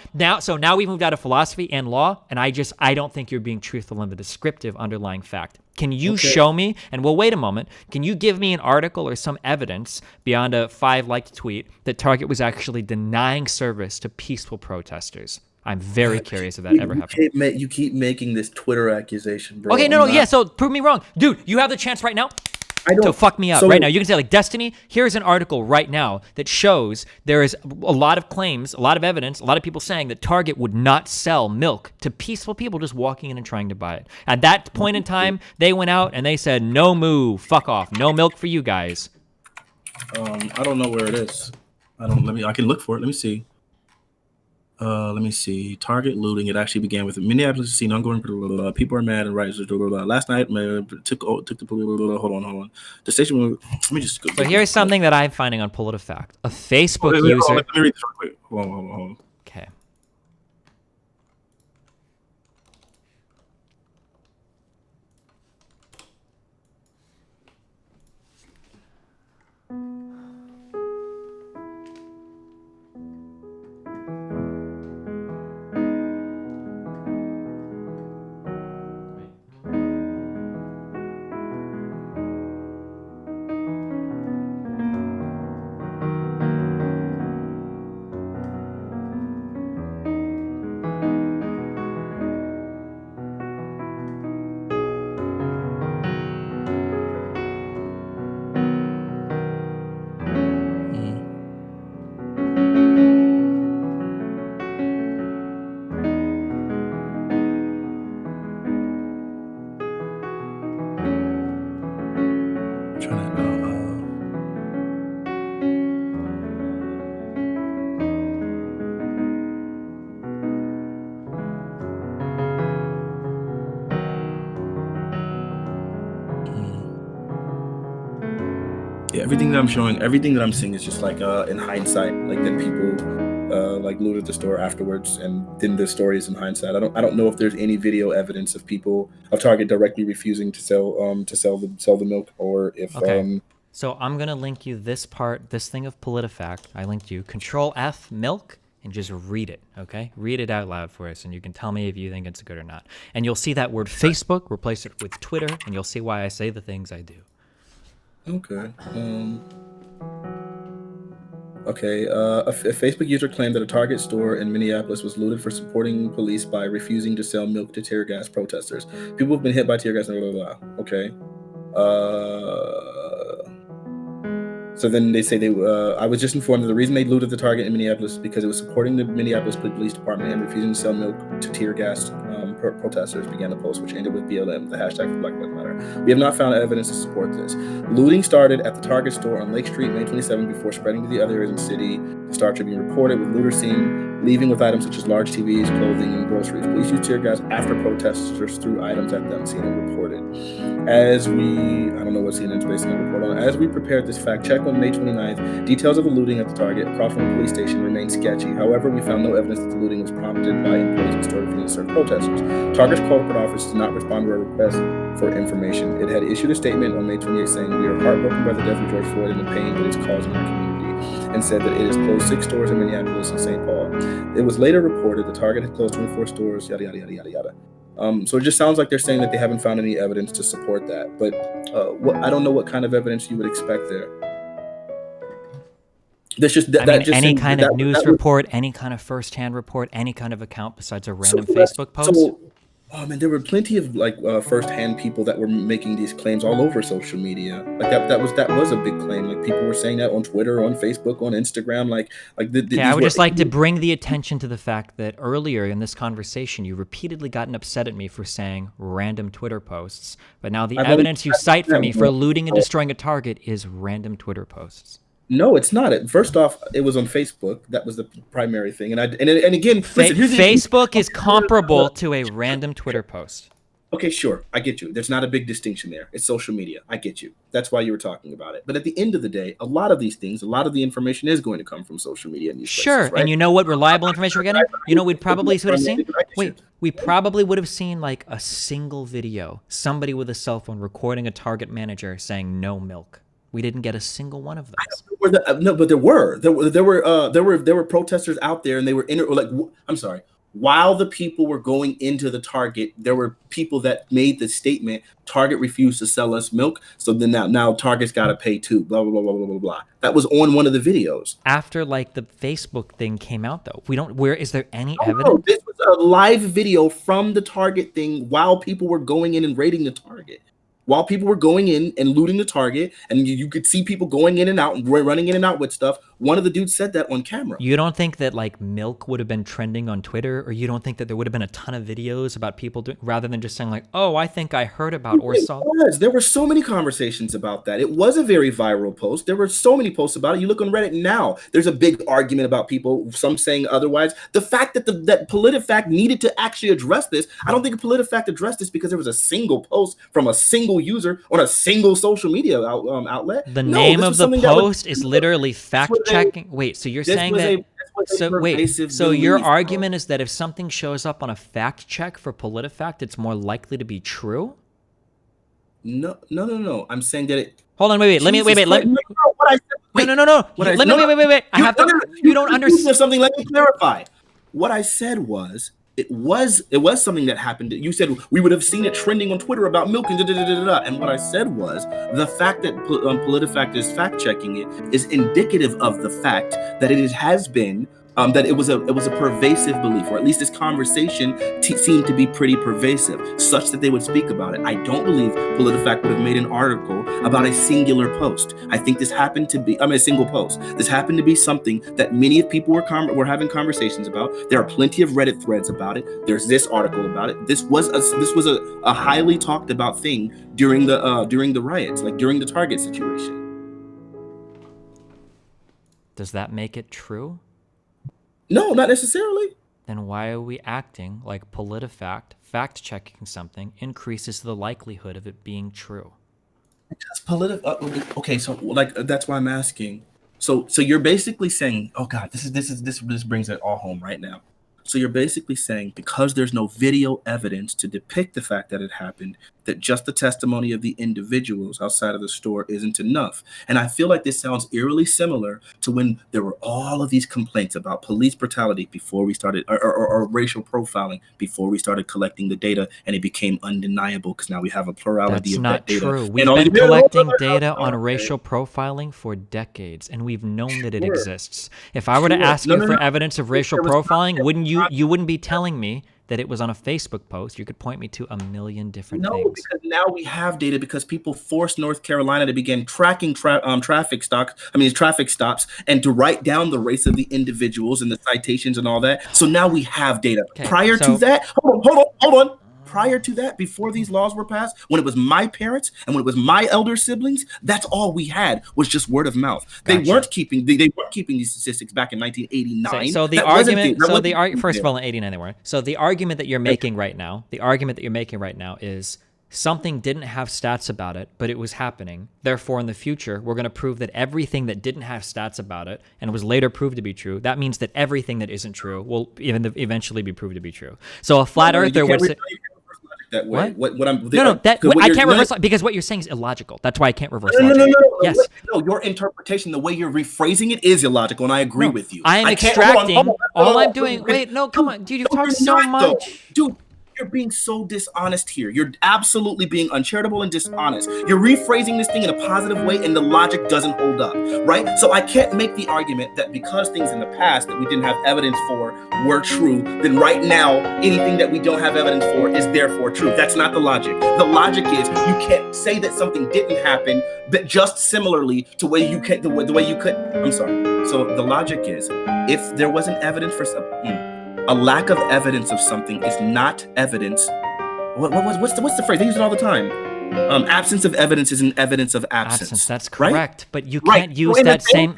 Now we've moved out of philosophy and law, and I don't think you're being truthful in the descriptive underlying fact. Can you show me, and we'll wait a moment, can you give me an article or some evidence beyond a 5-liked tweet that Target was actually denying service to peaceful protesters? I'm very curious if that ever happened. You keep making this Twitter accusation, bro. Okay, yeah, so prove me wrong. Dude, you have the chance right now to fuck me up right now. You can say, like, Destiny, here's an article right now that shows there is a lot of claims, a lot of evidence, a lot of people saying that Target would not sell milk to peaceful people just walking in and trying to buy it. At that point in time, they went out and they said, "No moo, fuck off, no milk for you guys." I don't know where it is. I can look for it. Let me see. Target looting. It actually began with Minneapolis scene ongoing. People are mad and riots. Last night, took the. Hold on. The station. Let me just. So here's something that I'm finding on PolitiFact. A Facebook user. Let me read this real quick. Hold on. Okay. Everything that I'm showing, everything that I'm seeing is just like in hindsight, like that people like looted the store afterwards, and then the story is in hindsight. I don't know if there's any video evidence of Target directly refusing to sell the milk, or if So I'm gonna link you this thing of PolitiFact. I linked you Control F milk and just read it, okay? Read it out loud for us, and you can tell me if you think it's good or not. And you'll see that word Facebook, replace it with Twitter, and you'll see why I say the things I do. Okay. A Facebook user claimed that a Target store in Minneapolis was looted for supporting police by refusing to sell milk to tear gas protesters. People have been hit by tear gas, blah, blah, blah. Okay. So then they say I was just informed that the reason they looted the Target in Minneapolis is because it was supporting the Minneapolis Police Department and refusing to sell milk to tear gas protesters, began the post, which ended with BLM, the hashtag for Black Lives Matter. We have not found evidence to support this. Looting started at the Target store on Lake Street May 27 before spreading to the other areas in the city. The Star Tribune reported with looters seen leaving with items such as large TVs, clothing, and groceries. Police used tear gas after protesters threw items at them, CNN reported. I don't know what CNN's basing the report on. As we prepared this fact check on May 29th, details of the looting at the Target across from the police station remained sketchy. However, we found no evidence that the looting was prompted by employees in the store refusing to serve protesters. Target's corporate office did not respond to our request for information. It had issued a statement on May 28th saying, "We are heartbroken by the death of George Floyd and the pain it is causing our community. and said that it has closed 6 stores in Minneapolis and St. Paul. It was later reported the Target had closed 24 stores, yada, yada, yada, yada, yada. So it just sounds like they're saying that they haven't found any evidence to support that. But I don't know what kind of evidence you would expect there. That's just any kind of news report, any kind of first-hand report, any kind of account besides a random Facebook post. There were plenty of first-hand people that were making these claims all over social media. Like that was a big claim. Like people were saying that on Twitter, on Facebook, on Instagram. I would just like to bring the attention to the fact that earlier in this conversation, you repeatedly gotten upset at me for saying random Twitter posts, but now the evidence you cite for me for looting and destroying a Target is random Twitter posts. No, it's not. First off, it was on Facebook. That was the primary thing. And again, listen, Facebook is comparable to a random Twitter post. Okay, sure. I get you. There's not a big distinction there. It's social media. I get you. That's why you were talking about it. But at the end of the day, a lot of these things, a lot of the information is going to come from social media. And these places, right? And you know what reliable information we're getting? You know, we'd probably would have seen. We probably would have seen like a single video, somebody with a cell phone recording a Target manager saying no milk. We didn't get a single one of those. No, but there were protesters out there, and they were I'm sorry. While the people were going into the Target, there were people that made the statement, Target refused to sell us milk, so then now Target's got to pay too, blah, blah, blah, blah, blah, blah. That was on one of the videos. After the Facebook thing came out, though. Is there any evidence? No, this was a live video from the Target thing while people were going in and raiding the Target. While people were going in and looting the Target, and you could see people going in and out and running in and out with stuff. One of the dudes said that on camera. You don't think that milk would have been trending on Twitter, or you don't think that there would have been a ton of videos about people doing, rather than just saying oh, I think I heard about or saw. There were so many conversations about that. It was a very viral post. There were so many posts about it. You look on Reddit now, there's a big argument about people, some saying otherwise. The fact that that PolitiFact needed to actually address this, I don't think PolitiFact addressed this because there was a single post from a single user on a single social media outlet. The name of the post is literally fact checking. Wait, so you're saying that? So your argument is that if something shows up on a fact check for PolitiFact, it's more likely to be true? No. I'm saying that it. Hold on, wait. Let me. No. Wait. I have to. You don't understand something. Let me clarify. What I said was. It was something that happened. You said we would have seen it trending on Twitter about milk and da-da-da-da-da. And what I said was the fact that PolitiFact is fact checking it is indicative of the fact that it has been that it was a pervasive belief, or at least this conversation seemed to be pretty pervasive, such that they would speak about it. I don't believe PolitiFact would have made an article about a singular post. I think this happened to be, a single post. This happened to be something that many of people were having conversations about. There are plenty of Reddit threads about it. There's this article about it. This was a highly talked about thing during the riots, during the Target situation. Does that make it true? No, not necessarily. Then why are we acting like PolitiFact fact-checking something increases the likelihood of it being true? Because okay, so that's why I'm asking. So you're basically saying, oh God, this brings it all home right now. So you're basically saying because there's no video evidence to depict the fact that it happened, that just the testimony of the individuals outside of the store isn't enough. And I feel like this sounds eerily similar to when there were all of these complaints about police brutality before we started, or racial profiling before we started collecting the data, and it became undeniable because now we have a plurality of that data. That's not true. We've been collecting data on racial profiling for decades, and we've known that it exists. If I were to ask you for evidence of racial profiling, you wouldn't be telling me that it was on a Facebook post. You could point me to a million different things. No, because now we have data because people forced North Carolina to begin tracking traffic stops and to write down the race of the individuals and the citations and all that. So now we have data. Okay, Prior to that, hold on. Prior to that, before these laws were passed, when it was my parents and when it was my elder siblings, that's all we had was just word of mouth. Gotcha. They weren't keeping these statistics back in 1989. So the argument, first of all, in 89 they weren't. So the argument that you're making right now, is something didn't have stats about it, but it was happening. Therefore, in the future, we're going to prove that everything that didn't have stats about it and was later proved to be true, that means that everything that isn't true will eventually be proved to be true. So a flat earther would say... that way. What I'm I can't reverse because what you're saying is illogical. That's why I can't reverse logic. No. Yes. No, your interpretation, the way you're rephrasing it, is illogical, and I agree with you. I am extracting. All I'm doing. Wait, no, come on, dude. You've talked so much, dude. You're being so dishonest here. You're absolutely being uncharitable and dishonest. You're rephrasing this thing in a positive way, and the logic doesn't hold up, right? So I can't make the argument that because things in the past that we didn't have evidence for were true, then right now anything that we don't have evidence for is therefore true. That's not the logic. The logic is you can't say that something didn't happen, but just similarly to the way you could. I'm sorry. So the logic is if there wasn't evidence for something. A lack of evidence of something is not evidence. What's the phrase? They use it all the time. Absence of evidence is an evidence of absence. That's correct, right? But you can't use that same.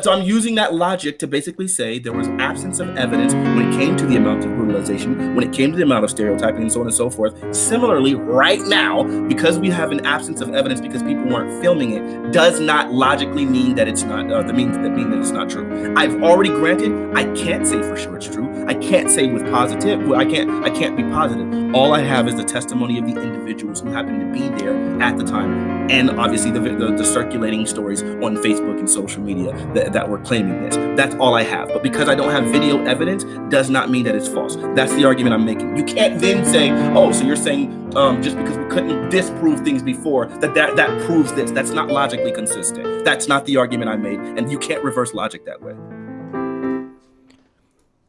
So I'm using that logic to basically say there was absence of evidence when it came to the amount of brutalization, when it came to the amount of stereotyping, and so on and so forth. Similarly, right now, because we have an absence of evidence because people weren't filming it, does not logically mean that it's not mean that it's not true. I've already granted I can't say for sure it's true. I can't say with positive. I can't be positive. All I have is the testimony of the individuals who happened to be there at the time, and obviously the circulating stories on Facebook and social media that were claiming this. That's all I have. But because I don't have video evidence does not mean that it's false. That's the argument I'm making. You can't then say, oh, so you're saying just because we couldn't disprove things before that proves this. That's not logically consistent. That's not the argument I made, and you can't reverse logic that way.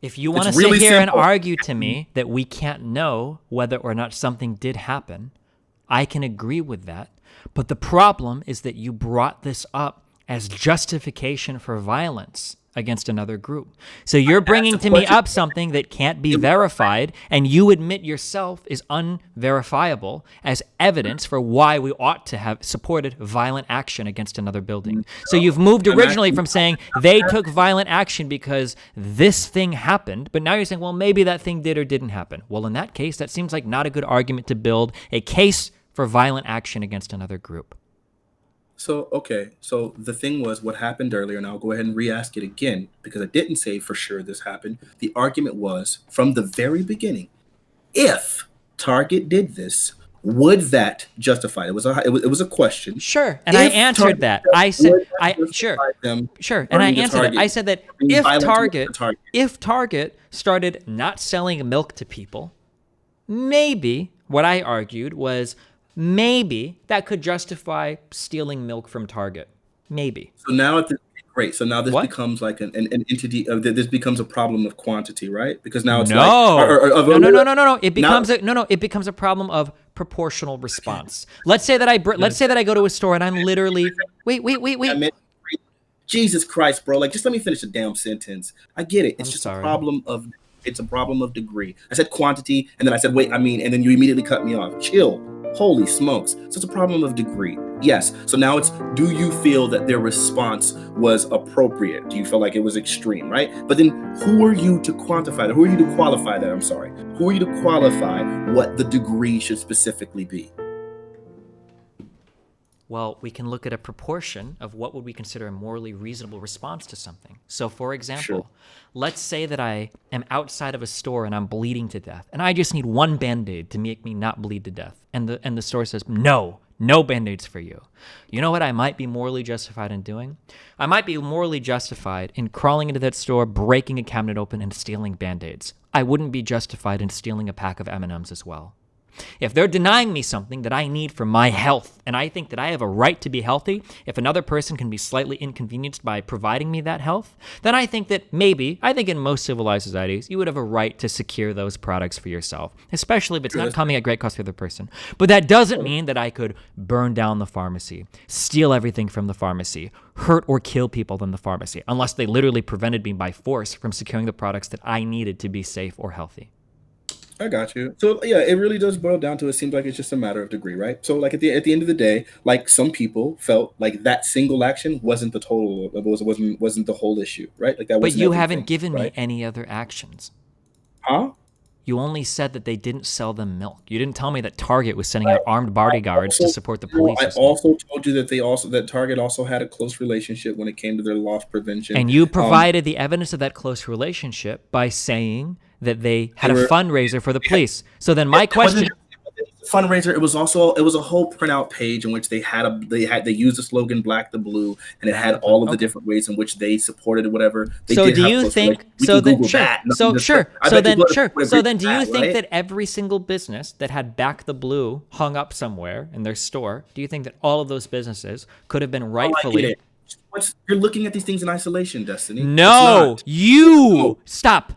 If you want to sit here and argue to me that we can't know whether or not something did happen, I can agree with that. But the problem is that you brought this up as justification for violence against another group. So you're bringing to me up something that can't be verified, and you admit yourself is unverifiable as evidence for why we ought to have supported violent action against another building. So you've moved originally from saying they took violent action because this thing happened, but now you're saying, well, maybe that thing did or didn't happen. Well, in that case, that seems like not a good argument to build a case for violent action against another group. So the thing was what happened earlier, and I'll go ahead and re-ask it again because I didn't say for sure this happened. The argument was from the very beginning, if Target did this, would that justify it? It was a question. Sure, and I answered that. I said sure, and I answered it. I said that if Target started not selling milk to people, maybe what I argued was maybe that could justify stealing milk from Target. Maybe. So now this becomes like an entity. This becomes a problem of quantity, right? Because now it's no. It becomes a problem of proportional response. Let's say that I go to a store and I'm literally wait. Jesus Christ, bro! Like, just let me finish the damn sentence. I get it. It's a problem of degree. I said quantity, and then I said wait. And then you immediately cut me off. Chill. Holy smokes. So it's a problem of degree. Yes. So now it's, do you feel that their response was appropriate? Do you feel like it was extreme, right? But then who are you to quantify that? Who are you to qualify that? I'm sorry. Who are you to qualify what the degree should specifically be? Well, we can look at a proportion of what would we consider a morally reasonable response to something. So, for example, let's say that I am outside of a store and I'm bleeding to death, and I just need one Band-Aid to make me not bleed to death. And the store says, no Band-Aids for you. You know what I might be morally justified in doing? I might be morally justified in crawling into that store, breaking a cabinet open, and stealing Band-Aids. I wouldn't be justified in stealing a pack of M&Ms as well. If they're denying me something that I need for my health, and I think that I have a right to be healthy, if another person can be slightly inconvenienced by providing me that health, then I think in most civilized societies, you would have a right to secure those products for yourself, especially if it's not coming at great cost to the other person. But that doesn't mean that I could burn down the pharmacy, steal everything from the pharmacy, hurt or kill people in the pharmacy, unless they literally prevented me by force from securing the products that I needed to be safe or healthy. I got you. So yeah, it really does boil down to, it seems like it's just a matter of degree, right? So like at the end of the day, like some people felt like that single action wasn't the total, wasn't the whole issue, right? Like that. But you haven't given me any other actions. Huh? You only said that they didn't sell them milk. You didn't tell me that Target was sending out armed bodyguards to support the police. I also told you that Target also had a close relationship when it came to their loss prevention. And you provided the evidence of that close relationship by saying that they had a fundraiser for the police. So then my question. Fundraiser. It was a whole printout page in which they used the slogan "Black the Blue," and it had all of the different ways in which they supported it. Whatever. So do you think? So then sure. So then do you think that every single business that had "Back the Blue" hung up somewhere in their store, do you think that all of those businesses could have been rightfully? You're looking at these things in isolation, Destiny. No, you stop.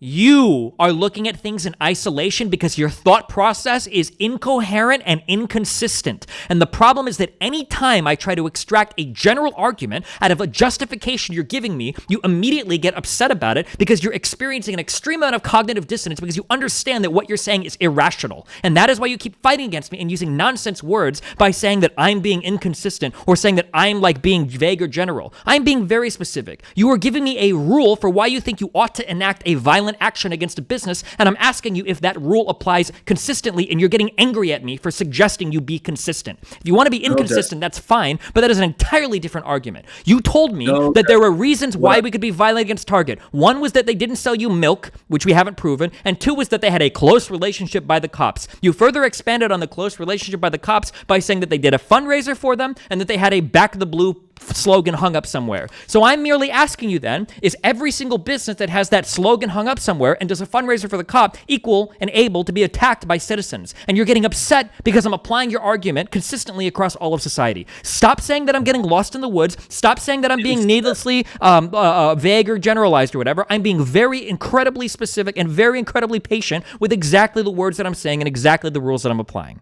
You are looking at things in isolation because your thought process is incoherent and inconsistent. And the problem is that any time I try to extract a general argument out of a justification you're giving me, you immediately get upset about it because you're experiencing an extreme amount of cognitive dissonance because you understand that what you're saying is irrational. And that is why you keep fighting against me and using nonsense words by saying that I'm being inconsistent or saying that I'm like being vague or general. I'm being very specific. You are giving me a rule for why you think you ought to enact a violent action against a business, and I'm asking you if that rule applies consistently, and you're getting angry at me for suggesting you be consistent. If you want to be inconsistent, that's fine, but that is an entirely different argument. You told me that there were reasons why we could be violent against Target. One was that they didn't sell you milk, which we haven't proven, and two was that they had a close relationship by the cops. You further expanded on the close relationship by the cops by saying that they did a fundraiser for them and that they had a Back the Blue slogan hung up somewhere. So I'm merely asking you then, is every single business that has that slogan hung up somewhere and does a fundraiser for the cop equal and able to be attacked by citizens? And you're getting upset because I'm applying your argument consistently across all of society. Stop saying that I'm getting lost in the woods. Stop saying that I'm being needlessly vague or generalized or whatever. I'm being very incredibly specific and very incredibly patient with exactly the words that I'm saying and exactly the rules that I'm applying.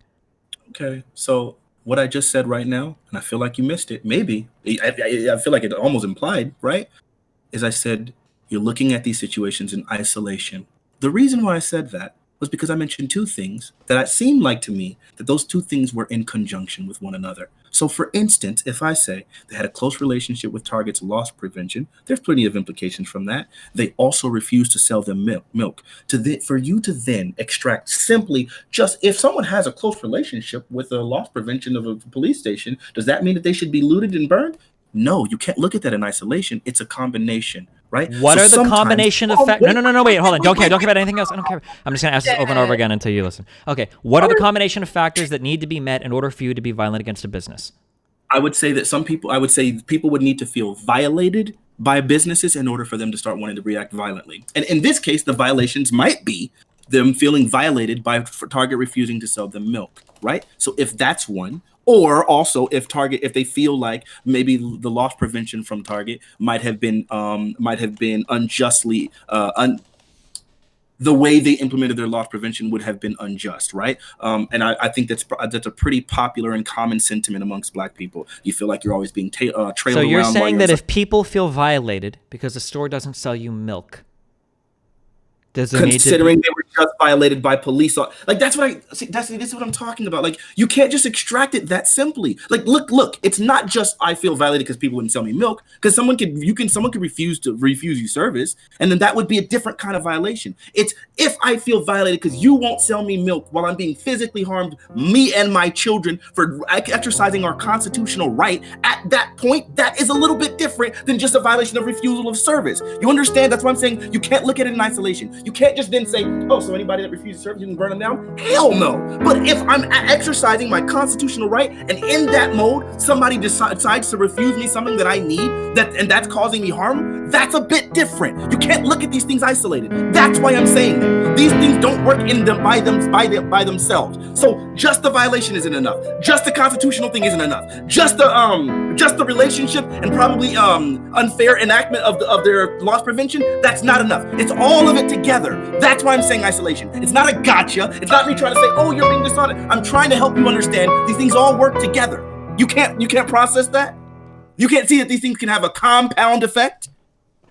Okay, so what I just said right now, and I feel like you missed it, maybe, I feel like it almost implied, right? Is I said, you're looking at these situations in isolation. The reason why I said that was because I mentioned two things that it seemed like to me that those two things were in conjunction with one another. So for instance, if I say they had a close relationship with Target's loss prevention, there's plenty of implications from that. They also refused to sell them milk. For you to then extract simply just if someone has a close relationship with a loss prevention of a police station, does that mean that they should be looted and burned? No, you can't look at that in isolation. It's a combination, right? What are the combination of factors? No, wait, hold on. Don't care about anything else. I don't care. I'm just going to ask this over and over again until you listen. Okay, what are the combination of factors that need to be met in order for you to be violent against a business? I would say that people would need to feel violated by businesses in order for them to start wanting to react violently. And in this case, the violations might be them feeling violated for Target refusing to sell them milk, right? So if that's one, or also if they feel like maybe the loss prevention from Target might have been unjustly the way they implemented their loss prevention would have been unjust, right? And I think that's a pretty popular and common sentiment amongst Black people. You feel like you're always being trailed around. So you're saying that if people feel violated because the store doesn't sell you milk, considering they were just violated by police, like this is what I'm talking about. Like you can't just extract it that simply. Like look, it's not just I feel violated because people wouldn't sell me milk, because someone could refuse you service, and then that would be a different kind of violation. It's if I feel violated because you won't sell me milk while I'm being physically harmed, me and my children, for exercising our constitutional right. At that point, that is a little bit different than just a violation of refusal of service. You understand? That's why I'm saying you can't look at it in isolation. You can't just then say, oh, so anybody that refuses service, you can burn them down? Hell no. But if I'm exercising my constitutional right, and in that mode, somebody decides to refuse me something that I need, and that's causing me harm, that's a bit different. You can't look at these things isolated. That's why I'm saying that. These things don't work by themselves. So just the violation isn't enough. Just the constitutional thing isn't enough. Just the relationship and probably unfair enactment of their loss prevention, that's not enough. It's all of it together. That's why I'm saying isolation. It's not a gotcha. It's not me trying to say, oh, you're being dishonest. I'm trying to help you understand these things all work together. You can't process that? You can't see that these things can have a compound effect?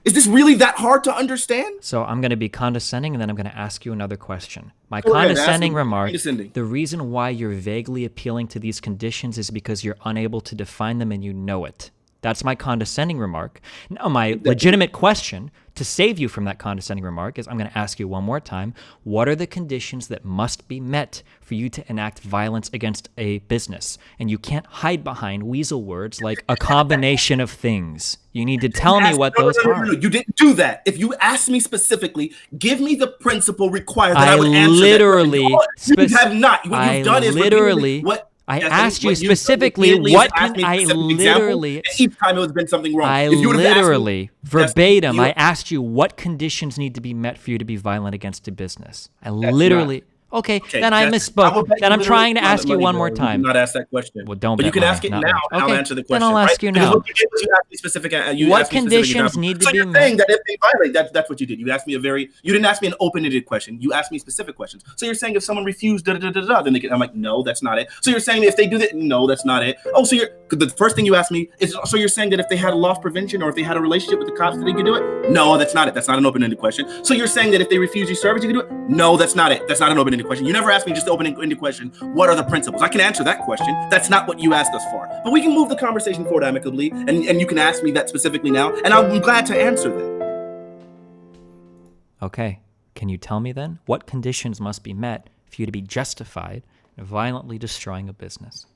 Is this really that hard to understand? So I'm going to be condescending, and then I'm going to ask you another question. My condescending remark, the reason why you're vaguely appealing to these conditions is because you're unable to define them and you know it. That's my condescending remark. Now, my legitimate question to save you from that condescending remark is I'm going to ask you one more time. What are the conditions that must be met for you to enact violence against a business? And you can't hide behind weasel words like a combination of things. You need to tell me what those are. No, you didn't do that. If you asked me specifically, give me the principle required that I would answer that. You have not. What you've done is literally... I asked you specifically what each time it has been something wrong. I literally verbatim I asked you what conditions need to be met for you to be violent against a business. I literally Okay, then I misspoke. Then I'm trying to ask you one more time. You not ask that question. Well, don't. But you can ask it now, and I'll answer the question. Then I'll ask you now. What conditions need to be met? So you're saying that if they violate, that's what you did. You asked me you didn't ask me an open-ended question. You asked me specific questions. So you're saying if someone refused, then I'm like, no, that's not it. So you're saying if they do that, no, that's not it. Oh, so the first thing you asked me is, so you're saying that if they had a loss prevention or if they had a relationship with the cops, that they could do it? No, that's not it. That's not an open-ended question. So you're saying that if they refuse you service, you can do it? No, that's not it. That's not an open-ended question. You never asked me just an open-ended question. What are the principles? I can answer that question. That's not what you asked us for. But we can move the conversation forward amicably, and you can ask me that specifically now, and I'm glad to answer that. Okay. Can you tell me then what conditions must be met for you to be justified in violently destroying a business?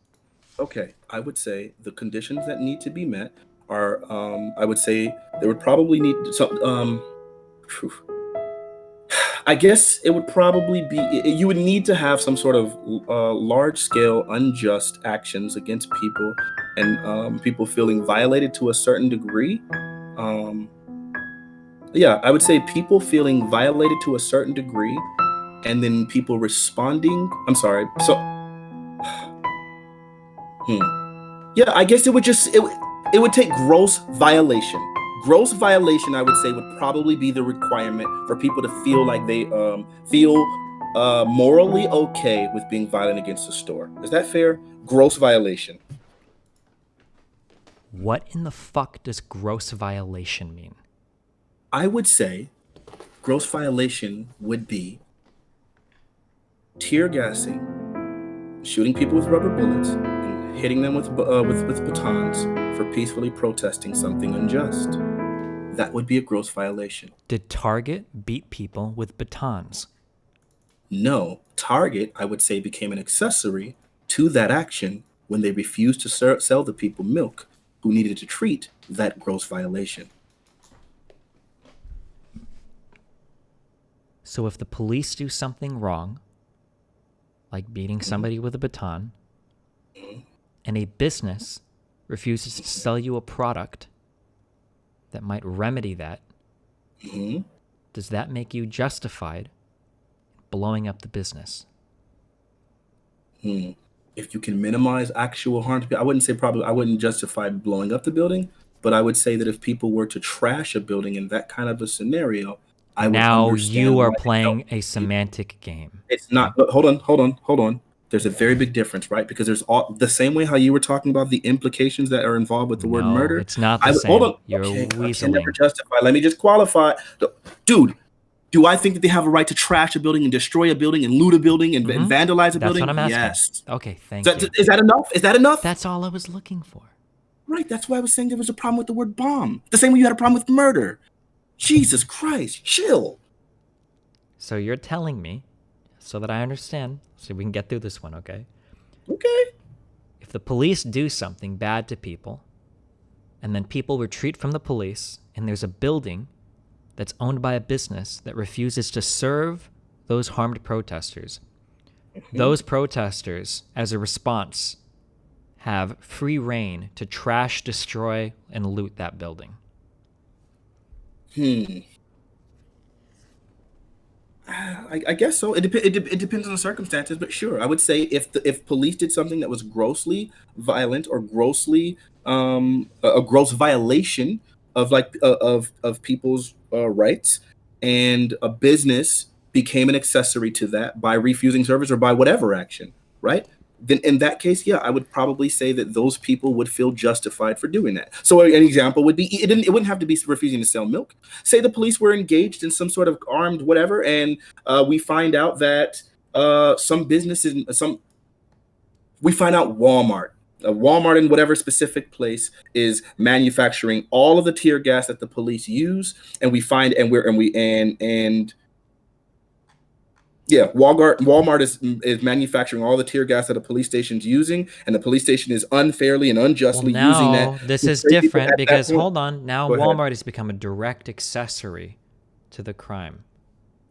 Okay. I would say the conditions that need to be met are, I would say there would probably need some, I guess it would probably be, you would need to have some sort of large-scale unjust actions against people and people feeling violated to a certain degree. Yeah, I would say people feeling violated to a certain degree and then people responding. I'm sorry. So, yeah, I guess it would take gross violation. Gross violation, I would say, would probably be the requirement for people to feel like they feel morally okay with being violent against the store. Is that fair? Gross violation. What in the fuck does gross violation mean? I would say gross violation would be tear gassing, shooting people with rubber bullets, and hitting them with batons for peacefully protesting something unjust. That would be a gross violation. Did Target beat people with batons? No. Target, I would say, became an accessory to that action when they refused to sell the people milk who needed to treat that gross violation. So if the police do something wrong, like beating somebody with a baton, and a business refuses to sell you a product that might remedy that, does that make you justified blowing up the business? If you can minimize actual harm to people, I wouldn't justify blowing up the building, but I would say that if people were to trash a building in that kind of a scenario, I would understand. Now you are playing a semantic game. It's not, but hold on. There's a very big difference, right? Because there's all the same way how you were talking about the implications that are involved with the word murder. It's not the same. Hold on. You're weaseling. I can never justify. Let me just qualify. Dude, do I think that they have a right to trash a building and destroy a building and loot a building and vandalize a building? That's what I'm asking. Yes. Okay, thank you. Is that enough? Is that enough? That's all I was looking for. Right. That's why I was saying there was a problem with the word bomb. The same way you had a problem with murder. Jesus Christ. Chill. So you're telling me, so that I understand, so we can get through this one, okay? Okay. If the police do something bad to people, and then people retreat from the police, and there's a building that's owned by a business that refuses to serve those harmed protesters, those protesters, as a response, have free reign to trash, destroy, and loot that building. I guess so. It depends on the circumstances, but sure, I would say if police did something that was grossly violent or grossly a gross violation of of people's rights, and a business became an accessory to that by refusing service or by whatever action, right? Then in that case, yeah, I would probably say that those people would feel justified for doing that. So an example would be, it wouldn't have to be refusing to sell milk. Say the police were engaged in some sort of armed whatever, and we find out that some businesses, we find out Walmart a Walmart in whatever specific place is manufacturing all of the tear gas that the police use, and we find and we're and we and yeah, Walmart is manufacturing all the tear gas that a police station's using, and the police station is unfairly and Well, unjustly using that now this to is trade people different at that because point. hold on, now Go ahead. Walmart has become a direct accessory to the crime.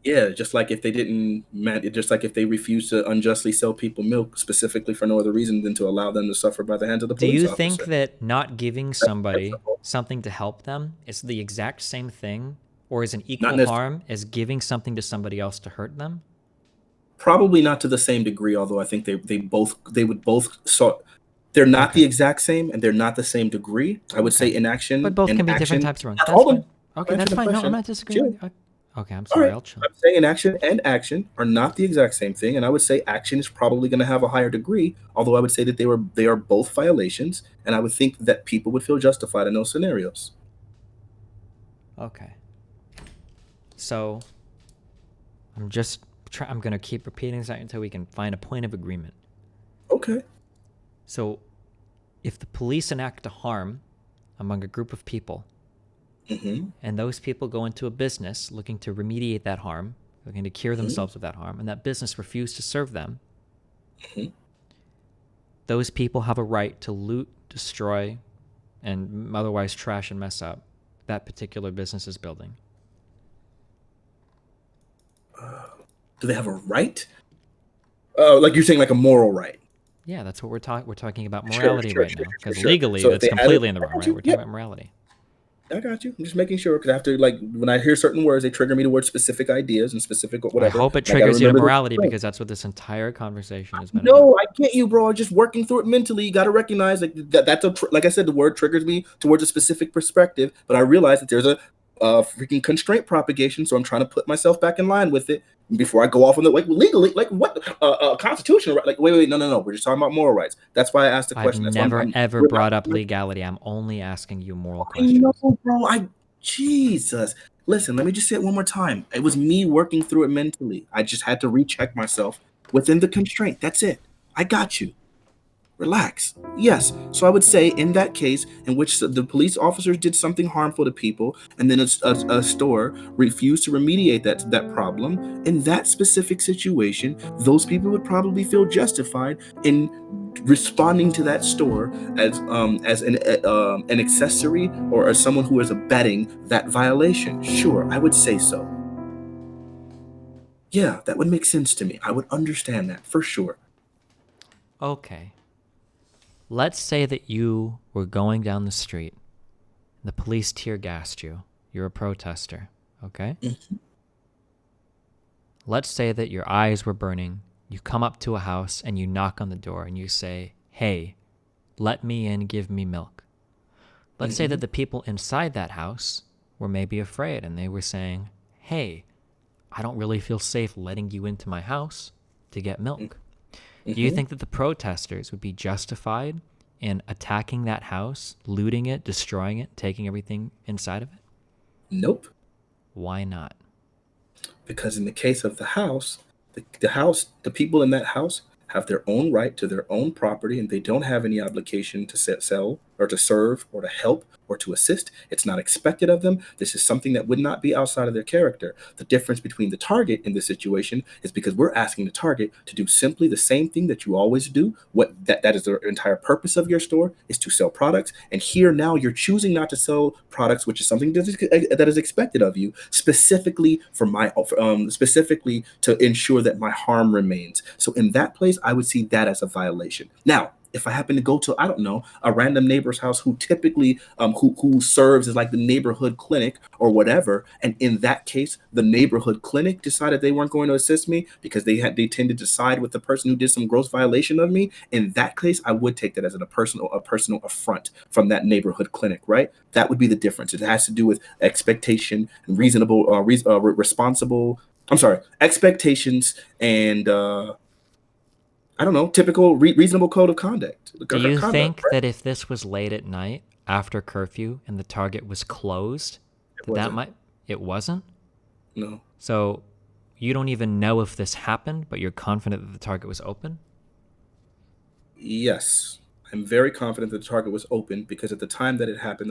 Yeah, just like if they didn't, just like if they refused to unjustly sell people milk specifically for no other reason than to allow them to suffer by the hands of the Do police you think officer. that not giving That's somebody simple. something to help them is the exact same thing or is an Not equal necessarily. harm as giving something to somebody else to hurt them? Probably not to the same degree, although I think they would both they're not Okay. the exact same and they're not the same degree. I would say But both can be different inaction. types of wrong. That's Hold on, fine. Okay, I'll answer that's the fine. No, I'm question. not disagreeing with Chill. you. Okay, I'm All sorry. right. I'll chill. I'm saying inaction and action are not the exact same thing, and I would say action is probably going to have a higher degree. Although I would say that they are both violations, and I would think that people would feel justified in those scenarios. Okay. So I'm going to keep repeating this until we can find a point of agreement. Okay. So if the police enact a harm among a group of people, and those people go into a business looking to remediate that harm, looking to cure themselves of that harm, and that business refused to serve them, those people have a right to loot, destroy, and otherwise trash and mess up that particular business's building. Do they have a right? Like you're saying, like a moral right? Yeah, that's what we're talking. We're talking about morality right now, because Sure. legally So if that's they had it, completely in the I wrong. got Right? you. We're talking Yep. about morality. I got you. I'm just making sure because after like when I hear certain words, they trigger me towards specific ideas and specific I whatever. hope it And I got to triggers you to remember morality this. because that's what this entire conversation has been about. No, I get you, bro. Just working through it mentally. You got to recognize like that's like I said, the word triggers me towards a specific perspective. But I realize that there's a freaking constraint propagation, so I'm trying to put myself back in line with it before I go off on the like legally, like what constitutional right? Like wait, no. We're just talking about moral rights. That's why I asked the I've question. That's why never I'm ever brought up legality. I'm only asking you moral I know, questions. bro. Jesus. Listen, let me just say it one more time. It was me working through it mentally. I just had to recheck myself within the constraint. That's it. I got you. Relax. Yes. So I would say in that case in which the police officers did something harmful to people and then a store refused to remediate that problem, in that specific situation, those people would probably feel justified in responding to that store as an accessory or as someone who is abetting that violation. Sure, I would say so. Yeah, that would make sense to me. I would understand that for sure. Okay. Let's say that you were going down the street. The police tear gassed you. You're a protester. Okay? Let's say that your eyes were burning. You come up to a house and you knock on the door and you say, "Hey, let me in, give me milk." Let's say that the people inside that house were maybe afraid and they were saying, "Hey, I don't really feel safe letting you into my house to get milk." Do you think that the protesters would be justified in attacking that house, looting it, destroying it, taking everything inside of it? Nope. Why not? Because in the case of the people in that house have their own right to their own property and they don't have any obligation to sell or to serve or to help or to assist. It's not expected of them. This is something that would not be outside of their character. The difference between the target in this situation is because we're asking the target to do simply the same thing that you always do. What that is the entire purpose of your store is to sell products. And here now you're choosing not to sell products, which is something that is expected of you, specifically to ensure that my harm remains. So in that place, I would see that as a violation. Now, if I happen to go to, I don't know, a random neighbor's house who typically who serves as like the neighborhood clinic or whatever, and in that case, the neighborhood clinic decided they weren't going to assist me because they tended to side with the person who did some gross violation of me. In that case, I would take that as a personal affront from that neighborhood clinic, right? That would be the difference. It has to do with expectation and responsible. I'm sorry, expectations and I don't know, typical reasonable code of conduct. Do you Conduct, think right? that if this was late at night after curfew and the Target was closed, It that wasn't. might it wasn't? No. So you don't even know if this happened, but you're confident that the Target was open? Yes, I'm very confident that the target was open because at the time that it happened,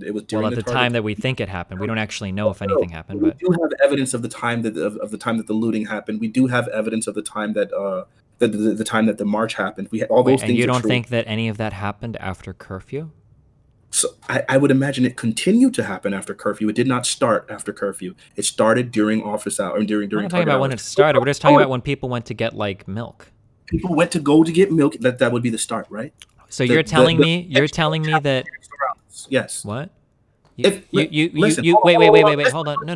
it was during at the time that we think it happened. We don't actually know if anything happened, we but do have evidence of the time that the looting happened. We do have evidence of the time that the time that the march happened. We all those things. And you don't true. think that any of that happened after curfew? So I would imagine it continued to happen after curfew. It did not start after curfew. It started during office hours. During We're not talking about when it started. We're just talking about when people went to get like milk. People went to go to get milk. That would be the start, right? So you're telling me that yes. What? Wait. Hold on. No.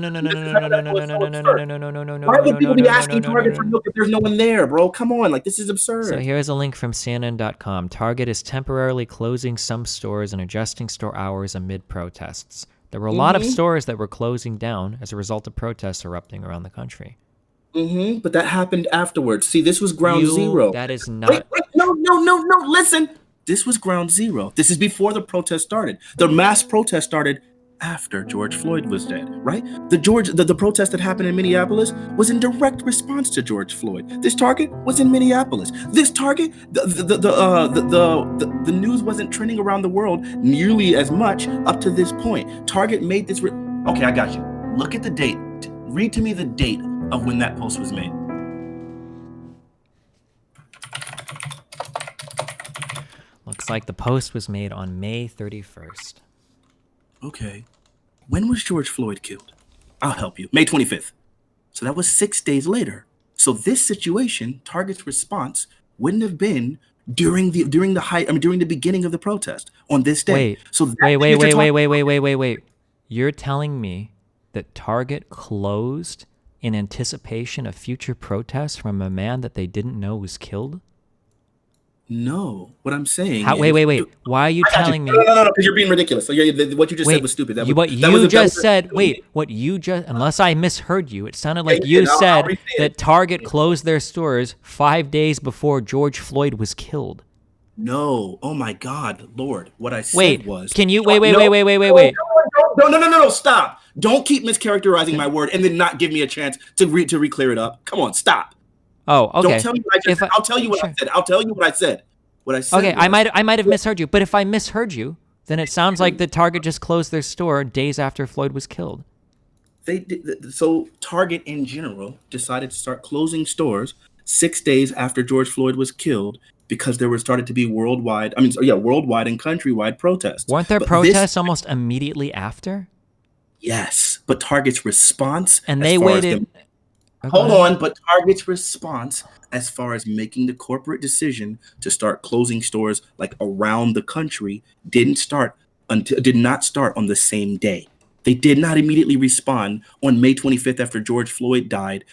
Why would people be asking Target for milk if there's no one there, bro? Come on, like this is absurd. So here's a link from CNN.com. Target is temporarily closing some stores and adjusting store hours amid protests. There were a lot of stores that were closing down as a result of protests erupting around the country. But that happened afterwards. See, this was ground zero. That is not. No. Listen. This was ground zero. This is before the protest started. The mass protest started after George Floyd was dead, right? The protest that happened in Minneapolis was in direct response to George Floyd. This target was in Minneapolis. This target, the news wasn't trending around the world nearly as much up to this point. Target made this. Okay, I got you. Look at the date. Read to me the date of when that post was made. Looks like the post was made on May 31st. Okay. When was George Floyd killed? I'll help you. May 25th. So that was 6 days later. So this situation, Target's response wouldn't have been during the beginning of the protest on this day. Wait. You're telling me that Target closed in anticipation of future protests from a man that they didn't know was killed? No, what I'm saying. Wait. Why are you telling me? No, because you're being ridiculous. So what you just said was stupid. Unless I misheard you, it sounded like you said that Target closed their stores 5 days before George Floyd was killed. No. Oh my God, Lord. What I said was. Can you wait? No, stop. Don't keep mischaracterizing my word and then not give me a chance to re-clear it up. Come on, stop. Oh, okay. Don't tell me what I just said. I'll tell you what I said. I'll tell you what I said. What I said. Okay, I might have misheard you, but if I misheard you, then it sounds like the Target just closed their store days after Floyd was killed. They did. So Target in general decided to start closing stores 6 days after George Floyd was killed because there started to be worldwide and countrywide protests. Weren't there protests almost immediately after? Yes, but Target's response and they waited. Hold on, but Target's response as far as making the corporate decision to start closing stores like around the country did not start on the same day. They did not immediately respond on May 25th after George Floyd died.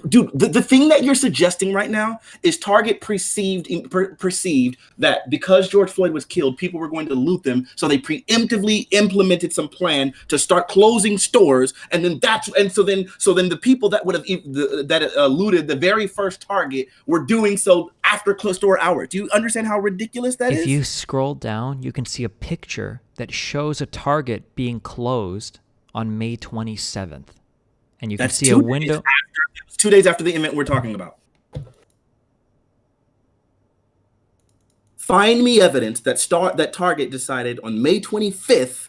Dude, the thing that you're suggesting right now is Target perceived that because George Floyd was killed, people were going to loot them, so they preemptively implemented some plan to start closing stores, and then so then the people that would have looted the very first Target were doing so after closed store hours. Do you understand how ridiculous that is? If you scroll down, you can see a picture that shows a Target being closed on May 27th. And you can see a window. 2 days after the event we're talking about. Find me evidence that Target decided on May 25th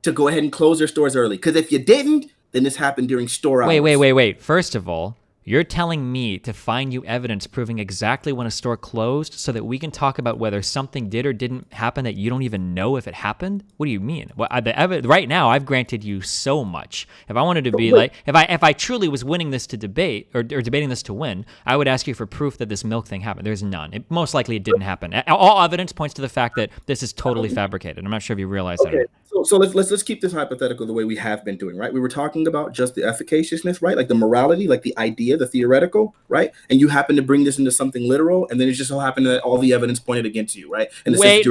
to go ahead and close their stores early. Because if you didn't, then this happened during store hours. Wait. First of all, you're telling me to find you evidence proving exactly when a store closed so that we can talk about whether something did or didn't happen that you don't even know if it happened? What do you mean? Right now, I've granted you so much. If I wanted to be if I truly was winning this to debate or debating this to win, I would ask you for proof that this milk thing happened. There's none. Most likely it didn't happen. All evidence points to the fact that this is totally fabricated. I'm not sure if you realize that. So let's keep this hypothetical the way we have been doing, right? We were talking about just the efficaciousness, right? Like the morality, like the idea, the theoretical, right? And you happen to bring this into something literal, and then it just so happened that all the evidence pointed against you, right? And Wait.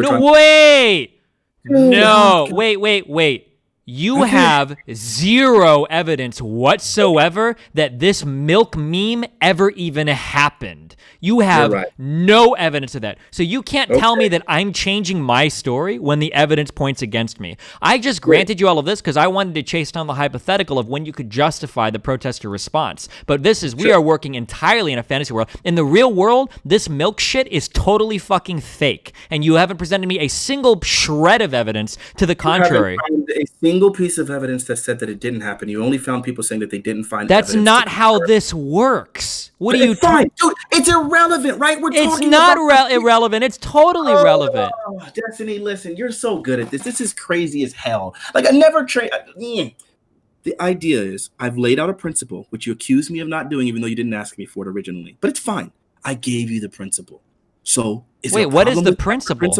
You have zero evidence whatsoever that this milk meme ever even happened. You have no evidence of that. So you can't tell me that I'm changing my story when the evidence points against me. I just granted you all of this because I wanted to chase down the hypothetical of when you could justify the protester response. But we are working entirely in a fantasy world. In the real world, this milk shit is totally fucking fake. And you haven't presented me a single shred of evidence to the contrary. You haven't found a single piece of evidence that said that it didn't happen. You only found people saying that they didn't find That's evidence. not how this works. What are you fine, dude? It's irrelevant, right? It's not irrelevant. It's totally relevant. Destiny, listen, you're so good at this. This is crazy as hell. Like I never trade. The idea is I've laid out a principle, which you accused me of not doing, even though you didn't ask me for it originally. But it's fine. I gave you the principle. So what is the principle?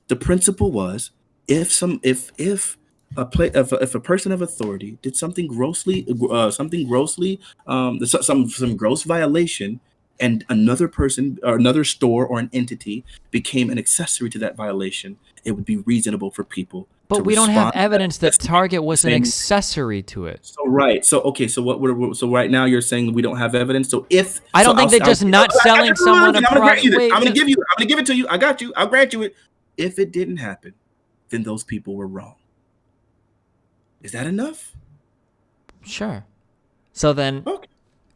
The principle was if a person of authority did something gross violation, and another person or another store or an entity became an accessory to that violation, it would be reasonable for people. But we don't have evidence that Target was an accessory to it. So right. So okay. So so right now you're saying we don't have evidence. So if I don't think they're just not selling someone a product. I'm gonna give it to you. I got you. I'll grant you it. If it didn't happen, then those people were wrong. Is that enough? Sure. So then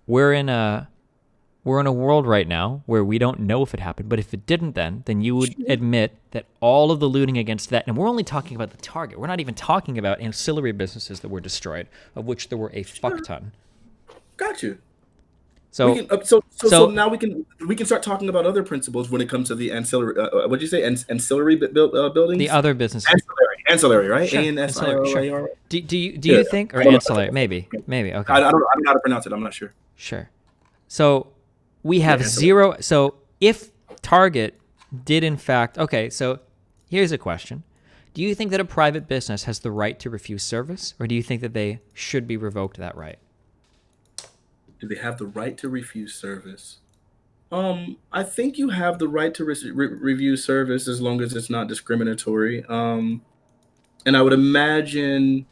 we're in a world right now where we don't know if it happened, but if it didn't then you would admit that all of the looting against that, and we're only talking about the Target. We're not even talking about ancillary businesses that were destroyed, of which there were a fuck ton. Got you. So now we can start talking about other principles when it comes to the ancillary. What did you say? Ancillary buildings. The other businesses. Ancillary, right? Sure. A-N-S-I-L-A-R. Do you think, or ancillary? Maybe. Okay. I don't know how to pronounce it. I'm not sure. Sure. So we have zero. So if Target did in fact, so here's a question. Do you think that a private business has the right to refuse service, or do you think that they should be revoked that right? Do they have the right to refuse service? I think you have the right to review service as long as it's not discriminatory. And I would imagine,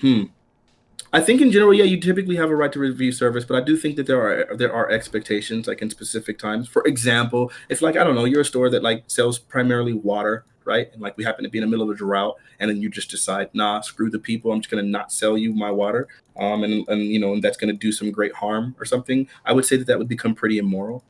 I think in general, you typically have a right to review service, but I do think that there are expectations, like in specific times. For example, if like, I don't know, you're a store that like sells primarily water, right? And like we happen to be in the middle of a drought, and then you just decide, nah, screw the people. I'm just gonna not sell you my water, and that's gonna do some great harm or something. I would say that would become pretty immoral.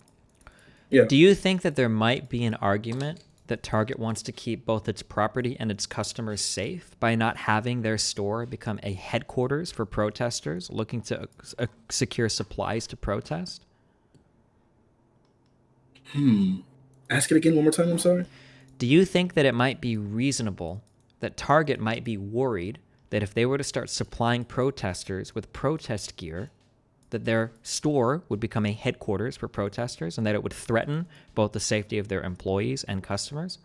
Yeah. Do you think that there might be an argument that Target wants to keep both its property and its customers safe by not having their store become a headquarters for protesters looking to secure supplies to protest? Ask it again one more time, I'm sorry. Do you think that it might be reasonable that Target might be worried that if they were to start supplying protesters with protest gear, that their store would become a headquarters for protesters and that it would threaten both the safety of their employees and customers?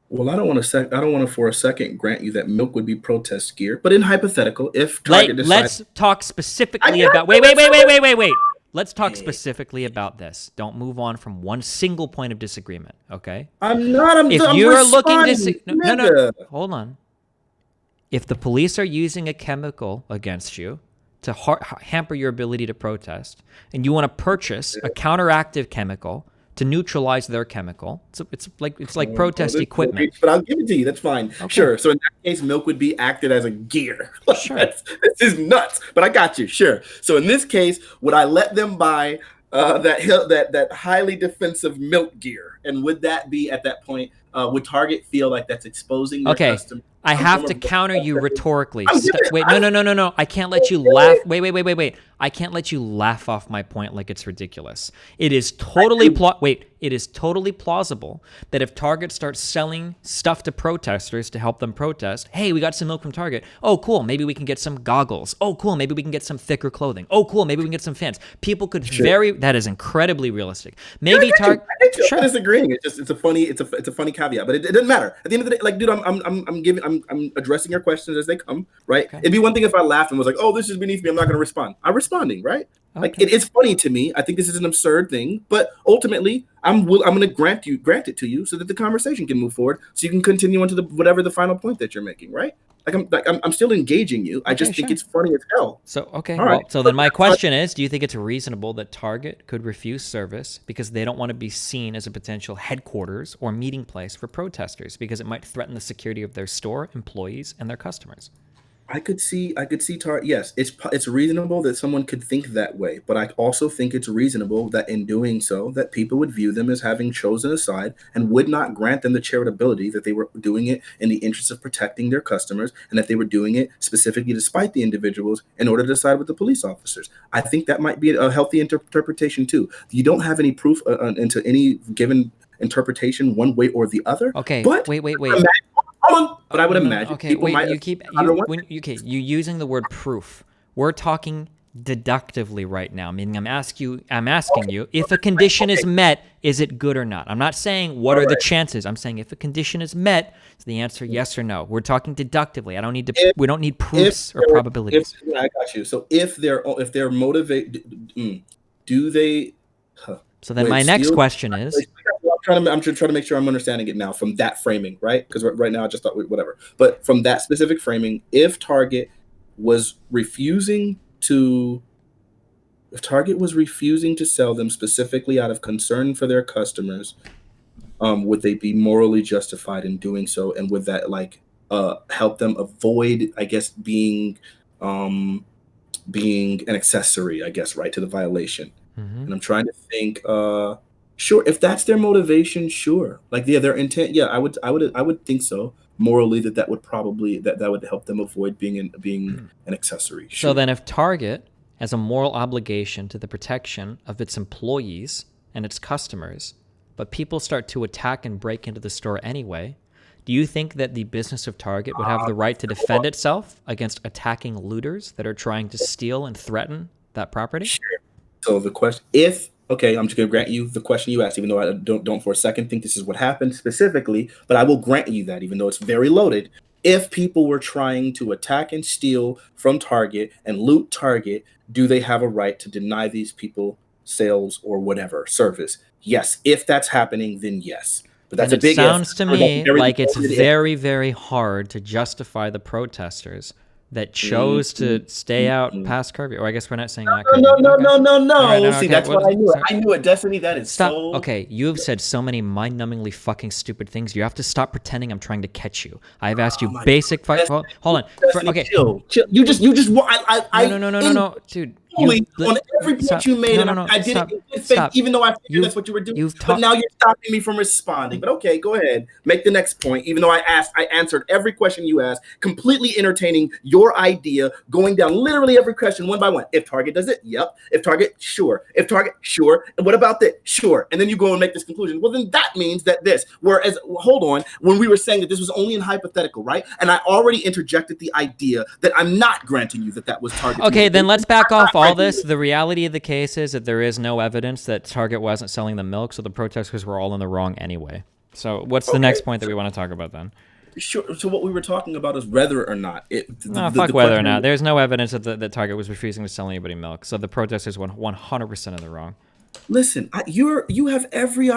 Well, I don't want to for a second grant you that milk would be protest gear, but in hypothetical, if Target decides, let's talk specifically about wait. Let's talk specifically about this. Don't move on from one single point of disagreement, okay? If you're looking to hold on. If the police are using a chemical against you to hamper your ability to protest, and you want to purchase a counteractive chemical to neutralize their chemical, it's like protest equipment. But I'll give it to you. That's fine. Okay. Sure. So in that case, milk would be acted as a gear. Sure. This is nuts. But I got you. Sure. So in this case, would I let them buy that highly defensive milk gear? And would that be at that point? Would Target feel like that's exposing their customer? I have to counter you rhetorically. Wait, no. I can't let you laugh. Wait. I can't let you laugh off my point like it's ridiculous. It is totally it is totally plausible that if Target starts selling stuff to protesters to help them protest, hey, we got some milk from Target. Oh, cool. Maybe we can get some goggles. Oh, cool. Maybe we can get some thicker clothing. Oh, cool. Maybe we can get some fans. People could that is incredibly realistic. Maybe Target. I'm not disagreeing. It's a funny caveat, but it doesn't matter. At the end of the day, like, dude, I'm addressing your questions as they come, right? Okay. It'd be one thing if I laughed and was like, oh, this is beneath me, I'm not going to respond. I'm responding, right? Okay. Like, it's funny to me. I think this is an absurd thing, but ultimately, I'm going to grant it to you so that the conversation can move forward, so you can continue on to whatever the final point that you're making, right? I'm still engaging you. I just think it's funny as hell. So okay, All well, right. so then my question is, do you think it's reasonable that Target could refuse service because they don't want to be seen as a potential headquarters or meeting place for protesters because it might threaten the security of their store, employees, and their customers? I could see yes, it's reasonable that someone could think that way, but I also think it's reasonable that in doing so, that people would view them as having chosen a side and would not grant them the charitability that they were doing it in the interest of protecting their customers and that they were doing it specifically despite the individuals in order to side with the police officers. I think that might be a healthy interpretation too. You don't have any proof into any given interpretation one way or the other. Okay, But wait. but I would No. imagine Okay, people wait. might You using the word proof. We're talking deductively right now, meaning I'm asking you if a condition is met, is it good or not? I'm not saying what are the chances. I'm saying if a condition is met, is the answer yes or no. We're talking deductively. We don't need proofs or probabilities. I got you. So if they're motivated, do they? So then my next question is, I'm trying to make sure I'm understanding it now from that framing, right? Because right now I just thought whatever. But from that specific framing, if Target was refusing to sell them specifically out of concern for their customers, would they be morally justified in doing so? And would that help them avoid, I guess, being an accessory, I guess, right, to the violation? And I'm trying to think, sure, if that's their motivation, sure. Like, yeah, their intent, yeah, I would think so. Morally, that would probably that would help them avoid being an accessory. Sure. So then if Target has a moral obligation to the protection of its employees and its customers, but people start to attack and break into the store anyway, do you think that the business of Target would have the right to defend itself against attacking looters that are trying to steal and threaten that property? Sure. So the question, okay, I'm just going to grant you the question you asked, even though I don't for a second think this is what happened specifically, but I will grant you that, even though it's very loaded. If people were trying to attack and steal from Target and loot Target, do they have a right to deny these people sales or whatever service? Yes. If that's happening, then yes. But that's a big if. Sounds to me like it's very, very hard to justify the protesters that chose to stay out past curfew. Or I guess we're not saying that. No. See, that's what I knew. I knew it. Destiny, that is so... Okay, you have said so many mind-numbingly fucking stupid things. You have to stop pretending I'm trying to catch you. I've asked you basic... Hold on. Okay. Chill. You just... No, dude. On every point you made, I did it in good faith, even though I figured that's what you were doing. But now you're stopping me from responding. But okay, go ahead. Make the next point. Even though I answered every question you asked, completely entertaining your idea, going down literally every question one by one. If Target does it, yep. If Target, sure. If Target, sure. And what about that? Sure. And then you go and make this conclusion. Well, then that means that this. Whereas, hold on, when we were saying that this was only in hypothetical, right? And I already interjected the idea that I'm not granting you that was Target. Okay, then let's back off all this. The reality of the case is that there is no evidence that Target wasn't selling the milk, so the protesters were all in the wrong anyway. So what's the next point that we want to talk about then? Sure. So what we were talking about is whether or not fuck whether or not. There's no evidence that Target was refusing to sell anybody milk, so the protesters went 100% in the wrong. Listen, you have every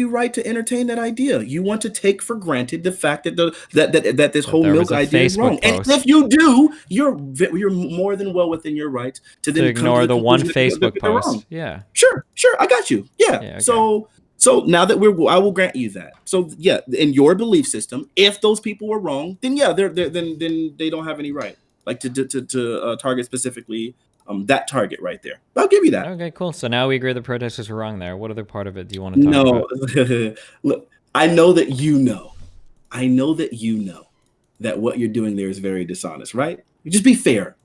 right to entertain that idea. You want to take for granted the fact that this whole milk idea is wrong. And if you do, you're more than well within your rights to then ignore the one Facebook post. Yeah. Sure. I got you. Yeah. Okay. So now that I will grant you that. So yeah, in your belief system, if those people were wrong, then yeah, then they don't have any right, like to target specifically that Target right there. I'll give you that. Okay, cool. So now we agree the protesters were wrong there. What other part of it do you want to talk about? No, look, I know that you know that what you're doing there is very dishonest, right? Just be fair.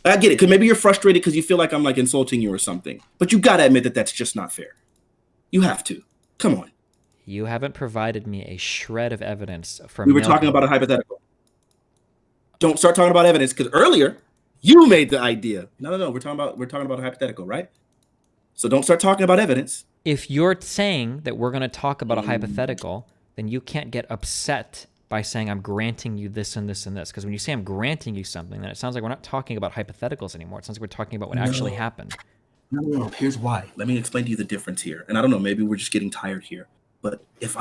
I get it, because maybe you're frustrated because you feel like I'm like insulting you or something. But you got to admit that that's just not fair. You have to. Come on. You haven't provided me a shred of evidence for. We were talking about a hypothetical. Don't start talking about evidence, because earlier you made the idea. No. We're talking about a hypothetical, right? So don't start talking about evidence. If you're saying that we're going to talk about a hypothetical, then you can't get upset by saying I'm granting you this and this and this. Because when you say I'm granting you something, then it sounds like we're not talking about hypotheticals anymore. It sounds like we're talking about what actually happened. No. Here's why. Let me explain to you the difference here. And I don't know, maybe we're just getting tired here. But if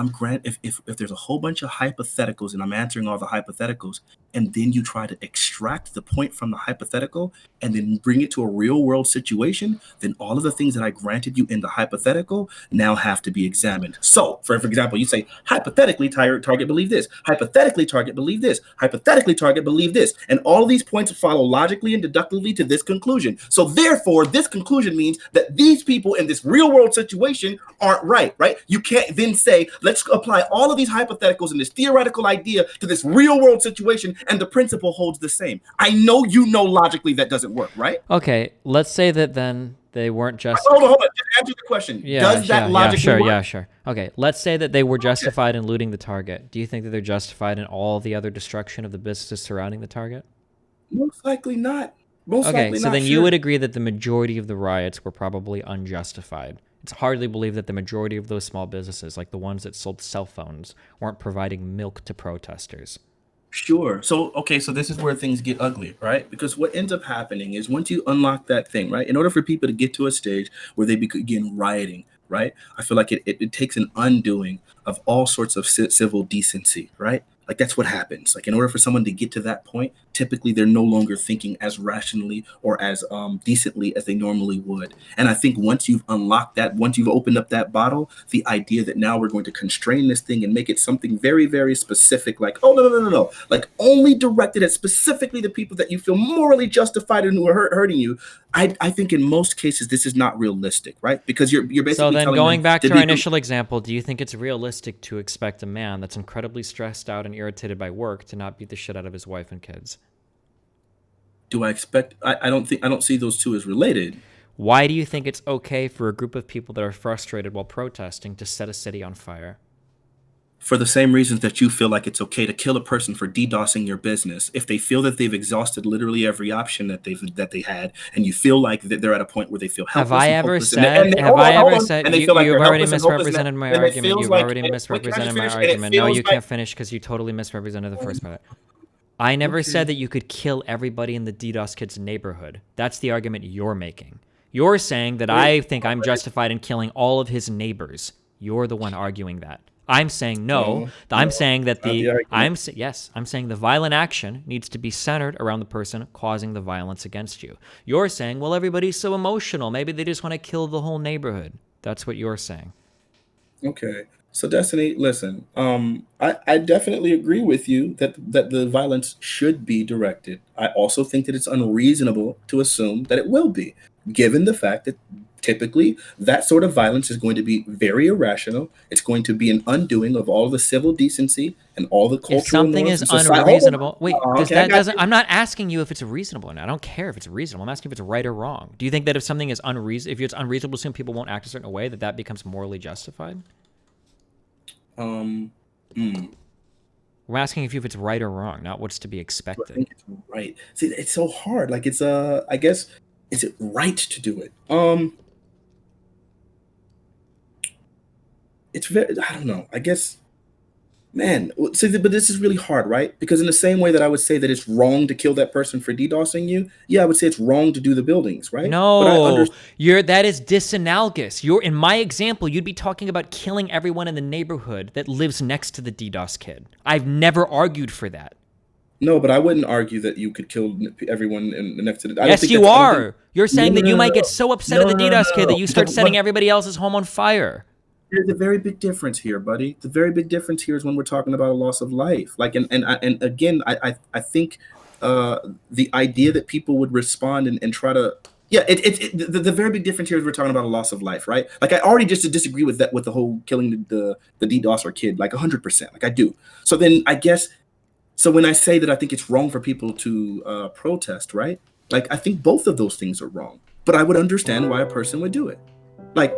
there's a whole bunch of hypotheticals and I'm answering all the hypotheticals, and then you try to extract the point from the hypothetical and then bring it to a real world situation, then all of the things that I granted you in the hypothetical now have to be examined. So, for example, you say, hypothetically, target believe this, hypothetically, target believe this, hypothetically, target believe this, and all of these points follow logically and deductively to this conclusion. So, therefore, this conclusion means that these people in this real world situation aren't right? You can't then say, let's apply all of these hypotheticals and this theoretical idea to this real world situation, and the principle holds the same. I know you know logically that doesn't work, right? Okay, let's say that then they weren't just. Hold on. Just answer the question. Does that logically work? Yeah, sure. Okay, let's say that they were justified in looting the target. Do you think that they're justified in all the other destruction of the businesses surrounding the target? Most likely not. You would agree that the majority of the riots were probably unjustified. It's hardly believed that the majority of those small businesses, like the ones that sold cell phones, weren't providing milk to protesters. Sure. So this is where things get ugly, right? Because what ends up happening is once you unlock that thing, right, in order for people to get to a stage where they begin rioting, right, I feel like it takes an undoing of all sorts of civil decency, right? Like that's what happens. Like in order for someone to get to that point, typically they're no longer thinking as rationally or as decently as they normally would. And I think once you've unlocked that, once you've opened up that bottle, the idea that now we're going to constrain this thing and make it something very, very specific, like, oh, no, like only directed at specifically the people that you feel morally justified and who are hurting you. I think in most cases this is not realistic, right? Because you're basically so then going back to our initial example, do you think it's realistic to expect a man that's incredibly stressed out and irritated by work to not beat the shit out of his wife and kids? Do I expect? I don't see those two as related. Why do you think it's okay for a group of people that are frustrated while protesting to set a city on fire? For the same reasons that you feel like it's okay to kill a person for DDoSing your business, if they feel that they've exhausted literally every option that they had, and you feel like that they're at a point where they feel helpless. Have I ever said? You've already misrepresented my argument. You've already misrepresented my argument. No, you can't finish because you totally misrepresented the first part. I never said that you could kill everybody in the DDoS kids' neighborhood. That's the argument you're making. You're saying that I think I'm justified in killing all of his neighbors. You're the one arguing that. I'm saying no. I'm saying that I'm saying the violent action needs to be centered around the person causing the violence against you. You're saying, well, everybody's so emotional. Maybe they just want to kill the whole neighborhood. That's what you're saying. Okay. So Destiny, listen, I definitely agree with you that the violence should be directed. I also think that it's unreasonable to assume that it will be, given the fact that typically that sort of violence is going to be very irrational. It's going to be an undoing of all the civil decency and all the cultural. If something is unreasonable, I'm not asking you if it's reasonable or not. I don't care if it's reasonable. I'm asking if it's right or wrong. Do you think that if something is if it's unreasonable to assume people won't act a certain way, that becomes morally justified? We're asking if it's right or wrong, not what's to be expected. I think it's right. See, it's so hard. Like it's I guess, is it right to do it? It's very, I don't know. I guess, man. See, but this is really hard, right? Because in the same way that I would say that it's wrong to kill that person for DDoSing you, yeah, I would say it's wrong to do the buildings, right? No, that is disanalogous. In my example, you'd be talking about killing everyone in the neighborhood that lives next to the DDoS kid. I've never argued for that. No, but I wouldn't argue that you could kill everyone next to the. Yes, you are. You're saying that you might get so upset at the DDoS kid that you start setting everybody else's home on fire. There's a very big difference here, buddy. The very big difference here is when we're talking about a loss of life. Like, and again, I think the idea that people would respond and try to, the very big difference here is we're talking about a loss of life, right? Like I already just disagree with that, with the whole killing the DDoSer kid, like 100%, like I do. So then I guess, so when I say that I think it's wrong for people to protest, right? Like I think both of those things are wrong, but I would understand why a person would do it. Like,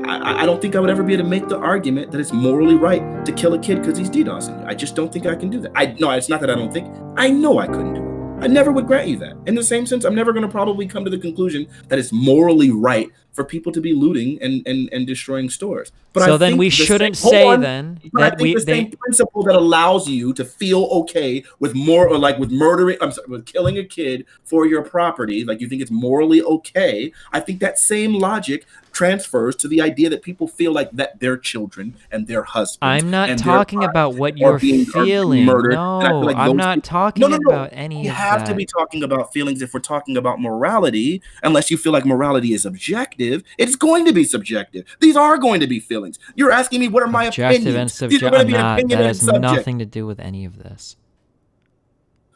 I don't think I would ever be able to make the argument that it's morally right to kill a kid because he's DDoSing you. I just don't think I can do that. No, it's not that I don't think. I know I couldn't do it. I never would grant you that. In the same sense, I'm never going to probably come to the conclusion that it's morally right for people to be looting and destroying stores. But I So then think we shouldn't say then that same principle that allows you to feel okay with with murdering, with killing a kid for your property, like you think it's morally okay. I think that same logic transfers to the idea that people feel like that their children and their husbands I'm not and their talking about what are you're being feeling. murdered. And I feel No, like I'm those not people, no, talking no, no. about any We of have to that. be talking about feelings if we're talking about morality, unless you feel like morality is objective. It's going to be subjective. These are going to be feelings. You're asking me what are my Objective and opinions? These are subjective. going to I'm be an not. opinion That and has subject. nothing to do with any of this.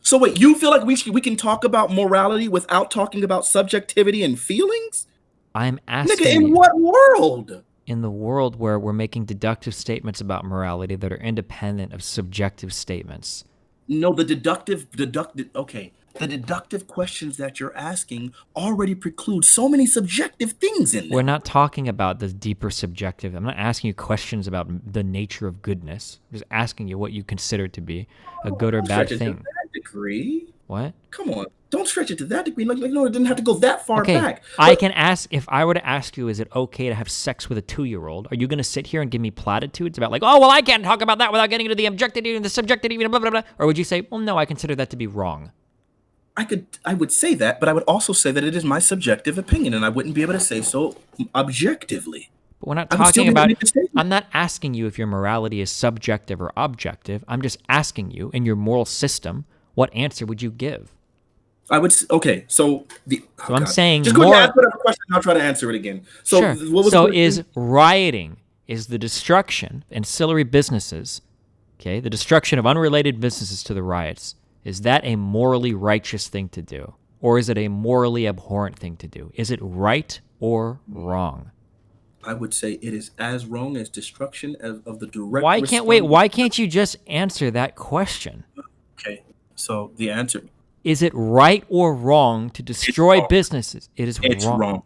So wait, you feel like we can talk about morality without talking about subjectivity and feelings? I'm Nigga, asking in you. what world? In the world where we're making deductive statements about morality that are independent of subjective statements. No, the deductive, okay. The deductive questions that you're asking already preclude so many subjective things in them. We're not talking about the deeper subjective. I'm not asking you questions about the nature of goodness. I'm just asking you what you consider to be a good or bad thing. To that degree. What? Come on. Don't stretch it to that degree. Like, no, it didn't have to go that far back. I can ask, if I were to ask you, is it okay to have sex with a 2-year-old? Are you going to sit here and give me platitudes about like, oh, well, I can't talk about that without getting into the objectivity and the subjectivity and blah, blah, blah. Or would you say, well, no, I consider that to be wrong? I would say that, but I would also say that it is my subjective opinion, and I wouldn't be able to say so objectively. But we're not talking about, I'm not asking you if your morality is subjective or objective. I'm just asking you, in your moral system, what answer would you give? I would, okay, so I'm saying just go ahead and ask whatever question, and I'll try to answer it again. So, sure. So is rioting, is the destruction of ancillary businesses, okay, the destruction of unrelated businesses to the riots, is that a morally righteous thing to do? Or is it a morally abhorrent thing to do? Is it right or wrong? I would say it is as wrong as destruction of the direct. Why can't you just answer that question? Okay, so the answer: is it right or wrong to destroy businesses? It's wrong.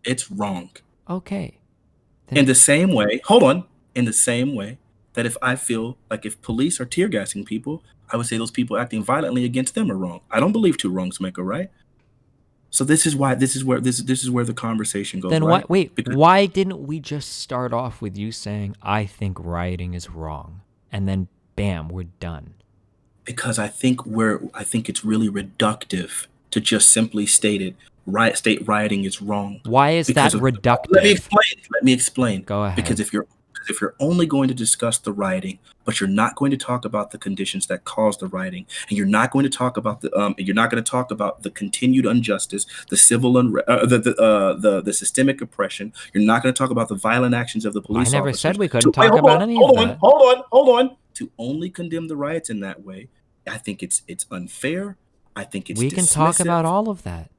It's wrong. Okay. In the same way, hold on. In the same way that if I feel like if police are tear gassing people, I would say those people acting violently against them are wrong. I don't believe two wrongs make a right. So this is where the conversation goes. Then right? Why didn't we just start off with you saying I think rioting is wrong, and then bam, we're done? Because I think it's really reductive to just simply state rioting is wrong. Why is that reductive? Let me explain. Go ahead. Because if you're only going to discuss the rioting, but you're not going to talk about the conditions that caused the rioting, and you're not going to talk about the continued injustice, the civil the systemic oppression. You're not going to talk about the violent actions of the police officers. I never said we couldn't talk about any of that. Hold on. To only condemn the riots in that way, I think it's unfair. I think it's we can talk about all of that.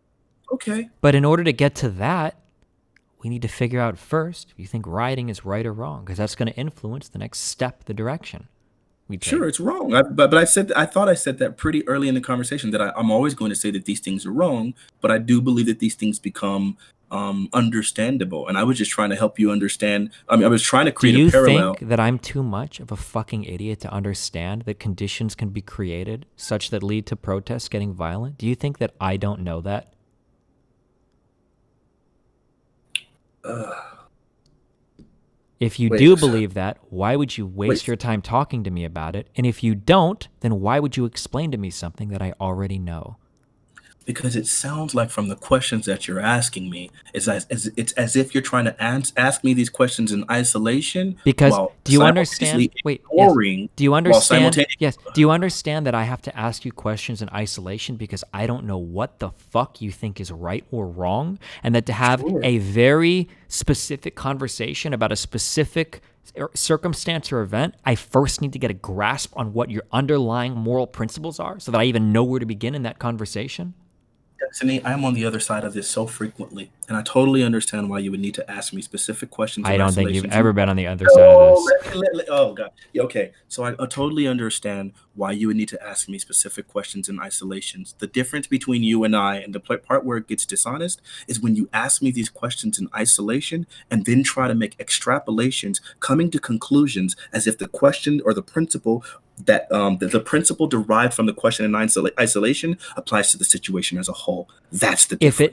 Okay. But in order to get to that, we need to figure out first if you think rioting is right or wrong, because that's going to influence the next step, the direction. Sure, it's wrong. But I thought I said that pretty early in the conversation that I'm always going to say that these things are wrong, but I do believe that these things become understandable. And I was just trying to help you understand. I mean, I was trying to create a parallel. Do you think that I'm too much of a fucking idiot to understand that conditions can be created such that lead to protests getting violent? Do you think that I don't know that? If you do believe that, why would you waste your time talking to me about it? And if you don't, then why would you explain to me something that I already know? Because it sounds like from the questions that you're asking me, it's as if you're trying to ask me these questions in isolation. Because do you understand? Do you understand? Yes. Do you understand that I have to ask you questions in isolation because I don't know what the fuck you think is right or wrong, and that to have a very specific conversation about a specific circumstance or event, I first need to get a grasp on what your underlying moral principles are, so that I even know where to begin in that conversation? Destiny, I'm on the other side of this so frequently, and I totally understand why you would need to ask me specific questions. I don't think you've ever been on the other side of this. Oh, God. Okay, so I totally understand why you would need to ask me specific questions in isolations. The difference between you and I, and the part where it gets dishonest, is when you ask me these questions in isolation and then try to make extrapolations, coming to conclusions as if the question or the principle that the principle derived from the question in isolation applies to the situation as a whole. That's the difference.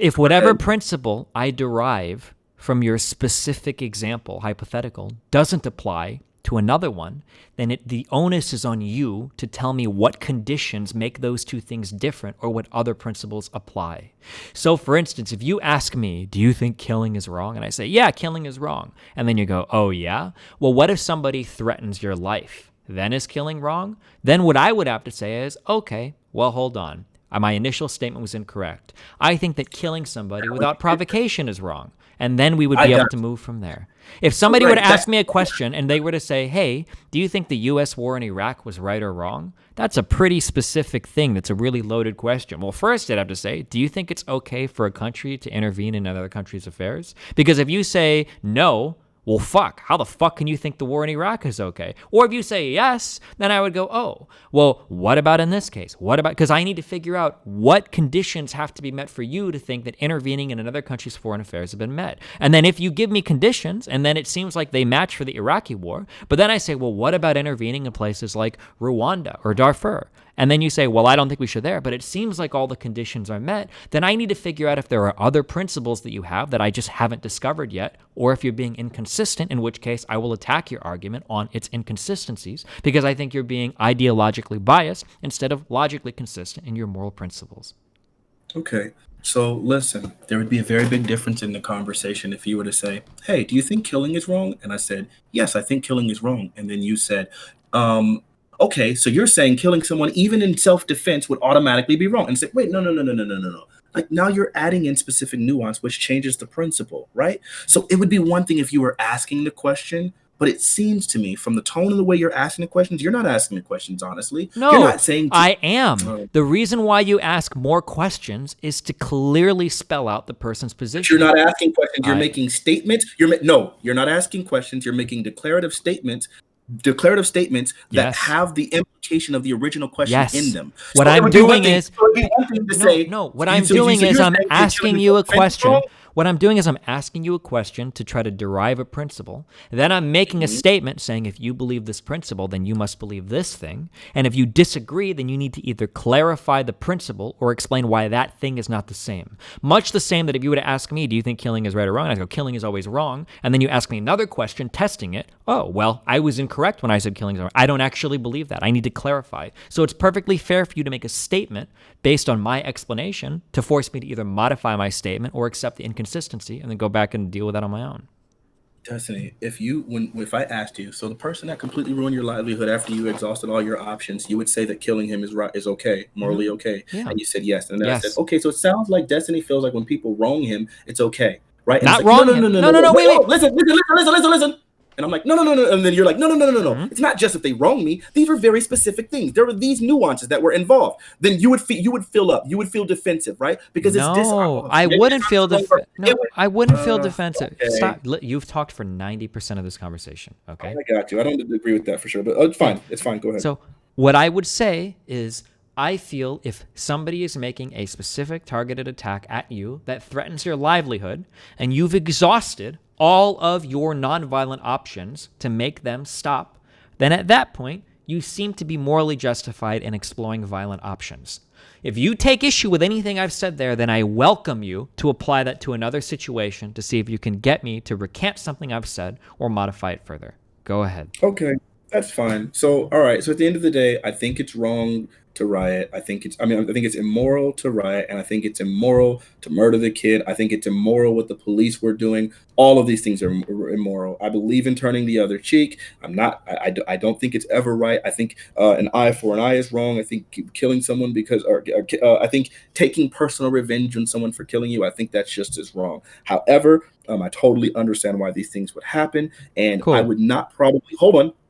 If whatever principle I derive from your specific example, hypothetical, doesn't apply to another one, then the onus is on you to tell me what conditions make those two things different or what other principles apply. So, for instance, if you ask me, do you think killing is wrong? And I say, yeah, killing is wrong. And then you go, oh, yeah? Well, what if somebody threatens your life? Then is killing wrong? Then what I would have to say is, okay, well, hold on. My initial statement was incorrect. I think that killing somebody without provocation is wrong. And then we would be able to move from there. If somebody were to ask me a question and they were to say, hey, do you think the U.S. war in Iraq was right or wrong? That's a pretty specific thing. That's a really loaded question. Well, first I'd have to say, do you think it's okay for a country to intervene in another country's affairs? Because if you say no, well, fuck, how the fuck can you think the war in Iraq is okay? Or if you say yes, then I would go, oh, well, what about in this case? What about, because I need to figure out what conditions have to be met for you to think that intervening in another country's foreign affairs have been met. And then if you give me conditions, and then it seems like they match for the Iraqi war, but then I say, well, what about intervening in places like Rwanda or Darfur? And then you say, well, I don't think we should there, but it seems like all the conditions are met, then I need to figure out if there are other principles that you have that I just haven't discovered yet, or if you're being inconsistent, in which case I will attack your argument on its inconsistencies, because I think you're being ideologically biased instead of logically consistent in your moral principles. Okay. So listen, there would be a very big difference in the conversation if you were to say, hey, do you think killing is wrong? And I said, yes, I think killing is wrong. And then you said, okay, so you're saying killing someone even in self-defense would automatically be wrong. And say, wait, no. Like now you're adding in specific nuance, which changes the principle, right? So it would be one thing if you were asking the question, but it seems to me from the tone and the way you're asking the questions, you're not asking the questions honestly. No, you're not saying I am. The reason why you ask more questions is to clearly spell out the person's position. You're not asking questions. You're making statements. No, you're not asking questions. You're making declarative statements that have the implication of the original question in them. What I'm doing is I'm asking you a question. What I'm doing is I'm asking you a question to try to derive a principle. Then I'm making a statement saying if you believe this principle, then you must believe this thing. And if you disagree, then you need to either clarify the principle or explain why that thing is not the same. Much the same that if you were to ask me, do you think killing is right or wrong? And I go, killing is always wrong. And then you ask me another question, testing it. Oh, well, I was incorrect when I said killing is wrong. I don't actually believe that. I need to clarify. So it's perfectly fair for you to make a statement based on my explanation to force me to either modify my statement or accept the inconsistency and then go back and deal with that on my own. Destiny, if I asked you, so the person that completely ruined your livelihood after you exhausted all your options, you would say that killing him is okay, morally okay. Yeah. And you said yes. And then I said, okay, so it sounds like Destiny feels like when people wrong him, it's okay. Right? And not wrong. No, wait. Listen. And I'm like, no. And then you're like, no. It's not just if they wrong me. These were very specific things. There were these nuances that were involved. Then you would fill up. You would feel defensive, right? Because I wouldn't feel defensive. I wouldn't feel defensive. Okay. Stop. You've talked for 90% of this conversation. Okay. I got you. I don't agree with that for sure, but it's fine. It's fine. Go ahead. So what I would say is, I feel if somebody is making a specific targeted attack at you that threatens your livelihood and you've exhausted all of your nonviolent options to make them stop, then at that point, you seem to be morally justified in exploring violent options. If you take issue with anything I've said there, then I welcome you to apply that to another situation to see if you can get me to recant something I've said or modify it further. Go ahead. Okay, that's fine. So, all right. So at the end of the day, I think it's wrong to riot. I think it's immoral to riot, and I think it's immoral to murder the kid. I think it's immoral what the police were doing. All of these things are immoral. I believe in turning the other cheek. I don't think it's ever right. I think an eye for an eye is wrong. I think killing someone I think taking personal revenge on someone for killing you, I think that's just as wrong. However, I totally understand why these things would happen, and I would not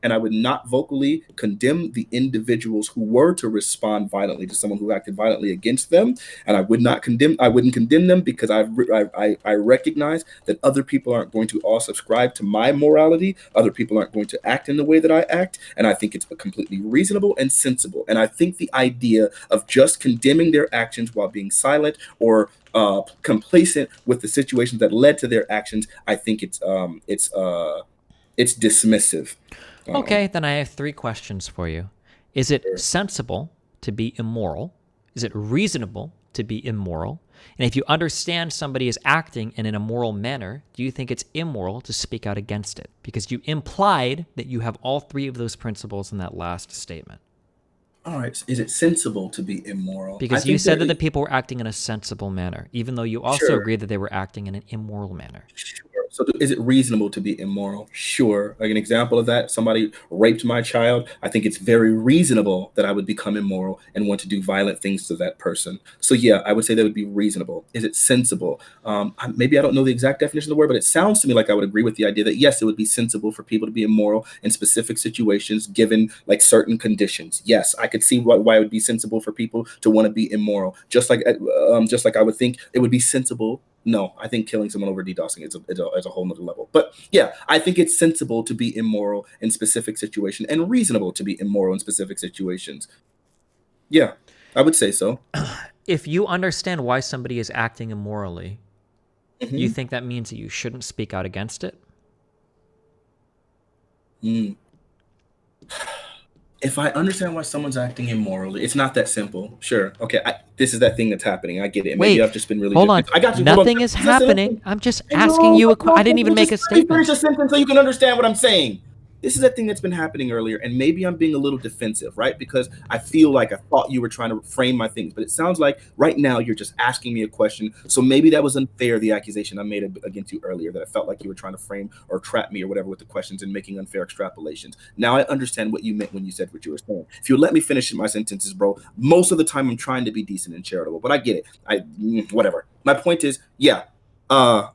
I would not vocally condemn the individuals who were to respond violently to someone who acted violently against them, and I wouldn't condemn them because I recognize that other people aren't going to all subscribe to my morality. Other people aren't going to act in the way that I act, and I think it's completely reasonable and sensible. And I think the idea of just condemning their actions while being silent or complacent with the situations that led to their actions, I think it's dismissive. Okay, then I have 3 questions for you. Is it Sure. sensible to be immoral? Is it reasonable to be immoral? And if you understand somebody is acting in an immoral manner, do you think it's immoral to speak out against it? Because you implied that you have all 3 of those principles in that last statement. All right. Is it sensible to be immoral? I Because you think said there. that the people were acting in a sensible manner, even though you also Sure. agreed that they were acting in an immoral manner. Sure. So is it reasonable to be immoral? Sure. Like an example of that, somebody raped my child. I think it's very reasonable that I would become immoral and want to do violent things to that person. So yeah, I would say that would be reasonable. Is it sensible? Maybe I don't know the exact definition of the word, but it sounds to me like I would agree with the idea that yes, it would be sensible for people to be immoral in specific situations, given like certain conditions. Yes, I could see why it would be sensible for people to want to be immoral. Just like I would think it would be sensible. No, I think killing someone over DDoSing is a whole nother level. But yeah, I think it's sensible to be immoral in specific situations and reasonable to be immoral in specific situations. Yeah, I would say so. If you understand why somebody is acting immorally, you Hmm. think that means that you shouldn't speak out against it? Mm. If I understand why someone's acting immorally, it's not that simple. Sure. Okay. This is that thing that's happening. I get it. Maybe Wait, I've just been really hold on. defensive. I got you. Hold on. Nothing is Just listen, happening. listen. I'm just I asking know, you I I know, didn't but even make just a let me finish statement. the sentence so you can understand what I'm saying. This is a thing that's been happening earlier, and maybe I'm being a little defensive, right? Because I feel like I thought you were trying to frame my things, but it sounds like right now you're just asking me a question. So maybe that was unfair, the accusation I made against you earlier, that I felt like you were trying to frame or trap me or whatever with the questions and making unfair extrapolations. Now I understand what you meant when you said what you were saying. If you let me finish my sentences, bro, most of the time I'm trying to be decent and charitable, but I get it. Whatever. My point is, yeah. Uh,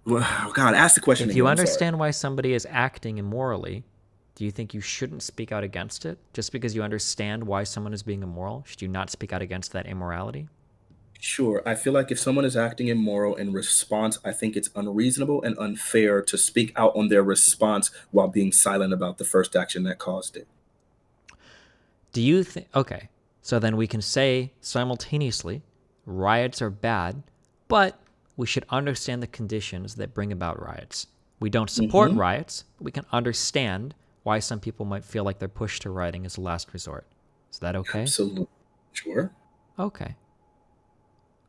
oh God, ask the question If you again. I'm sorry. understand why somebody is acting immorally, do you think you shouldn't speak out against it? Just because you understand why someone is being immoral, should you not speak out against that immorality? Sure. I feel like if someone is acting immoral in response, I think it's unreasonable and unfair to speak out on their response while being silent about the first action that caused it. Do you think. Okay, so then we can say simultaneously riots are bad, but we should understand the conditions that bring about riots. We don't support Hmm. riots, but we can understand why some people might feel like they're pushed to rioting as a last resort. Is that okay? Absolutely. Sure. Okay.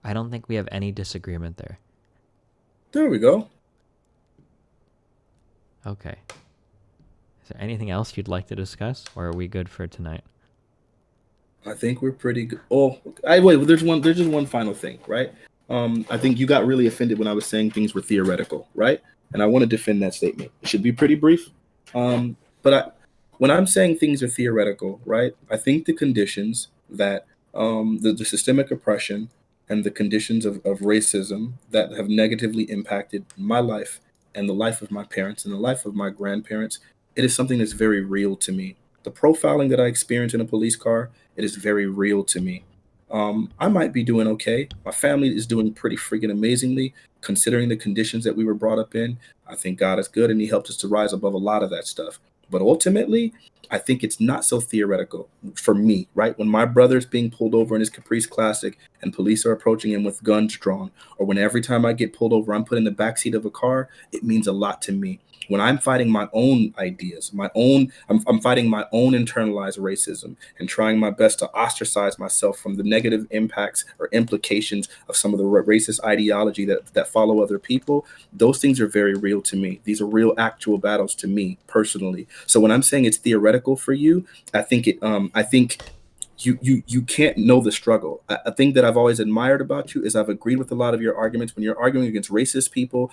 I don't think we have any disagreement there. There we go. Okay. Is there anything else you'd like to discuss, or are we good for tonight? I think we're pretty good. Oh, I wait. There's one. There's just one final thing, right? I think you got really offended when I was saying things were theoretical, right? And I want to defend that statement. It should be pretty brief. But when I'm saying things are theoretical, right? I think the conditions that the systemic oppression and the conditions of racism that have negatively impacted my life and the life of my parents and the life of my grandparents, it is something that's very real to me. The profiling that I experienced in a police car, it is very real to me. I might be doing okay. My family is doing pretty freaking amazingly, considering the conditions that we were brought up in. I think God is good and He helped us to rise above a lot of that stuff. But ultimately, I think it's not so theoretical for me, right? When my brother's being pulled over in his Caprice Classic and police are approaching him with guns drawn, or when every time I get pulled over, I'm put in the backseat of a car, it means a lot to me. When I'm fighting my own ideas, I'm fighting my own internalized racism and trying my best to ostracize myself from the negative impacts or implications of some of the racist ideology that follow other people. Those things are very real to me. These are real actual battles to me personally. So when I'm saying it's theoretical for you, I think you can't know the struggle. A thing that I've always admired about you is I've agreed with a lot of your arguments when you're arguing against racist people,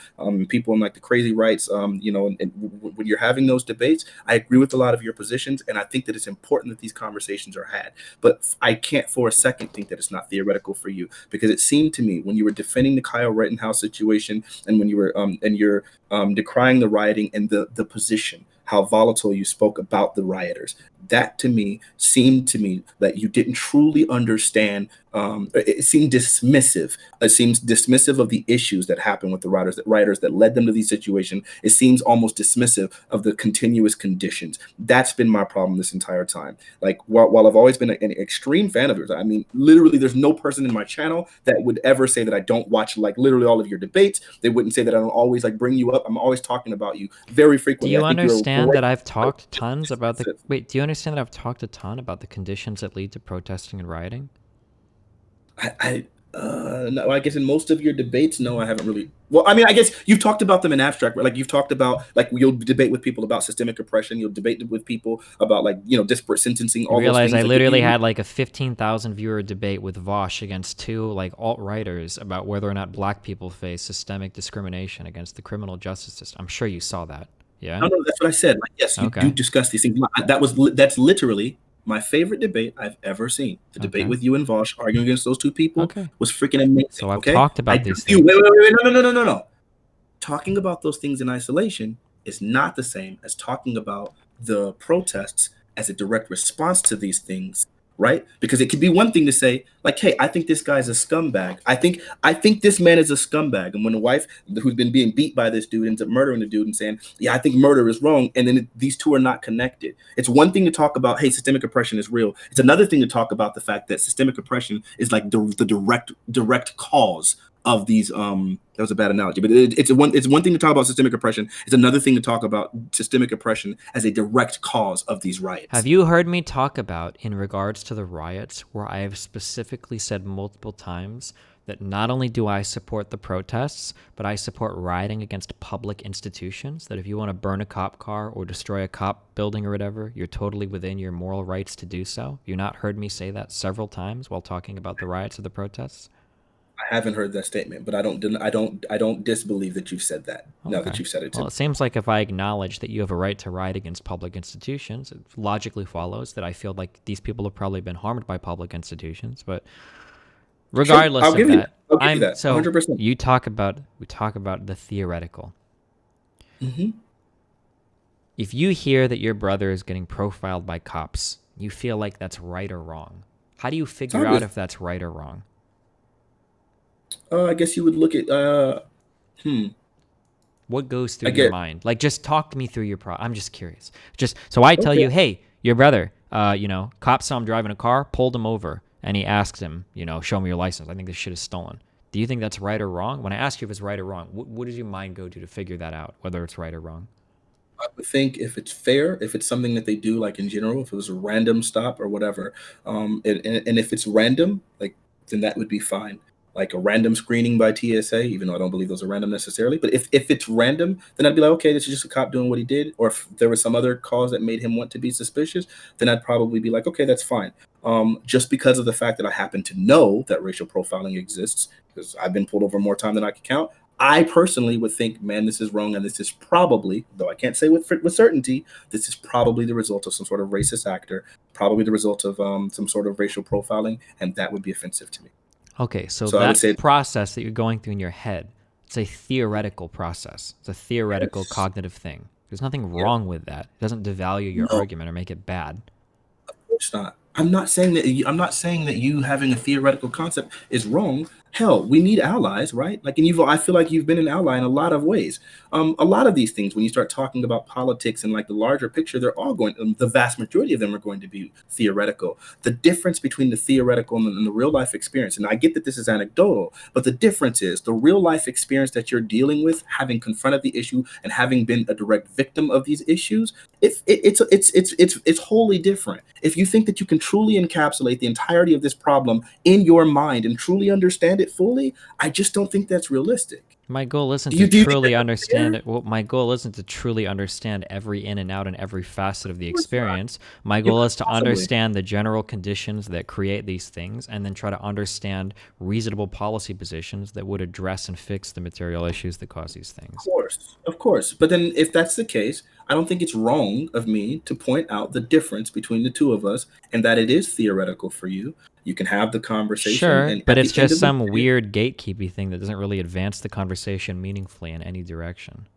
people in like the crazy rights, and when you're having those debates, I agree with a lot of your positions, and I think that it's important that these conversations are had. But I can't for a second think that it's not theoretical for you, because it seemed to me when you were defending the Kyle Rittenhouse situation and when you were and you're decrying the rioting and the position, how volatile you spoke about the rioters, that to me seemed to me that you didn't truly understand it seemed dismissive. It seems dismissive of the issues that happen with the writers that led them to these situations. It seems almost dismissive of the continuous conditions. That's been my problem this entire time. Like while I've always been an extreme fan of yours, I mean, literally, there's no person in my channel that would ever say that I don't watch like literally all of your debates. They wouldn't say that I don't always like bring you up. I'm always talking about you very frequently. Do you understand that I've talked tons about the wait? Do you understand that I've talked a ton about the conditions that lead to protesting and rioting? No, I guess in most of your debates, no, I haven't really. Well, I mean, I guess you've talked about them in abstract, right? Like you've talked about, like you'll debate with people about systemic oppression. You'll debate with people about like disparate sentencing. All those things. I literally had like a 15,000 viewer debate with Vosh against two like alt writers about whether or not black people face systemic discrimination against the criminal justice system. I'm sure you saw that. Yeah. No, that's what I said. Like, yes, you do discuss these things. That's literally my favorite debate I've ever seen. The debate with you and Vosh arguing against those two people was freaking amazing. So I've talked about these things. Wait, no. Talking about those things in isolation is not the same as talking about the protests as a direct response to these things, right? Because it could be one thing to say, like, hey, I think this guy's a scumbag. I think this man is a scumbag. And when the wife who's been being beat by this dude ends up murdering the dude and saying, yeah, I think murder is wrong. And then these two are not connected. It's one thing to talk about, hey, systemic oppression is real. It's another thing to talk about the fact that systemic oppression is like the direct cause of these that was a bad analogy, but it's one thing to talk about systemic oppression. It's another thing to talk about systemic oppression as a direct cause of these riots. Have you heard me talk about, in regards to the riots, where I have specifically said multiple times that not only do I support the protests, but I support rioting against public institutions, that if you want to burn a cop car or destroy a cop building or whatever, you're totally within your moral rights to do so? You not heard me say that several times while talking about the riots or the protests? I haven't heard that statement, but I don't disbelieve that you've said that. Now that you've said it to me. It seems like if I acknowledge that you have a right to riot against public institutions, it logically follows that I feel like these people have probably been harmed by public institutions. But regardless of that, I'll give you that. 100%. We talk about the theoretical. Mm-hmm. If you hear that your brother is getting profiled by cops, you feel like that's right or wrong. How do you figure out if that's right or wrong? I guess you would look at What goes through your mind? Like, just talk me through your I'm just curious. Just so I tell you, hey, your brother, cops saw him driving a car, pulled him over, and he asked him, show me your license. I think this shit is stolen. Do you think that's right or wrong? When I ask you if it's right or wrong, what does your mind go to figure that out, whether it's right or wrong? I would think if it's fair, if it's something that they do, like in general, if it was a random stop or whatever, and if it's random, like then that would be fine. Like a random screening by TSA, even though I don't believe those are random necessarily. But if it's random, then I'd be like, okay, this is just a cop doing what he did. Or if there was some other cause that made him want to be suspicious, then I'd probably be like, okay, that's fine. Just because of the fact that I happen to know that racial profiling exists, because I've been pulled over more time than I can count, I personally would think, man, this is wrong. And this is probably, though I can't say with certainty, this is probably the result of some sort of racist actor, probably the result of some sort of racial profiling. And that would be offensive to me. Okay, so that process that you're going through in your head, it's a theoretical process. It's a theoretical cognitive thing. There's nothing wrong with that. It doesn't devalue your argument or make it bad. Of course not. I'm not saying that you having a theoretical concept is wrong. Hell, we need allies, right? Like, and I feel like you've been an ally in a lot of ways. A lot of these things, when you start talking about politics and like the larger picture, they're all the vast majority of them are going to be theoretical. The difference between the theoretical and the real life experience, and I get that this is anecdotal, but the difference is the real life experience that you're dealing with, having confronted the issue and having been a direct victim of these issues, it's wholly different. If you think that you can truly encapsulate the entirety of this problem in your mind and truly understand it fully, I just don't think that's realistic. My goal isn't to truly understand it. Well, my goal isn't to truly understand every in and out and every facet of the experience. My goal is to understand the general conditions that create these things and then try to understand reasonable policy positions that would address and fix the material issues that cause these things. Of course. But then if that's the case, I don't think it's wrong of me to point out the difference between the two of us and that it is theoretical for you. You can have the conversation. Sure, but it's just some weird gatekeeping thing that doesn't really advance the conversation meaningfully in any direction.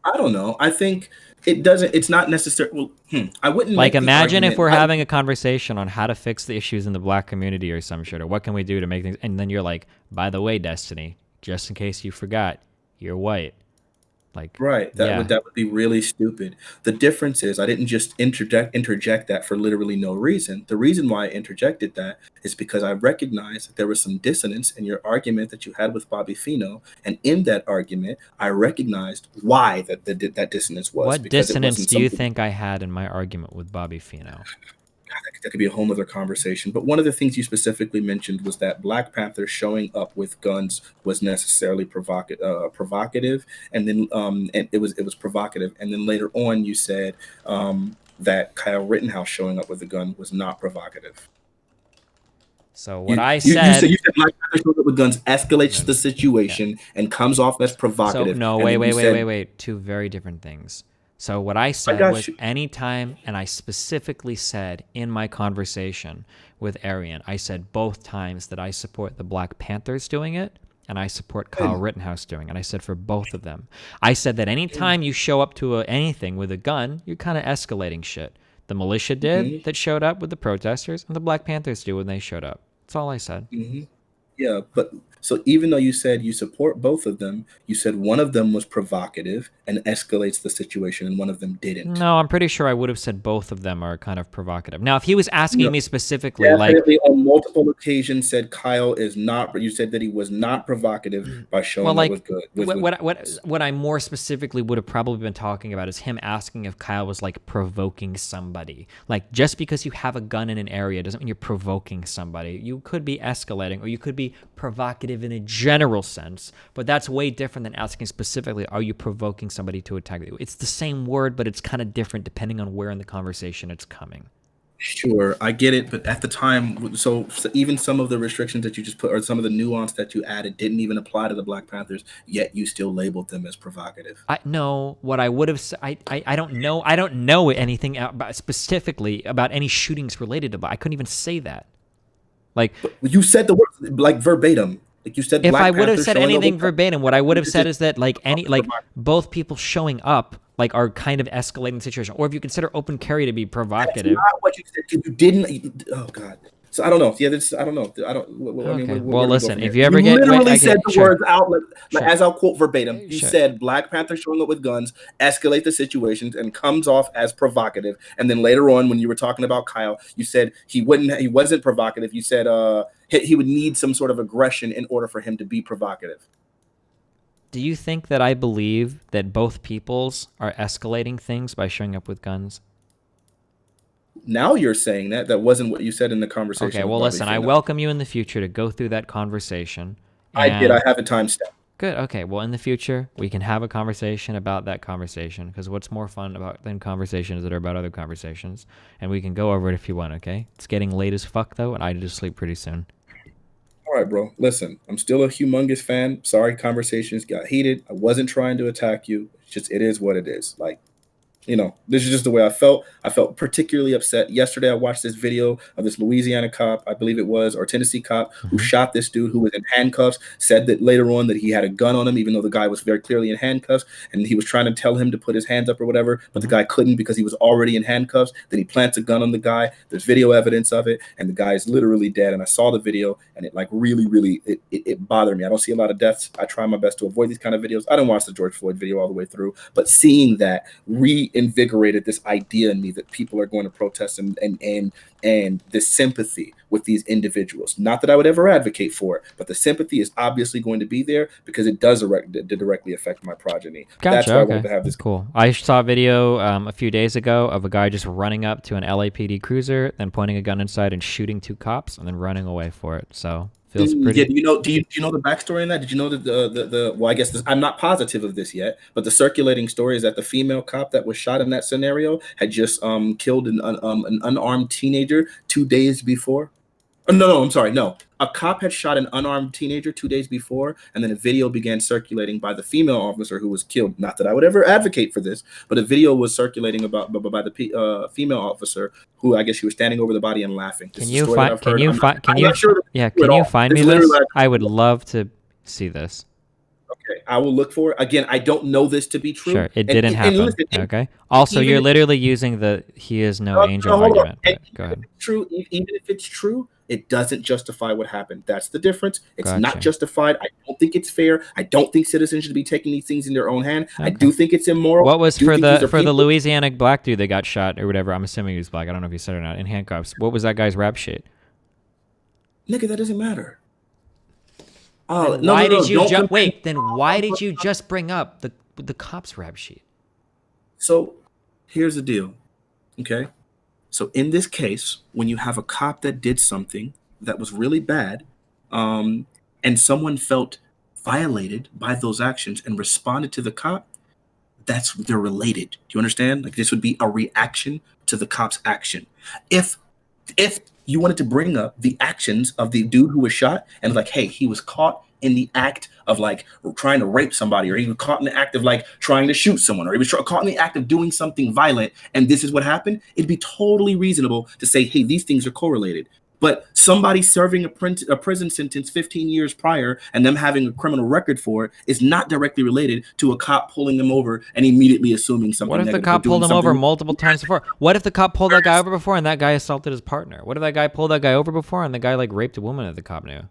I don't know. I think it doesn't. It's not necessary. Well, I wouldn't Like, make the imagine if argument. we're having a conversation on how to fix the issues in the black community or some shit, or what can we do to make things, and then you're like, by the way, Destiny, just in case you forgot, you're white. Like, Right. yeah. That would be really stupid. The difference is I didn't just interject that for literally no reason. The reason why I interjected that is because I recognized that there was some dissonance in your argument that you had with Bobby Fino, and in that argument, I recognized why that dissonance was What because it dissonance wasn't do you something. think I had in my argument with Bobby Fino? That could be a whole other conversation. But one of the things you specifically mentioned was that Black Panther showing up with guns was necessarily provocative, and then and it was provocative. And then later on, you said that Kyle Rittenhouse showing up with a gun was not provocative. So what I You said, said Black Panther showing up with guns no, escalates the no, yeah. situation and comes off as So provocative. no, And wait, then you wait, wait, wait, said, wait. Two very different things. So what I "I said got was you." anytime, and I specifically said in my conversation with Arian, I said both times that I support the Black Panthers doing it, and I support Kyle Good. Rittenhouse doing it. And I said for both of them. I said that anytime you show up to anything with a gun, you're kind of escalating shit. The militia did Mm-hmm. that showed up with the protesters, and the Black Panthers do when they showed up. That's all I said. Mm-hmm. Yeah, but so even though you said you support both of them, you said one of them was provocative and escalates the situation, and one of them didn't. No, I'm pretty sure I would have said both of them are kind of provocative. Now, if he was asking No, me specifically, like, definitely on multiple occasions said Kyle is not. You said that he was not provocative by well, showing up like with good what what I more specifically would have probably been talking about is him asking if Kyle was like provoking somebody. Like, just because you have a gun in an area doesn't mean you're provoking somebody. You could be escalating, or you could be provocative in a general sense, but that's way different than asking specifically, are you provoking somebody to attack you? It's the same word, but it's kind of different depending on where in the conversation it's coming. Sure, I get it, but at the time, so even some of the restrictions that you just put, or some of the nuance that you added, didn't even apply to the Black Panthers. Yet you still labeled them as provocative. I know what I would have. I don't know. I don't know anything about specifically about any shootings related to. But I couldn't even say that. Like, But you said the words like verbatim. Like you said, if I Black would have Panther said showing up with anything verbatim, what I would have guns. said is that like any like both people showing up like are kind of escalating the situation. Or if you consider open carry to be That's provocative. not what you said. You didn't. Oh God. So I don't know. Yeah, this I don't know. I don't. I mean, Okay. where Well, do we go listen. from If here? you You ever get wait, literally I get said it. the Sure. words out, Sure. as I'll quote verbatim. You Sure. said Black Panther showing up with guns escalate the situations and comes off as provocative. And then later on, when you were talking about Kyle, you said he wouldn't. He wasn't provocative. You said he would need some sort of aggression in order for him to be provocative. Do you think that I believe that both peoples are escalating things by showing up with guns? Now you're saying that wasn't what you said in the Okay, conversation with well, Bobby listen, I Fino. welcome you in the future to go through that conversation. I did. I And have a timestamp. good, okay, well, in the future, we can have a conversation about that conversation because what's more fun about than conversations that are about other conversations? And we can go over it if you want, okay? It's getting late as fuck, though, and I need to sleep pretty soon. All right, bro. Listen, I'm still a humongous fan. Sorry, conversations got heated. I wasn't trying to attack you. It's just it is what it is. Like this is just the way I felt. I felt particularly upset. Yesterday, I watched this video of this Louisiana cop, I believe it was, or Tennessee cop, who Mm-hmm. shot this dude who was in handcuffs, said that later on that he had a gun on him, even though the guy was very clearly in handcuffs, and he was trying to tell him to put his hands up or whatever, but the Mm-hmm. guy couldn't because he was already in handcuffs. Then he plants a gun on the guy. There's video evidence of it, and the guy is literally dead. And I saw the video, and it like really, really, it bothered me. I don't see a lot of deaths. I try my best to avoid these kind of videos. I don't watch the George Floyd video all the way through, but seeing that reinvigorated this idea in me that people are going to protest and the sympathy with these individuals. Not that I would ever advocate for it, but the sympathy is obviously going to be there because it does directly affect my progeny. That's Gotcha, why I wanted okay. to have this. Cool. I saw a video a few days ago of a guy just running up to an LAPD cruiser, then pointing a gun inside and shooting two cops, and then running away for it. So, feels Yeah, pretty. do you know the backstory in that? Did you know that the well, I guess I'm not positive of this yet, but the circulating story is that the female cop that was shot in that scenario had just killed an unarmed teenager 2 days before. Oh, no, I'm sorry. No, a cop had shot an unarmed teenager 2 days before, and then a video began circulating by the female officer who was killed. Not that I would ever advocate for this, but a video was circulating about by the female officer who I guess she was standing over the body and laughing. This Can is a you story that find? I've heard. Can I'm you? not sure that Yeah. it's true at Can you all. find It's me literally this? like, I would love to see this. Okay, I will look for it. Again, I don't know this to be true. Sure, it didn't happen. Listen, okay. Also, even you're if, literally using the "he is no angel" hold on. argument. But go ahead. Even if it's true, it doesn't justify what happened. That's the difference. It's not Gotcha. justified. I don't think it's fair. I don't think citizens should be taking these things in their own hand. Okay. I do think it's immoral. What was for the people. Louisiana black dude that got shot or whatever? I'm assuming he was black. I don't know if he said it or not. In handcuffs. What was that guy's rap sheet? Nigga, that doesn't matter. Then why did you wait? Then why did you just bring up the cops rap sheet? So, here's the deal. Okay. So in this case, when you have a cop that did something that was really bad, and someone felt violated by those actions and responded to the cop, they're related. Do you understand? Like this would be a reaction to the cop's action. If you wanted to bring up the actions of the dude who was shot and like, hey, he was caught in the act of like trying to rape somebody, or he was caught in the act of like trying to shoot someone, or he was caught in the act of doing something violent, and this is what happened, it'd be totally reasonable to say, hey, these things are correlated. But somebody serving a prison sentence 15 years prior and them having a criminal record for it is not directly related to a cop pulling them over and immediately assuming something. What if the cop pulled him over multiple times before? What if the cop pulled that guy over before and that guy assaulted his partner? What if that guy pulled that guy over before and the guy like raped a woman that the cop knew?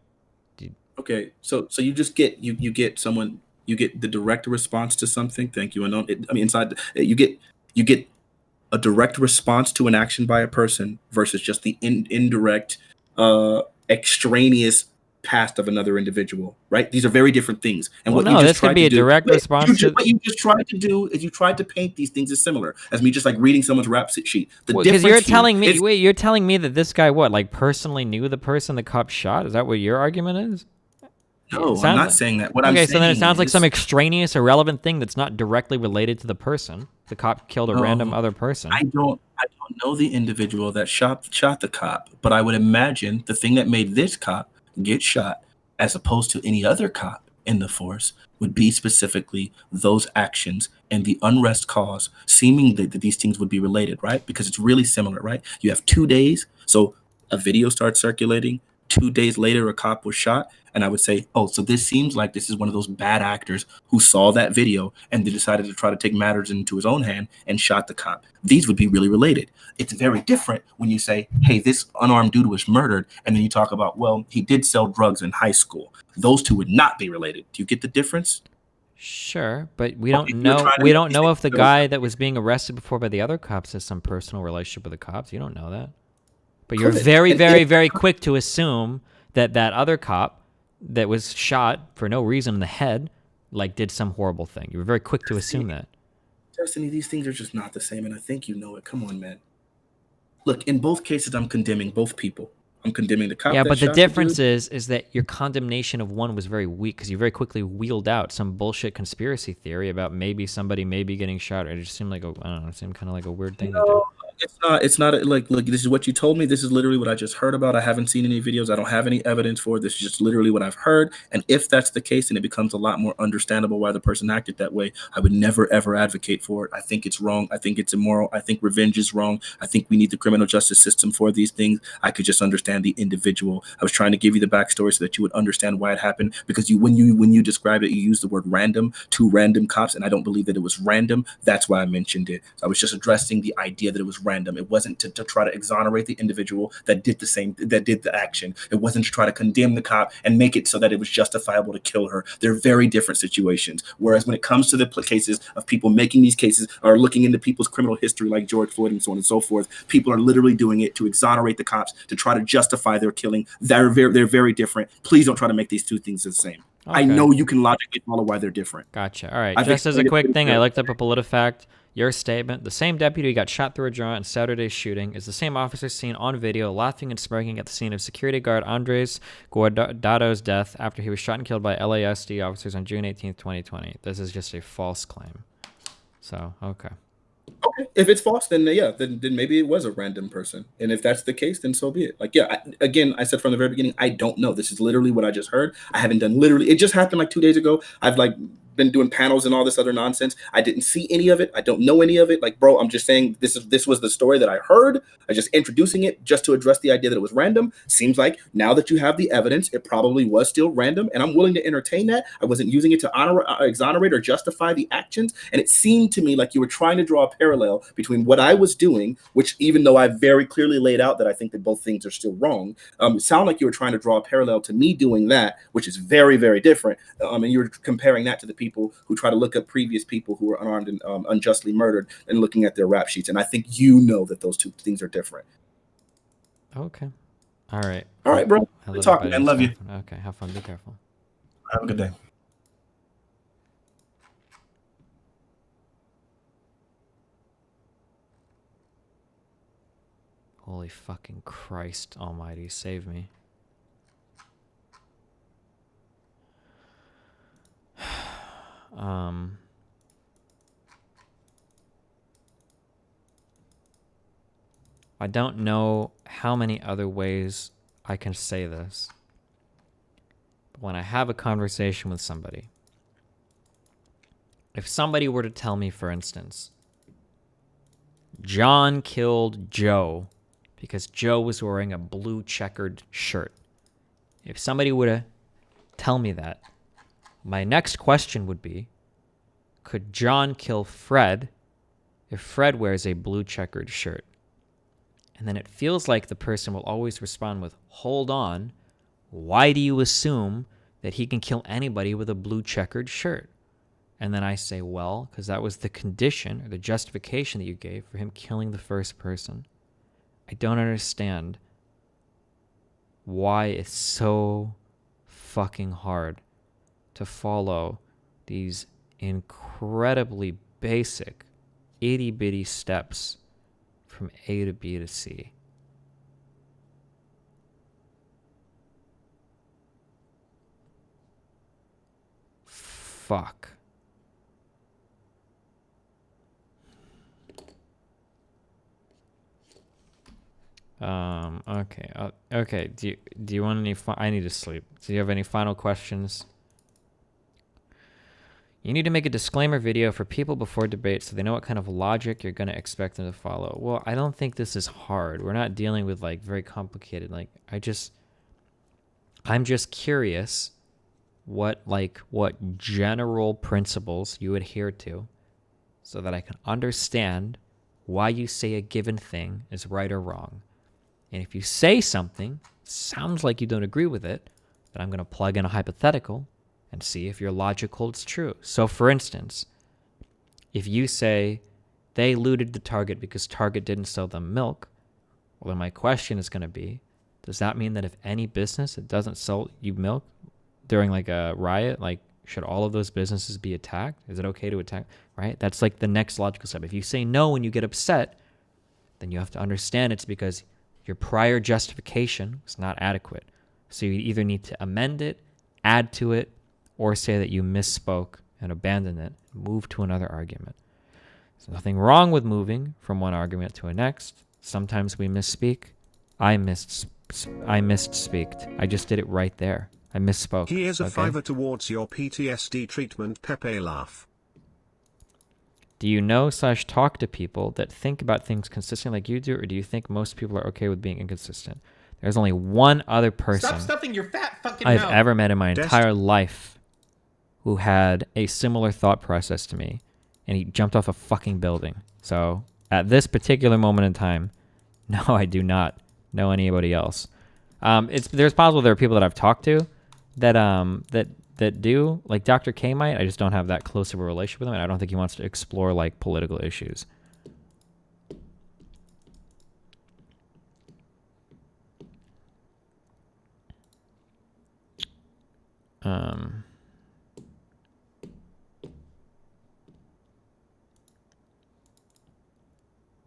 Okay, so you just get you get someone, you get the direct response to something. Thank you. Inside you get a direct response to an action by a person versus just the indirect, extraneous past of another individual, right? These are very different things. And well, no, this could be a direct response. What you just tried to do is you tried to paint these things as similar as me just like reading someone's rap sheet. Because you're telling me, you're telling me that this guy like personally knew the person the cop shot? Is that what your argument is? No, I'm not saying that. Okay, so then it sounds like some extraneous, irrelevant thing that's not directly related to the person. The cop killed a random other person. I don't know the individual that shot the cop, but I would imagine the thing that made this cop get shot, as opposed to any other cop in the force, would be specifically those actions and the unrest cause, seeming that these things would be related, right? Because it's really similar, right? You have 2 days, so a video starts circulating. 2 days later, a cop was shot. And I would say, oh, so this seems like this is one of those bad actors who saw that video and they decided to try to take matters into his own hand and shot the cop. These would be really related. It's very different when you say, hey, this unarmed dude was murdered. And then you talk about, well, he did sell drugs in high school. Those two would not be related. Do you get the difference? Sure, but we don't know. We don't know if the guy that was being arrested before by the other cops has some personal relationship with the cops. You don't know that. But you're very, very, very quick to assume that that other cop that was shot for no reason in the head, like, did some horrible thing. You were very quick to assume that. Destiny, these things are just not the same, and I think you know it. Come on, man. Look, in both cases, I'm condemning both people. I'm condemning the cop. Yeah, but the difference is that your condemnation of one was very weak because you very quickly wheeled out some bullshit conspiracy theory about maybe somebody getting shot. It just seemed like I don't know, it seemed kind of like a weird thing to do. It's not like, look, this is what you told me. This is literally what I just heard about. I haven't seen any videos. I don't have any evidence for it. This is just literally what I've heard. And if that's the case, then it becomes a lot more understandable why the person acted that way. I would never, ever advocate for it. I think it's wrong. I think it's immoral. I think revenge is wrong. I think we need the criminal justice system for these things. I could just understand the individual. I was trying to give you the backstory so that you would understand why it happened, because when you described it, you used the word random, 2 random cops, and I don't believe that it was random. That's why I mentioned it. So I was just addressing the idea that it was random. It wasn't to try to exonerate the individual that did the action. It wasn't to try to condemn the cop and make it so that it was justifiable to kill her. They're very different situations. Whereas when it comes to the cases of people making these cases or looking into people's criminal history, like George Floyd and so on and so forth, people are literally doing it to exonerate the cops, to try to justify their killing. They're very different. Please don't try to make these two things the same. Okay. I know you can logically follow why they're different. Gotcha. All right. Just as a quick thing, I looked up a PolitiFact. Your statement: the same deputy who got shot through a drawer in Saturday's shooting is the same officer seen on video laughing and smirking at the scene of security guard Andres Guardado's death after he was shot and killed by LASD officers on June 18th, 2020. This is just a false claim. So, okay. Okay, if it's false, then then maybe it was a random person, and if that's the case, then so be it. Like, I said from the very beginning, I don't know. This is literally what I just heard. I haven't done literally. It just happened like 2 days ago. I've like been doing panels and all this other nonsense. I didn't see any of it. I don't know any of it. Like, bro, I'm just saying this was the story that I heard. I just introducing it just to address the idea that it was random. Seems like now that you have the evidence, it probably was still random, and I'm willing to entertain that. I wasn't using it to exonerate or justify the actions, and it seemed to me like you were trying to draw a parallel between what I was doing, which even though I very clearly laid out that I think that both things are still wrong, it sounded like you were trying to draw a parallel to me doing that, which is very, very different. And you were comparing that to the people who try to look up previous people who were unarmed and unjustly murdered and looking at their rap sheets. And I think you know that those two things are different. Okay. All right. All right, bro. Good talking, man. Love you. Okay. Have fun. Be careful. Have a good day. Holy fucking Christ almighty, save me. I don't know how many other ways I can say this. But when I have a conversation with somebody, if somebody were to tell me, for instance, John killed Joe because Joe was wearing a blue checkered shirt. If somebody were to tell me that, my next question would be, could John kill Fred if Fred wears a blue checkered shirt? And then it feels like the person will always respond with, hold on, why do you assume that he can kill anybody with a blue checkered shirt? And then I say, well, because that was the condition or the justification that you gave for him killing the first person. I don't understand why it's so fucking hard to follow these incredibly basic, itty-bitty steps from A to B to C. Fuck. Okay. Okay. Do you want any? I need to sleep. Do you have any final questions? You need to make a disclaimer video for people before debate so they know what kind of logic you're going to expect them to follow. Well, I don't think this is hard. We're not dealing with like very complicated. Like I'm just curious what general principles you adhere to so that I can understand why you say a given thing is right or wrong. And if you say something, sounds like you don't agree with it, then I'm going to plug in a hypothetical and see if your logic holds true. So for instance, if you say they looted the Target because Target didn't sell them milk, well, then my question is going to be, does that mean that if any business that doesn't sell you milk during like a riot, like should all of those businesses be attacked? Is it okay to attack? Right? That's like the next logical step. If you say no when you get upset, then you have to understand it's because your prior justification was not adequate. So you either need to amend it, add to it, or say that you misspoke and abandon it, move to another argument. There's nothing wrong with moving from one argument to a next. Sometimes we misspeak. I misspeaked. I just did it right there. I misspoke. Here's a $5 towards your PTSD treatment, Pepe laugh. Do you know/talk to people that think about things consistently like you do, or do you think most people are okay with being inconsistent? There's only one other person Stop stuffing your fat fucking I've mouth. ever met in my entire life who had a similar thought process to me, and he jumped off a fucking building. So at this particular moment in time, no, I do not know anybody else. There's possible there are people that I've talked to that do, like Dr. K might. I just don't have that close of a relationship with him, and I don't think he wants to explore like political issues.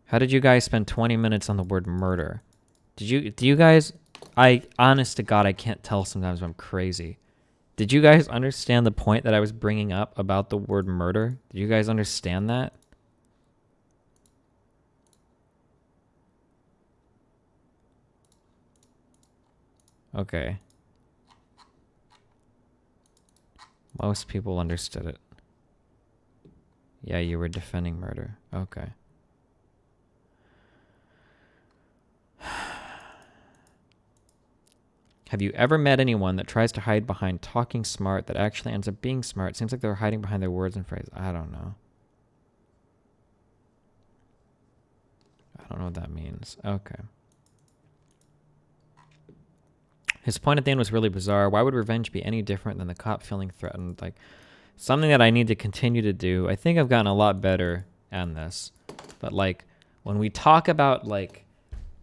How did you guys spend 20 minutes on the word murder? Do you guys, honest to God, I can't tell sometimes I'm crazy. Did you guys understand the point that I was bringing up about the word murder? Did you guys understand that? Okay. Most people understood it. Yeah, you were defending murder. Okay. Have you ever met anyone that tries to hide behind talking smart that actually ends up being smart? Seems like they're hiding behind their words and phrases. I don't know. I don't know what that means. Okay. His point at the end was really bizarre. Why would revenge be any different than the cop feeling threatened? Like, something that I need to continue to do. I think I've gotten a lot better at this. But, like, when we talk about, like,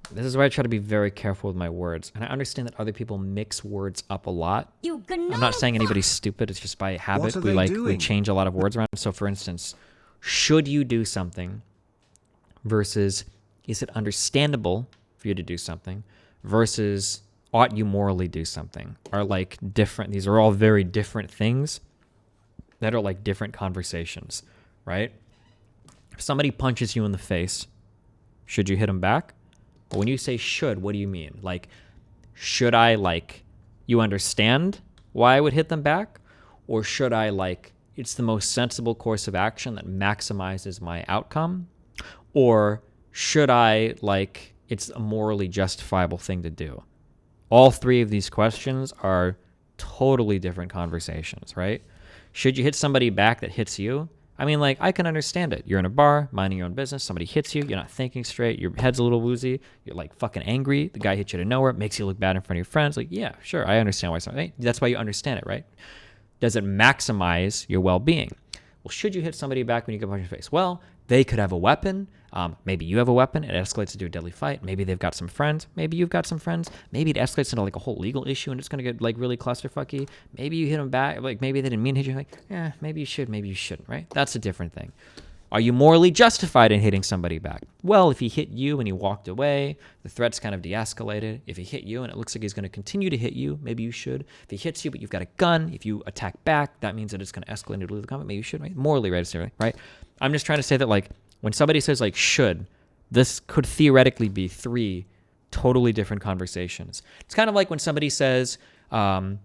this is where I try to be very careful with my words. And I understand that other people mix words up a lot. I'm not saying anybody's stupid. It's just by habit. We change a lot of words around. So, for instance, should you do something versus is it understandable for you to do something versus ought you morally do something are like different. These are all very different things that are like different conversations, right? If somebody punches you in the face, should you hit them back? But when you say should, what do you mean? Like, should I, like, you understand why I would hit them back? Or should I, like, it's the most sensible course of action that maximizes my outcome? Or should I, like, it's a morally justifiable thing to do? All three of these questions are totally different conversations, right? Should you hit somebody back that hits you? I mean, like, I can understand it. You're in a bar, minding your own business. Somebody hits you. You're not thinking straight. Your head's a little woozy. You're, like, fucking angry. The guy hits you to nowhere. Makes you look bad in front of your friends. Like, yeah, sure, I understand why something. That's why you understand it, right? Does it maximize your well-being? Well, should you hit somebody back when you get punched in the face? Well, they could have a weapon. Maybe you have a weapon. It escalates into a deadly fight. Maybe they've got some friends. Maybe you've got some friends. Maybe it escalates into like a whole legal issue and it's going to get like really clusterfucky. Maybe you hit them back. Like maybe they didn't mean to hit you. Like, yeah, maybe you should. Maybe you shouldn't, right? That's a different thing. Are you morally justified in hitting somebody back? Well, if he hit you and he walked away, the threat's kind of de-escalated. If he hit you and it looks like he's going to continue to hit you, maybe you should. If he hits you but you've got a gun, if you attack back, that means that it's going to escalate into the combat. Maybe you should, right? Morally right? I'm just trying to say that, like, when somebody says, like, should, this could theoretically be three totally different conversations. It's kind of like when somebody says, do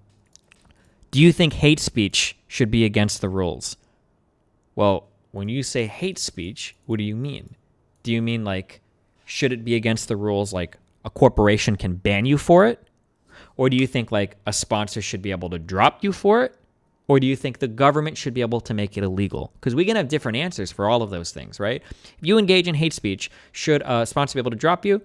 you think hate speech should be against the rules? Well, when you say hate speech, what do you mean? Do you mean, like, should it be against the rules, like a corporation can ban you for it? Or do you think, like, a sponsor should be able to drop you for it? Or do you think the government should be able to make it illegal? Because we can have different answers for all of those things, right? If you engage in hate speech, should a sponsor be able to drop you?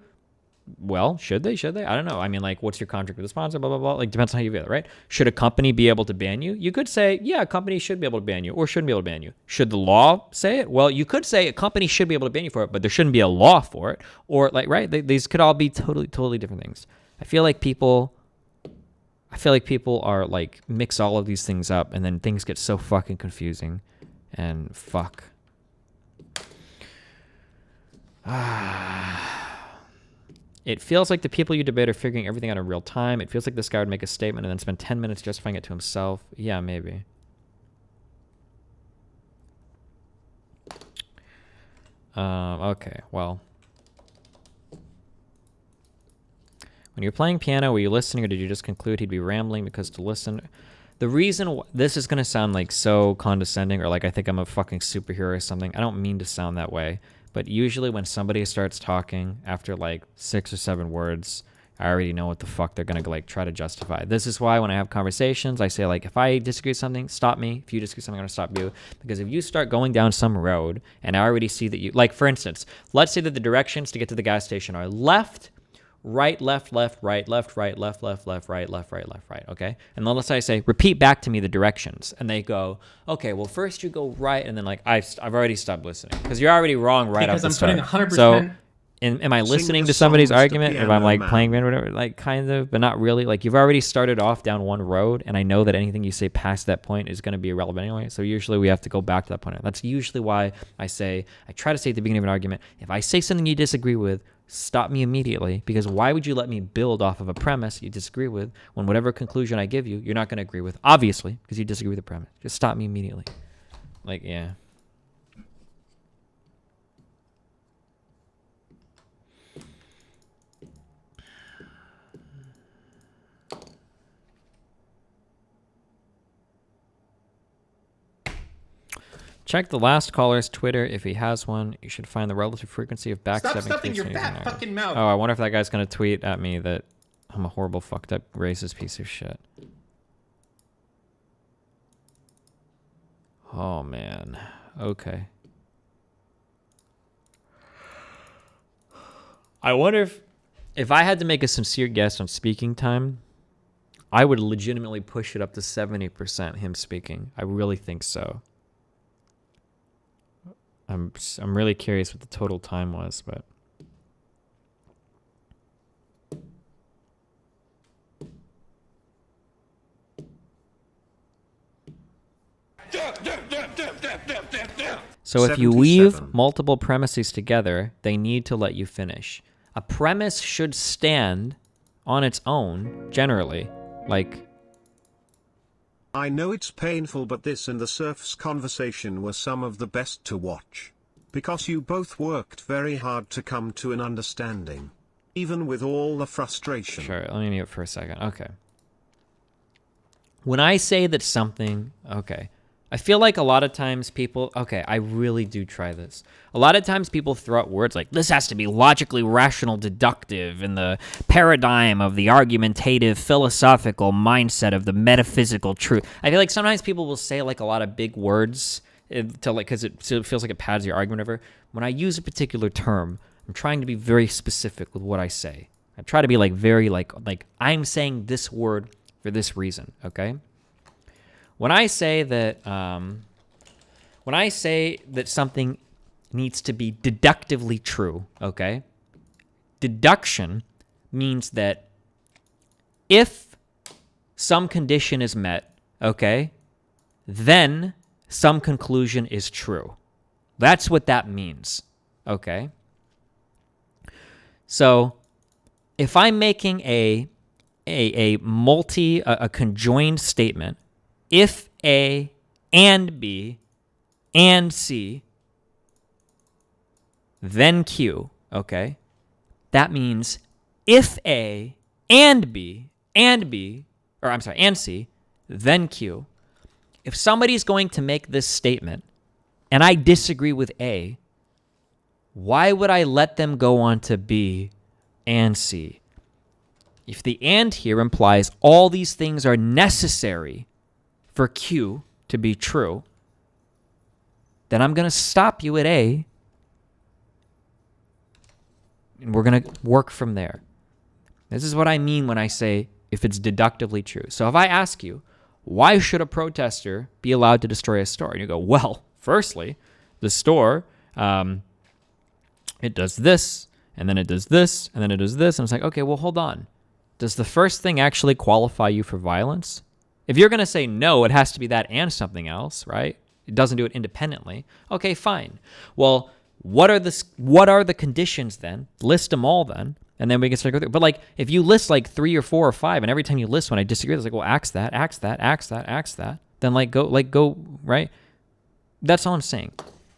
Well, should they? I don't know. I mean, like, what's your contract with the sponsor? Blah, blah, blah. Like, depends on how you view it, right? Should a company be able to ban you? You could say, yeah, a company should be able to ban you or shouldn't be able to ban you. Should the law say it? Well, you could say a company should be able to ban you for it, but there shouldn't be a law for it. Or, like, right? These could all be totally different things. I feel like people are, like, mix all of these things up and then things get so fucking confusing. And fuck. It feels like the people you debate are figuring everything out in real time. It feels like this guy would make a statement and then spend 10 minutes justifying it to himself. Yeah, maybe. Okay, well. When you're playing piano, were you listening or did you just conclude he'd be rambling because to listen? The reason this is going to sound like so condescending or like I think I'm a fucking superhero or something. I don't mean to sound that way. But usually when somebody starts talking after like 6 or 7 words, I already know what the fuck they're going to like try to justify. This is why when I have conversations, I say like, if I disagree with something, stop me. If you disagree with something, I'm going to stop you. Because if you start going down some road and I already see that you, like for instance, let's say that the directions to get to the gas station are left, right, left, left, right, left, right, left, left, left, right, left, right, left, right, okay? And then let's say I say, repeat back to me the directions. And they go, okay, well, first you go right, and then like, I've already stopped listening. Because you're already wrong right off the start. Because I'm putting 100%... So, am I listening to somebody's argument? If I'm like playing or whatever, like kind of, but not really. Like you've already started off down one road, and I know that anything you say past that point is going to be irrelevant anyway. So usually we have to go back to that point. That's usually why I try to say at the beginning of an argument, if I say something you disagree with, stop me immediately, because why would you let me build off of a premise you disagree with when whatever conclusion I give you, you're not going to agree with, obviously, because you disagree with the premise. Just stop me immediately. Like, yeah. Check the last caller's Twitter if he has one. You should find the relative frequency of backstabbing. Stop stuffing your fat fucking mouth. Oh, I wonder if that guy's going to tweet at me that I'm a horrible, fucked up, racist piece of shit. Oh, man. Okay. I wonder if I had to make a sincere guess on speaking time, I would legitimately push it up to 70% him speaking. I really think so. I'm really curious what the total time was, but so if you weave multiple premises together, they need to let you finish. A premise should stand on its own, generally. Like, I know it's painful, but this and the surf's conversation were some of the best to watch. Because you both worked very hard to come to an understanding. Even with all the frustration. Sure, let me mute for a second. Okay. When I say that something... Okay. I feel like a lot of times people... Okay, I really do try this. A lot of times people throw out words like, this has to be logically rational deductive in the paradigm of the argumentative philosophical mindset of the metaphysical truth. I feel like sometimes people will say like a lot of big words to like because it feels like it pads your argument over. When I use a particular term, I'm trying to be very specific with what I say. I try to be like very like I'm saying this word for this reason, okay? When I say that something needs to be deductively true, okay? Deduction means that if some condition is met, okay, then some conclusion is true. That's what that means, okay? So if I'm making a conjoined statement, if A and B and C, then Q, okay? That means if A and B and C, then Q. If somebody's going to make this statement and I disagree with A, why would I let them go on to B and C? If the and here implies all these things are necessary for Q to be true, then I'm going to stop you at A, and we're going to work from there. This is what I mean when I say if it's deductively true. So if I ask you, why should a protester be allowed to destroy a store? And you go, well, firstly, the store, it does this, and then it does this, and then it does this. And it's like, okay, well, hold on. Does the first thing actually qualify you for violence? If you're going to say no, it has to be that and something else, right? It doesn't do it independently. Okay, fine. Well, what are the conditions then? List them all then, and then we can start going through. But like, if you list like 3 or 4 or 5, and every time you list one, I disagree. It's like, well, axe that. Then go, right? That's all I'm saying.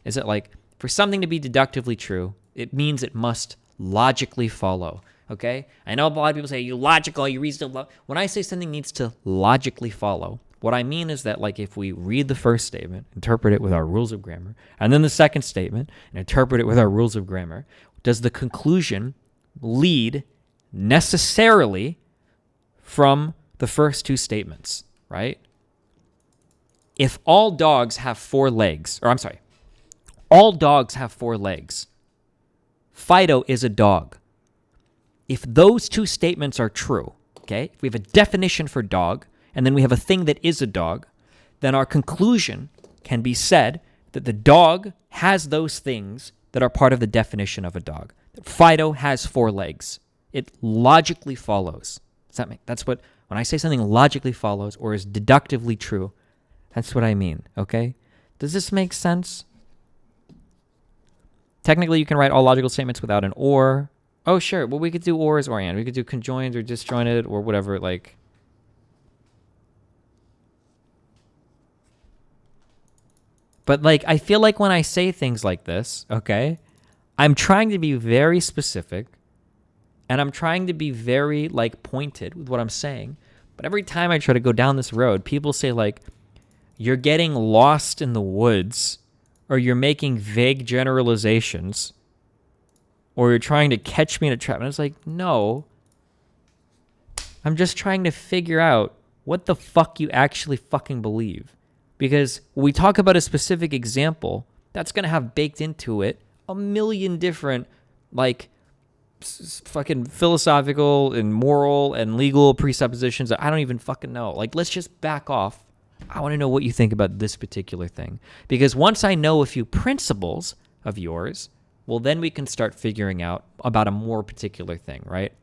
Is that like, for something to be deductively true, it means it must logically follow. Okay? I know a lot of people say, you logical, you reasonable. When I say something needs to logically follow, what I mean is that, like, if we read the first statement, interpret it with our rules of grammar, and then the second statement, and interpret it with our rules of grammar, does the conclusion lead necessarily from the first 2 statements, right? If all dogs have 4 legs, all dogs have 4 legs, Fido is a dog. If those 2 statements are true, okay, if we have a definition for dog, and then we have a thing that is a dog, then our conclusion can be said that the dog has those things that are part of the definition of a dog. Fido has 4 legs. It logically follows. That's what, when I say something logically follows or is deductively true, that's what I mean, okay? Does this make sense? Technically, you can write all logical statements without an or. Oh, sure. Well, we could do ors or and. We could do conjoined or disjointed or whatever, like. But, like, I feel like when I say things like this, okay, I'm trying to be very specific, and I'm trying to be very, like, pointed with what I'm saying. But every time I try to go down this road, people say, like, you're getting lost in the woods or you're making vague generalizations, or you're trying to catch me in a trap. And it's like, no, I'm just trying to figure out what the fuck you actually fucking believe. Because when we talk about a specific example, that's going to have baked into it a million different, like, fucking philosophical and moral and legal presuppositions that I don't even fucking know. Like, let's just back off. I want to know what you think about this particular thing. Because once I know a few principles of yours, well, then we can start figuring out about a more particular thing, right?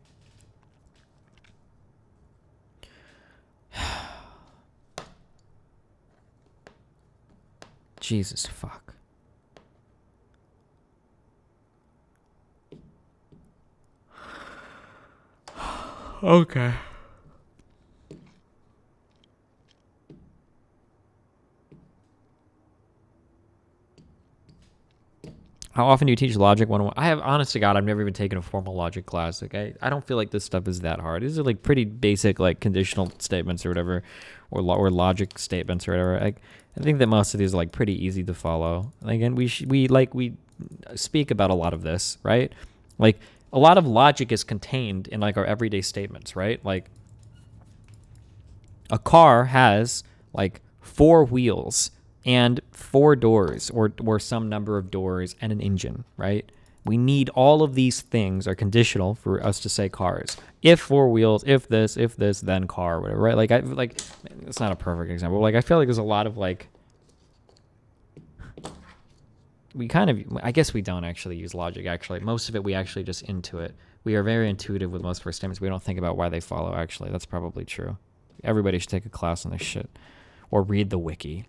Jesus fuck. Okay. How often do you teach logic 101? I have, honest to God, I've never even taken a formal logic class. Okay, I don't feel like this stuff is that hard. These are like pretty basic, like conditional statements or whatever, or logic statements or whatever. I think that most of these are like pretty easy to follow. Again, we speak about a lot of this, right? Like a lot of logic is contained in like our everyday statements, right? Like a car has like 4 wheels and 4 doors or some number of doors and an engine, right? We need all of these things are conditional for us to say cars. If 4 wheels, if this, then car, whatever, right? Like it's not a perfect example. Like I feel like there's a lot of like, I guess we don't actually use logic actually. Most of it we actually just intuit. We are very intuitive with most of our statements. We don't think about why they follow actually. That's probably true. Everybody should take a class on this shit. Or read the wiki.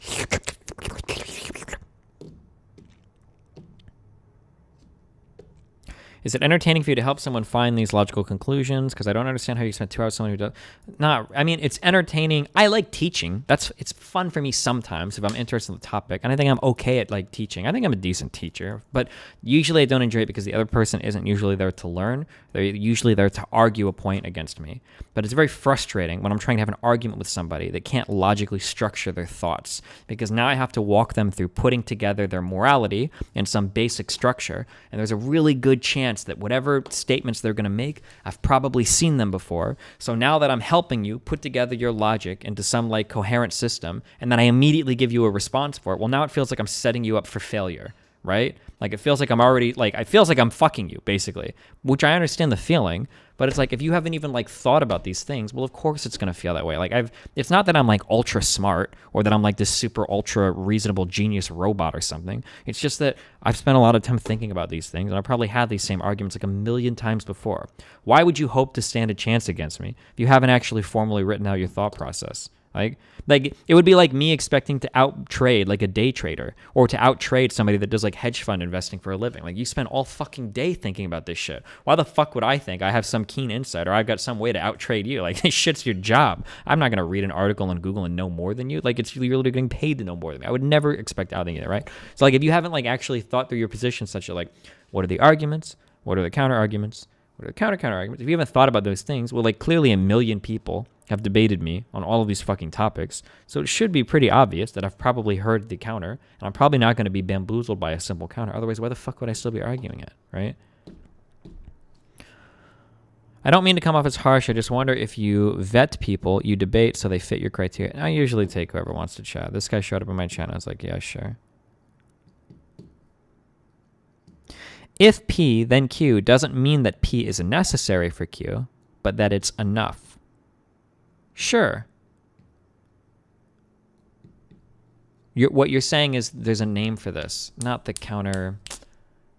Is it entertaining for you to help someone find these logical conclusions? Because I don't understand how you spend 2 hours with someone who does. Not, I mean, it's entertaining. I like teaching. It's fun for me sometimes if I'm interested in the topic. And I think I'm okay at like teaching. I think I'm a decent teacher. But usually I don't enjoy it because the other person isn't usually there to learn. They're usually there to argue a point against me. But it's very frustrating when I'm trying to have an argument with somebody that can't logically structure their thoughts. Because now I have to walk them through putting together their morality in some basic structure. And there's a really good chance that whatever statements they're going to make, I've probably seen them before. So now that I'm helping you put together your logic into some like coherent system, and then I immediately give you a response for it, well, now it feels like I'm setting you up for failure, right? Like it feels like I'm already, like, it feels like I'm fucking you, basically, which I understand the feeling, but it's like, if you haven't even like thought about these things, well, of course it's going to feel that way. Like it's not that I'm like ultra smart or that I'm like this super ultra reasonable genius robot or something. It's just that I've spent a lot of time thinking about these things, and I've probably had these same arguments like a million times before. Why would you hope to stand a chance against me if you haven't actually formally written out your thought process? Like it would be like me expecting to out-trade like a day trader or to out-trade somebody that does like hedge fund investing for a living. Like you spend all fucking day thinking about this shit. Why the fuck would I think I have some keen insight or I've got some way to out-trade you? Like this shit's your job. I'm not going to read an article on Google and know more than you. Like you're literally getting paid to know more than me. I would never expect outing you, right? So like if you haven't like actually thought through your position such as like, what are the arguments? What are the counter arguments? What are the counter arguments? If you haven't thought about those things, well, like clearly a million people have debated me on all of these fucking topics, so it should be pretty obvious that I've probably heard the counter, and I'm probably not going to be bamboozled by a simple counter. Otherwise, why the fuck would I still be arguing it, right? I don't mean to come off as harsh. I just wonder if you vet people you debate so they fit your criteria. And I usually take whoever wants to chat. This guy showed up in my channel. I was like, yeah, sure. If P, then Q doesn't mean that P is necessary for Q, but that it's enough. Sure. What you're saying is there's a name for this, not the counter.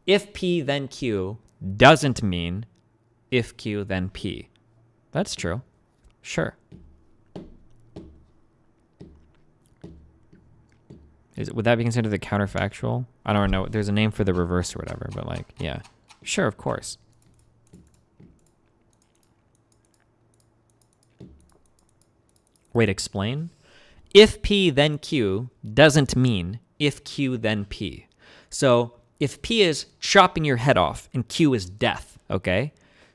If P, then Q doesn't mean if Q, then P. That's true. Sure. Would that be considered the counterfactual? I don't know. There's a name for the reverse or whatever, but like, yeah. Sure, of course. Wait, explain? If P, then Q doesn't mean if Q, then P. So if P is chopping your head off and Q is death, okay?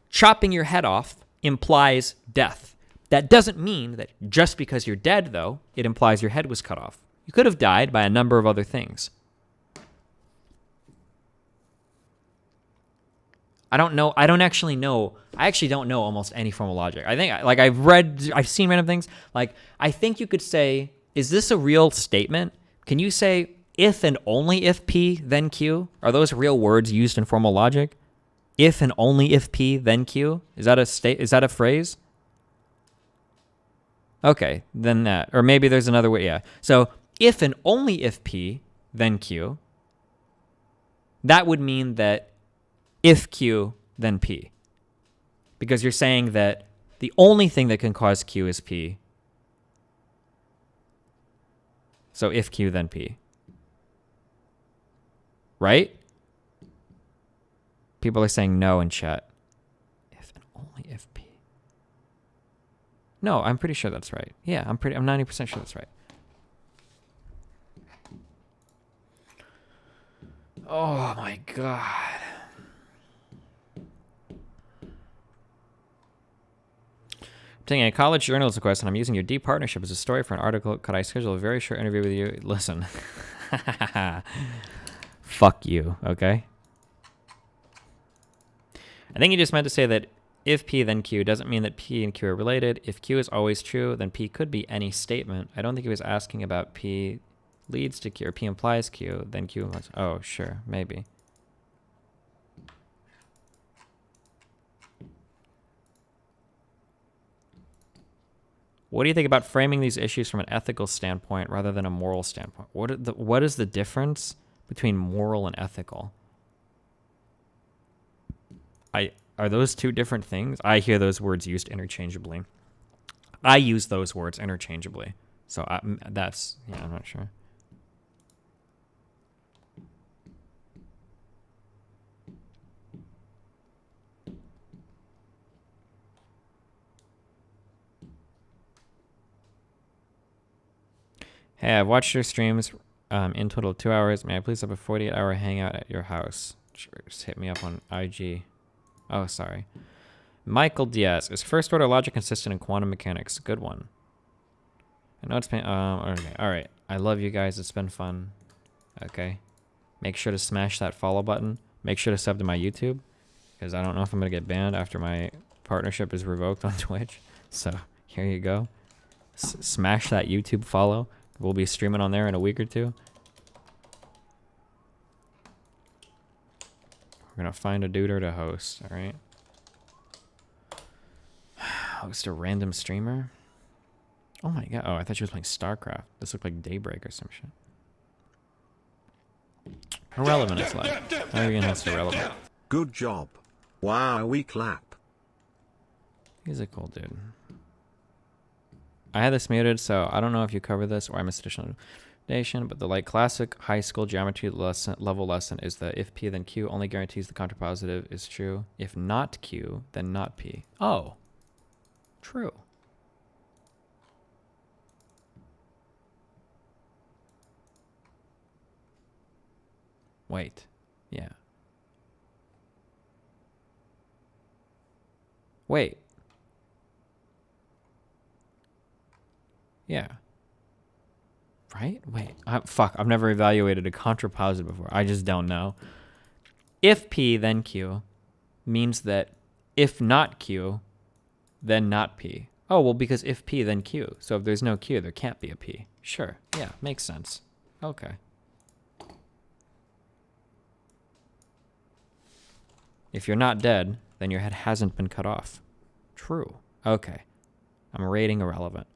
Chopping your head off implies death. That doesn't mean that just because you're dead, though, it implies your head was cut off. You could have died by a number of other things. I don't know. I actually don't know almost any formal logic. I think, like, I've seen random things. Like, I think you could say, is this a real statement? Can you say, if and only if P, then Q? Are those real words used in formal logic? If and only if P, then Q? Is that a phrase? Okay, then that. Or maybe there's another way, yeah. So, if and only if P, then Q. That would mean that if Q, then P. Because you're saying that the only thing that can cause Q is P. So if Q, then P. Right? People are saying no in chat. If and only if P. No, I'm pretty sure that's right. Yeah, I'm 90% sure that's right. Oh my God. I'm taking a college journalism course, and I'm using your deep partnership as a story for an article. Could I schedule a very short interview with you? Listen. Fuck you, okay? I think you just meant to say that if P, then Q doesn't mean that P and Q are related. If Q is always true, then P could be any statement. I don't think he was asking about P leads to Q, or P implies Q, then Q implies... Oh, sure, maybe. What do you think about framing these issues from an ethical standpoint rather than a moral standpoint? What is the difference between moral and ethical? Are those two different things? I hear those words used interchangeably. I use those words interchangeably. So I'm not sure. Hey, I've watched your streams in total 2 hours. May I please have a 48-hour hangout at your house? Sure, just hit me up on IG. Oh, sorry. Michael Diaz. Is first-order logic consistent in quantum mechanics? Good one. I know it's been... okay. All right. I love you guys. It's been fun. Okay. Make sure to smash that follow button. Make sure to sub to my YouTube, because I don't know if I'm going to get banned after my partnership is revoked on Twitch. So, here you go. Smash that YouTube follow. We'll be streaming on there in a week or two. We're going to find a duder to host, all right? Host a random streamer? Oh my God. Oh, I thought she was playing StarCraft. This looked like Daybreak or some shit. Irrelevant is like. How are you going to host Irrelevant? Good job. Wow, we clap. He's a cool dude. I had this muted, so I don't know if you cover this or I missed additional information, but the like classic high school geometry level lesson is that if P then Q only guarantees the contrapositive is true. If not Q, then not P. Oh, true. Wait, yeah. Wait. Yeah. Right? Wait. Fuck. I've never evaluated a contrapositive before. I just don't know. If P, then Q means that if not Q, then not P. Oh, well, because if P, then Q. So if there's no Q, there can't be a P. Sure. Yeah, makes sense. Okay. If you're not dead, then your head hasn't been cut off. True. Okay. I'm rating irrelevant.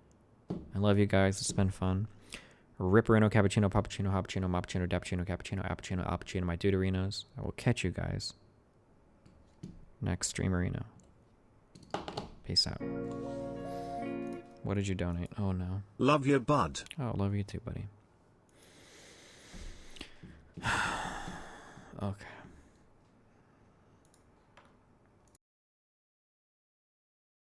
I love you guys. It's been fun. Ripperino, cappuccino, pappuccino, hoppuccino, moppuccino, dappuccino, cappuccino, appuccino, appuccino, my duderinos. I will catch you guys next streamerino. Peace out. What did you donate? Oh, no. Love you, bud. Oh, love you too, buddy. Okay.